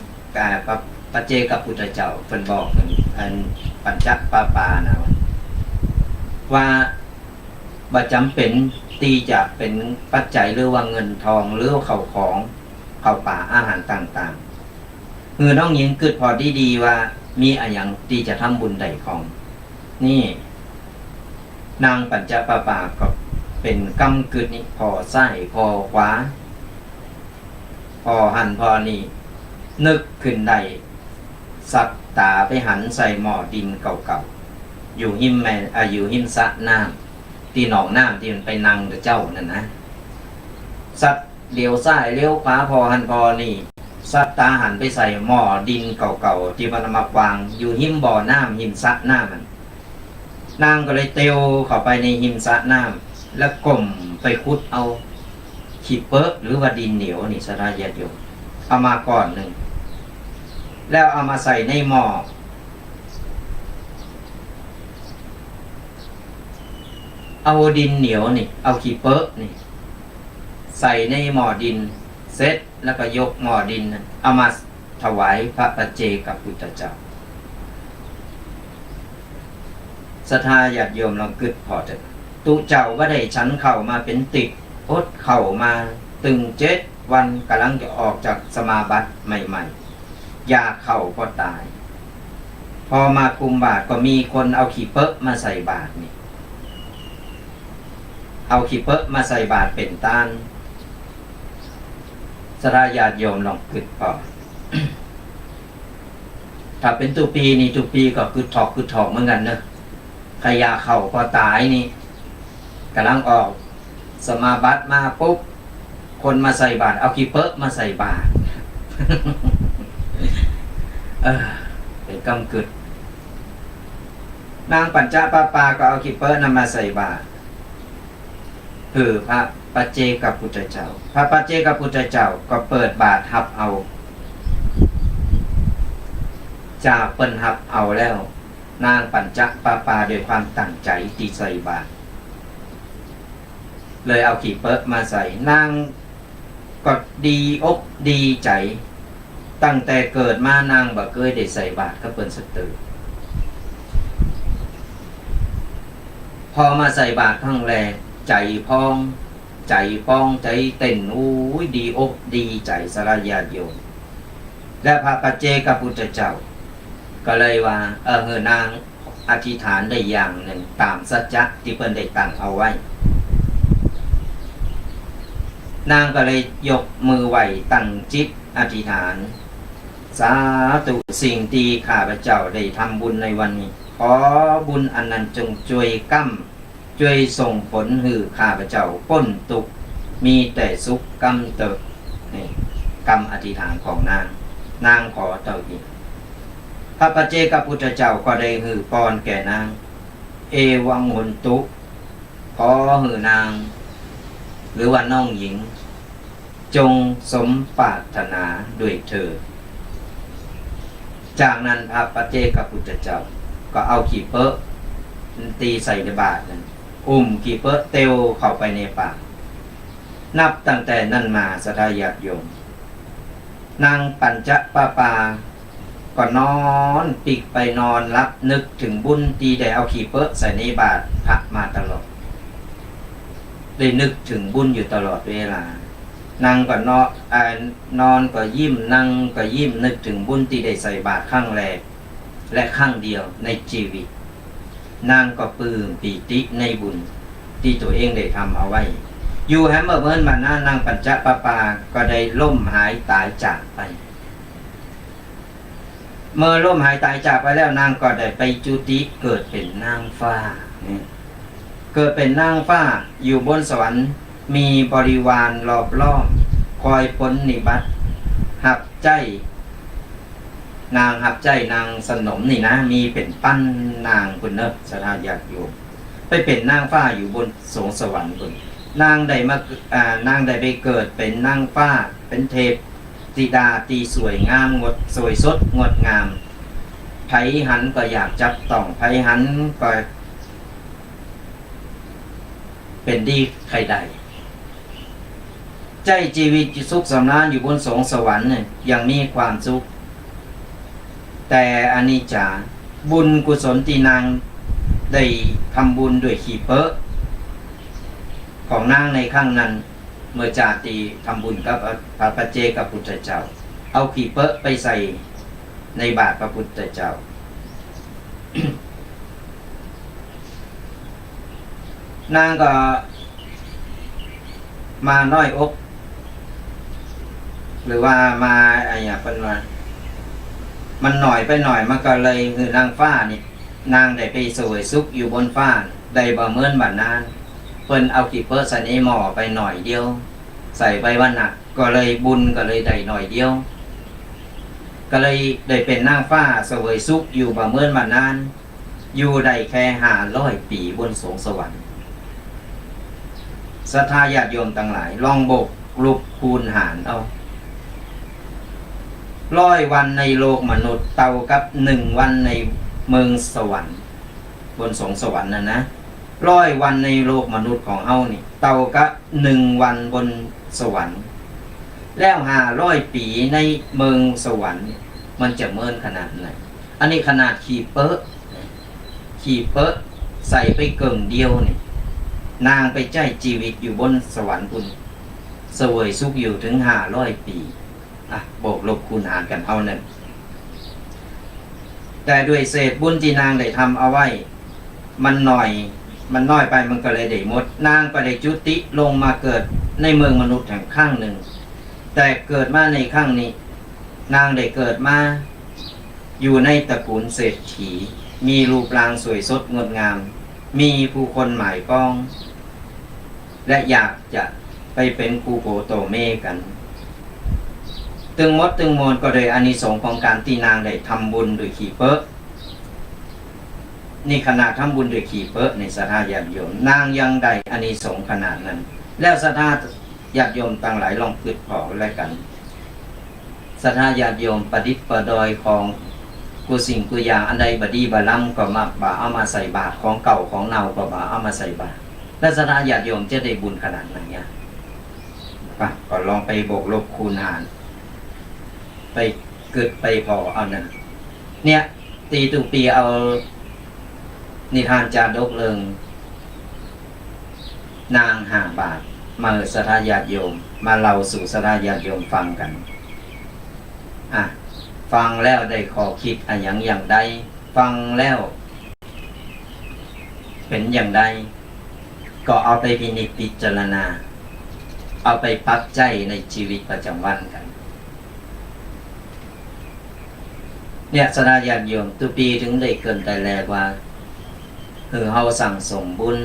ปัจเจกพุทธเจ้าเพิ่นบอกอันปัญจปานะว่าประจำเป็นตีจะเป็นปัจจัยหรือว่าเงินทองหรือเข้าของเข้าป่าอาหารต่างๆคือน้องหญิงกึดพอดีๆว่ามีอะไรอย่างตีจะทำบุญใดของนี่นางปัญจปาก็เป็นกำกึดนี่พอไส้พอขวาพอหันพอนี่นึกขึ้นได้สักตาไปหันใส่หม้อดินเก่าๆอยู่หิมอยู่หิมสระน้ำที่หนองน้ำที่มันไปนั่งกับเจ้านั่นนะสัตว์เลี้ยวซ้ายเลี้ยวขวาพอหันพอนี่สัตว์ตาหันไปใส่หม้อดินเก่าๆที่มันมาวางอยู่หิมบ่อน้ำหิมสระน้ำมันนางก็เลยเตียวเข้าไปในหิมสระน้ำแล้วก้มไปขุดเอาขี้เปิ๊ะหรือว่าดินเหนียวนี่สลายาโยมเอามาก่อนหนึ่งแล้วเอามาใส่ในหม้อเอาดินเหนียวนี่เอาขี้เปิ๊ะนี่ใส่ในหม้อดินเสร็จแล้วก็ยกหม้อดินเอามาถวายพระปัจเจกพุทธเจ้าศรัทธาญาติโยมลองกึดพอเถอะตุเจ้าว่าได้ฉันเข้ามาเป็นติดอดเข้ามาตึง7 วันกำลังจะออกจากสมาบัติใหม่ๆอยากเข้าก็ตายพอมาคุมบาตรก็มีคนเอาขี้เปิ๊ะมาใส่บาตรนี่เอาขี้เปิ๊ะมาใส่บาตรเป็นต้านศรัทธาญาติโยมลองกึดพอ ถ้าเป็นตุปีนี่ตุปีก็กึดถอกเหมือนกันเนอะใครอยากเข้าก็ตายนี่กำลังออกสมาบัติมาปุ๊บคนมาใส่บาตรเอาขี้เปิ๊ะมาใส่บาตร เป็นกำกึดนางปัญจปาก็เอาขี้เปิ๊ะนำมาใส่บาตรคือพระปัจเจกพุทธเจ้าพระปัจเจกพุทธเจ้าก็เปิดบาตรหับเอาจากเปิ้นหับเอาแล้วนางปัญจปาด้วยความตั้งใจตีใส่บาตรเลยเอาขี้เปิ๊ะมาใส่นางก็ดีอกดีใจตั้งแต่เกิดมานางบ่เคยได้ใส่บาตรก็เปิ้นสตือพอมาใส่บาตรครั้งแรกใจพองใจป้องใจเต้นอู้ยดีอกดีใจสลายาโยมและพระปัจเจกพุทธเจ้าก็เลยว่าเฮอนางอธิษฐานได้อย่างหนึ่งตามสัจจะที่เพิ่นได้ตั้งเอาไว้นางก็เลยยกมือไหวตั้งจิตอธิษฐานสาธุสิ่งที่ข้าพเจ้าได้ทำบุญในวันนี้ขอบุญอันนั้นจงช่วยช่วยส่งผลให้ข้าพเจ้าพ้นทุกข์มีแต่สุขกำเติบนี่กรรมอธิษฐานของนางขอเต่าอีกพระปัจเจกพุทธเจ้าก็ได้หือพรแก่นางเอวังหุนตุขอหือนางหรือว่าน้องหญิงจงสมปรารถนาด้วยเธอจากนั้นพระปัจเจกพุทธเจ้าก็เอาขี้เปิ๊ะตีใส่ในบาตรนั้นขี้เปิ๊ะเตียวเข้าไปในปากนับตั้งแต่นั้นมาศรัทธาญาติโยมนางปัญจปาก็นอนปิกไปนอนรับนึกถึงบุญที่ได้เอาขี้เปิ๊ะใส่ในบาตรพระมาตลอดเลยนึกถึงบุญอยู่ตลอดเวลานั่งก็นอนก็ยิ้มนั่งก็ยิ้มนึกถึงบุญที่ได้ใส่บาตรครั้งแรกและครั้งเดียวในชีวิตนางก็ปลื้มปีติในบุญที่ตัวเองได้ทำเอาไว้อยู่แฮมเมอร์เบิร์นมาหน้านางปัญจปาก็ได้ล่มหายตายจากไปเมื่อล่มหายตายจากไปแล้วนางก็ได้ไปจุติเกิดเป็นนางฟ้าเกิดเป็นนางฟ้าอยู่บนสวรรค์มีบริวารรอบล้อมคอยปนนิบัติหับใจนางหับใจนางสนมนี่นะมีเป็นปั้นนางคุณเนบศรัทธาญาติโยมไปเป็นนางฟ้าอยู่บนสวงสวรรค์คุณนางได้ไปเกิดเป็นนางฟ้าเป็นเทพธิดาตีสวยงามสวยสดงดงาม ไผหันก็อยากจับต้องไผหันก็เป็นดีใครใดใจชีวิตสุขสำราญอยู่บนสวงสวรรค์เนี่ยยังมีความสุขแต่อานิจจาบุญกุศลที่นางได้ทำบุญด้วยขี้เปอะของนางในข้างนั้นเมื่อจาตีทำบุญกับพระปัจเจกพุทธเจ้าเอาขี้เปอะไปใส่ในบาตรพระพุทธเจ้า นางก็มาน้อยอกหรือว่ามาอะไรอย่างเป็นว่ามันหน่อยไปหน่อยมันก็เลยคือนางฟ้านี่นางได้ไปสวยสุขอยู่บนฟ้าได้บ่เหมือนบัดนานเพิ่นเอาขี้เปอะใส่ในหม้อไปหน่อยเดียวใส่ไปวันหนักก็เลยบุญก็เลยได้หน่อยเดียวก็เลยได้เป็นนางฟ้าสวยสุขอยู่บ่เหมือนบัดนานอยู่ได้แค่500 ปีบนสวงสวรรค์ศรัทธาญาติโยมทั้งหลายลองบกลุกคูณหารเอา100 วันในโลกมนุษย์เท่ากับ1 วันในเมืองสวรรค์บนสวงสวรรค์นะ100 วันในโลกมนุษย์ของเฮานี่เท่ากับ1 วันบนสวรรค์แล้ว500 ปีในเมืองสวรรค์มันจะเมินขนาดไหนอันนี้ขนาดขี้เปอะใส่ไปเกิ่งเดียวนี่นางไปใจชีวิตอยู่บนสวรรค์คุณเสวยสุขอยู่ถึง500 ปีบวกลบคูณหารกันเท่านั้นแต่ด้วยเศษบุญที่นางได้ทำเอาไว้มันน้อยไปมันก็เลยได้หมดนางก็ได้จุติลงมาเกิดในเมืองมนุษย์แห่งข้างหนึ่งแต่เกิดมาในข้างนี้นางได้เกิดมาอยู่ในตระกูลเศรษฐีมีรูปร่างสวยสดงดงามมีผู้คนหมายปองและอยากจะไปเป็นครูโผโตเมกันตึงมดตึงมนก็โดยอานิสงส์ของการที่นางได้ทำบุญโดยขี้เปอะนี่ขนาดทำบุญโดยขี้เปอะในศรัทธาญาติโยมนางยังได้อานิสงส์ขนาดนั้นแล้วศรัทธาญาติโยมต่างหลายลองคิดพอแล้วกันศรัทธาญาติโยมประดิษฐ์ประดอยของกูสิ่งกูอย่างอันใดบดีบล้ำก็มาบ่าเอามาใส่บาตรของเก่าของเน่าก็บ่าเอามาใส่บาตรและศรัทธาญาติโยมจะได้บุญขนาดไหนเนี่ยก็ลองไปบวกลบคูณหารไปเกิดไปพอเอานั่นเนี่ยตีตุปีเอานิทานจาดกเริงนาง5 บาทมาศรัทธาญาติโยมมาเล่าสู่ศรัทธาญาติโยมฟังกันฟังแล้วได้ขอคิดอย่างใดฟังแล้วเป็นอย่างใดก็เอาไปพินิจพิจารณาเอาไปปรับใจในชีวิตประจำวันกันเนี่ยศรัทธาญาติโยมตุปีถึงได้เกินแต่แรกว่าเฮาสั่งสมบุญ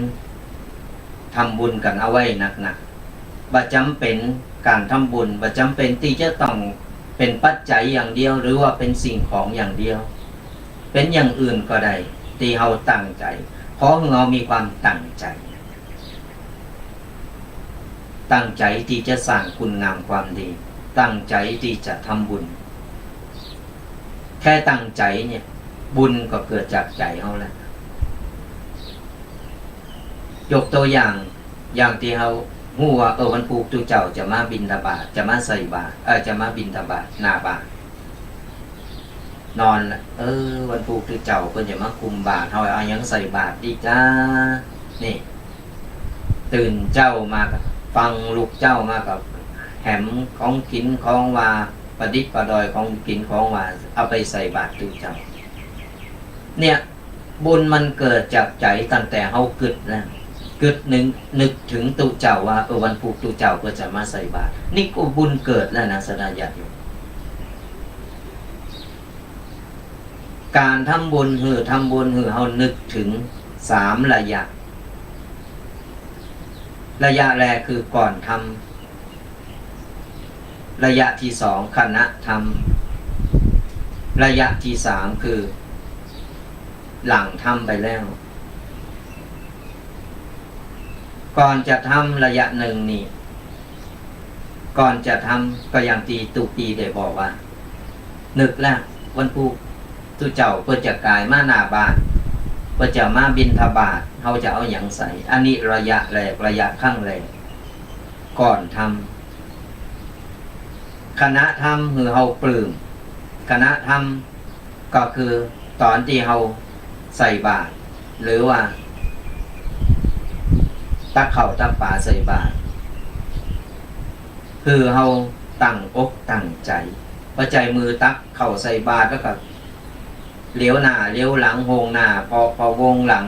ทำบุญกันเอาไว้หนักๆบ่จำเป็นการทำบุญบ่จำเป็นที่จะต้องเป็นปัจจัยอย่างเดียวหรือว่าเป็นสิ่งของอย่างเดียวเป็นอย่างอื่นก็ได้ที่เฮาตั้งใจขอให้เรามีความตั้งใจที่จะสร้างคุณงามความดีตั้งใจที่จะทำบุญแค่ตั้งใจเนี่ยบุญก็เกิดจากใจเฮาแล้วยกตัวอย่างที่เฮาฮู้ว่าวันพุธทุกเจ้าจะมาบิณฑบาตจะมาใส่บาตรจะมาบิณฑบาตหน้าบาตรนอนวันพุธทุกเจ้าเพิ่นจะมาคุมบาตรเฮาเอาหยังใส่บาตรดีจ้านี่ตื่นเจ้ามากับฟังลูกเจ้ามากับแหมของกินของว่าประดิษฐ์ประดอยของกินของว่าเอาไปใส่บาตรทุกเจ้าเนี่ยบุญมันเกิดจากใจตั้งแต่เฮากึดแล้วกึดนึกถึงตุเจ้าว่าวันพุธตุเจ้าก็จะมาใส่บาตรนี่ก็บุญเกิดแล้วนะศรัทธาญาติโยมการทำบุญเฮานึกถึง3 ระยะแรกคือก่อนทำระยะที่2ขณะทำระยะที่3คือหลังทำไปแล้วก่อนจะทำระยะ1นี่ก่อนจะทำก็อย่างที่ตุปีได้บอกว่านึกแล้ววันพุธตุ ตุเจ้าเพื่อจะกายมาหน้าบ้านเพื่อจะมาบิณฑบาตเขาจะเอาอย่างใส่อันนี้ระยะแรกระยะข้างแรกก่อนทำคณะทำคือเฮาปลื้มคณะทำก็คือตอนที่เฮาใส่บาตรหรือว่าตักเข่าตักป่าใส่บาตรคือเฮาตั้งอกตั้งใจประใจมือตักเข่าใส่บาตรแล้วก็เลี้ยวหน้าเลี้ยวหลังโหงหน้าพอวงหลัง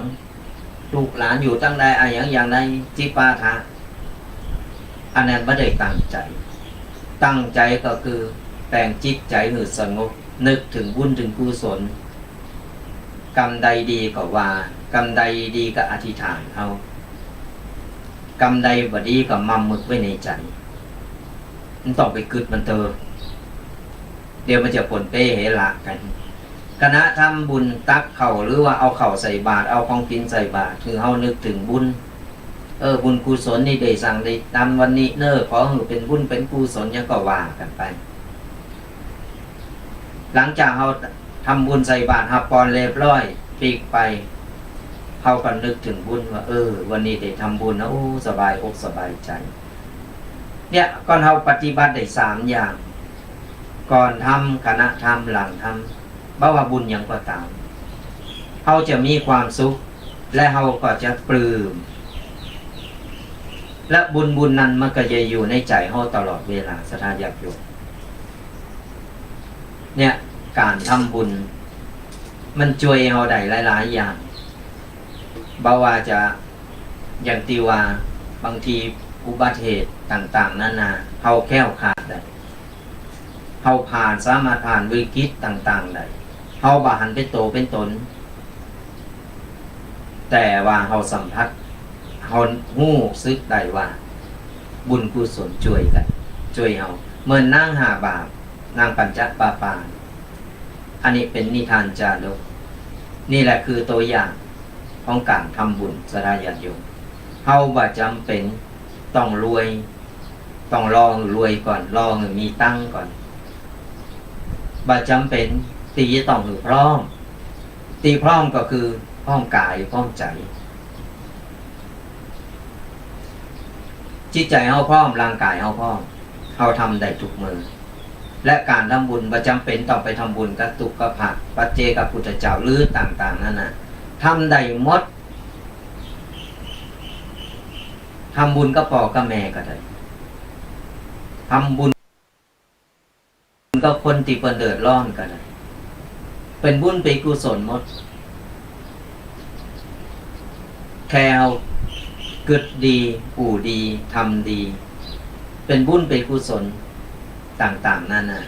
ลูกหลานอยู่ตั้งใดอะไรอย่างใดจิปาถะอันนั้นไม่ได้ตั้งใจตั้งใจก็คือแต่งจิตใจหืดสงบนึกถึงบุญถึงกุศลกรรมใดดีก็ว่ากรรมใดดีก็อธิษฐานเอากรรมใดบ่ดีก็มั่มมึกไว้ในใจมันต้องไปกึดมันเตอเดี๋ยวมันจะผลเป้เหละกันคณะทำบุญตักเข่าหรือว่าเอาเข่าใส่บาตรเอาของกินใส่บาตรคือเฮานึกถึงบุญบุญกุศลนี่ได้สั่งได้ทำวันนี้ขอให้เป็นบุญเป็นกุศลยังก็ว่ากันไปหลังจากเฮาทำบุญใส่บาตรหับปอนเรียบร้อยปีกไปเฮาก็นึกถึงบุญว่าวันนี้ได้ทำบุญนะสบายอกสบายใจเนี่ยก่อนเฮาปฏิบัติได้3อย่างก่อนทำคณะทำหลังทำบ่ว่าบุญอย่างก็ตามเฮาจะมีความสุขและเฮาก็จะปลื้มและบุญนั้นมันก็จะอยู่ในใจเฮาตลอดเวลาศรัทธาญาติโยมเนี่ยการทำบุญมันช่วยเฮาได้หลายๆอย่างบ่ว่าจะอย่างที่ว่าบางทีอุบัติเหตุต่างๆนานาเฮาแคล้วคลาดได้เฮาสามารถผ่านวิกฤตต่างๆได้เฮาบ่หันเป็นโตเป็นตนแต่ว่าเฮาสัมผัสเฮาฮู้ซึกได้ว่าบุญกุศลช่วยกันช่วยเฮาเหมือนนางหาบาปนางปัญจปาปาอันนี้เป็นนิทานจาดกนี่แหละคือตัวอย่างของการทำบุญศรัทธาญาติโยมเฮาบ่จำเป็นต้องรวยต้องรอรวยก่อนรอมีตังก่อนบ่จำเป็นตีต้องพร้อมตีพร้อมก็คือพร้อมกายพร้อมใจจิตใจเฮาพร้อมร่างกายเฮาพร้อมเฮาทำได้ทุกมือและการทำบุญบ่จำเป็นต้องไปทำบุญกับตุกกับพระปัจเจกพุทธเจ้าหรือต่างๆนั่นน่ะทำได้หมดทำบุญกับพ่อกับแม่ก็ได้ทำบุญกับคนที่เพิ่นเดือดร้อนก็ได้เป็นบุญเป็นกุศลหมดแค่เอาเกิดดีปู่ดีทำดีเป็นบุญเป็นกุศลต่างๆนั่นน่ะ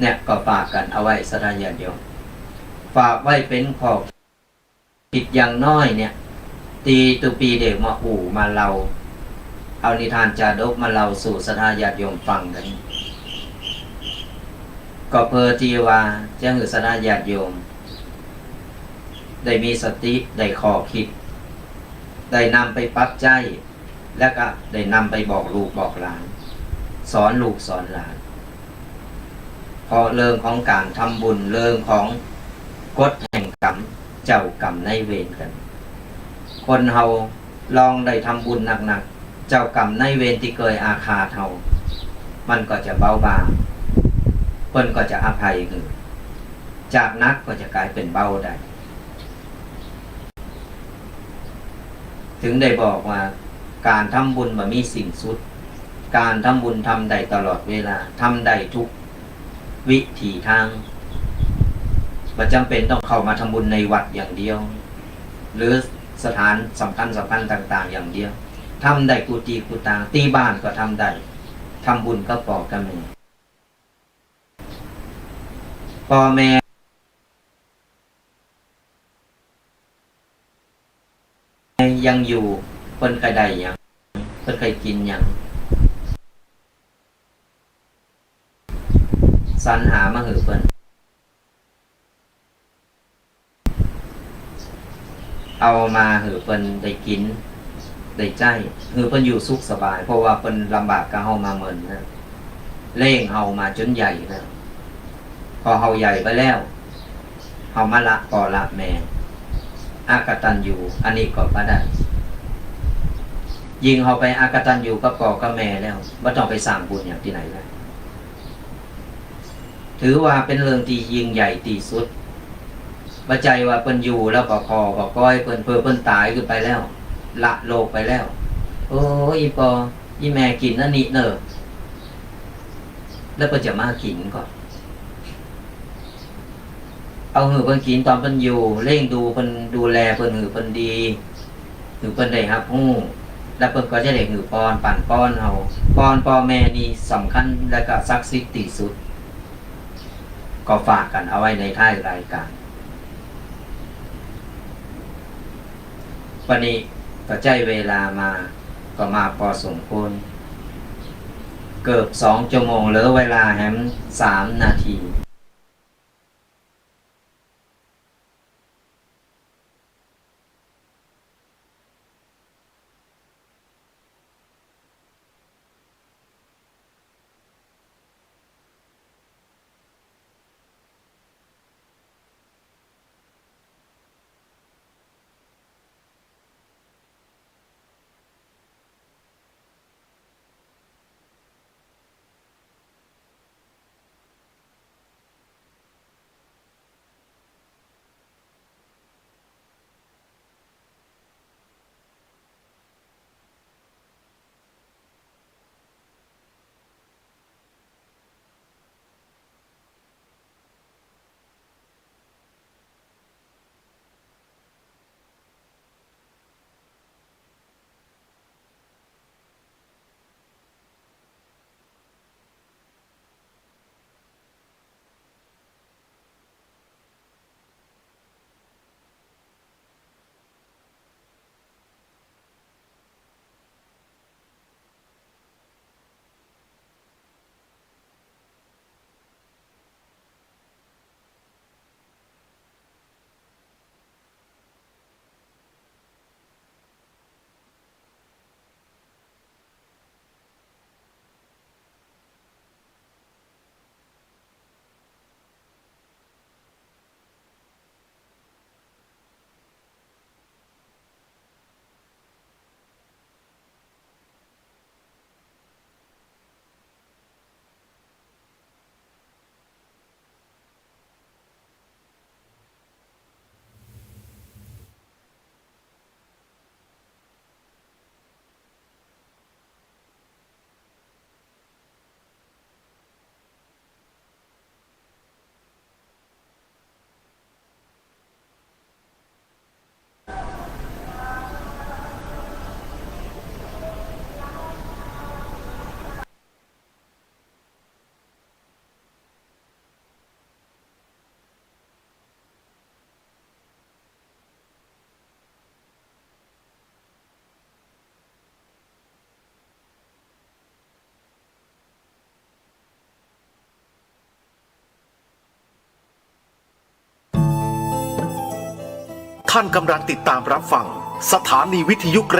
เนี่ยก็ฝากกันเอาไว้ศรัทธาญาติโยมฝากไว้เป็นข้อคิดอย่างน้อยเนี่ยตีตุปีเด็กมามาเราเอานิทานจาดกมาเราสู่ศรัทธาญาติโยมฟังกันก็เพื่อที่ว่าจะให้ศรัทธาญาติโยมได้มีสติได้ข้อคิดได้นำไปปรับใจและก็ได้นำไปบอกลูกบอกหลานสอนลูกสอนหลานเพราะเรื่องของการทำบุญเรื่องของกฎแห่งกรรมเจ้ากรรมในเวรกันคนเฮาลองได้ทำบุญหนักๆเจ้ากรรมในเวรที่เคยอาฆาตเฮามันก็จะเบาบางเพิ่นก็จะอภัยคือจากนักก็จะกลายเป็นเบาได้ถึงได้บอกว่าการทำบุญบ่มีสิ้นสุดการทำบุญทำได้ตลอดเวลาทำได้ทุกวิถีทางบ่จำเป็นต้องเข้ามาทำบุญในวัดอย่างเดียวหรือสถานสำคัญต่างๆอย่างเดียวทำได้กุฏิกุฏาตีบ้านก็ทำได้ทำบุญก็พ่อกับแม่พ่อแม่ยังอยู่เพิ่นเคยได้หยังเพิ่นเคยกินหยังสรรหามาหือเพิ่นเอามาหือเพิ่นได้กินได้ใจหือเพิ่นอยู่สุขสบายเพราะว่าเพิ่นลำบากกับเฮามาเหมือนนะ เล่งเฮามาจนใหญ่แล้วพอเฮาใหญ่ไปแล้วเฮามาละพ่อละแม่อากตัญญูอันนี้ก็บ่ได้ยิงเฮาไปอากตัญญูกับพ่อกับแม่แล้วบ่ต้องไปสร้างบุญอย่างที่ไหนแล้วถือว่าเป็นเรื่องที่ยิ่งใหญ่ที่สุดบ่ใจว่าเพิ่นอยู่แล้วก็พอก็ก้อยเพิ่นตายขึ้นไปแล้วละโลกไปแล้วโอ้อีปออีแม่กินนั่นนี่เนอะแล้วเพิ่นจะมากินก่อนเอาหือเพิ่นกินตอนเพิ่นอยู่เร่งดูเพิ่นดูแลเพิ่นหือเพิ่นดีหือเพิ่นได้รับรู้แล้วเพิ่นก็จะได้หือป้อนปั่นป้อนเฮาป้อนพ่อแม่นี่สำคัญและก็ศักดิ์สิทธิ์ที่สุดก็ฝากกันเอาไว้ในท้ายรายการวันนี้ก็ใจเวลามาก็มาพอสมควรเกือบ2 ชั่วโมงเหลือเวลาแฮม3 นาทีท่านกำลังติดตามรับฟังสถานีวิทยุกระ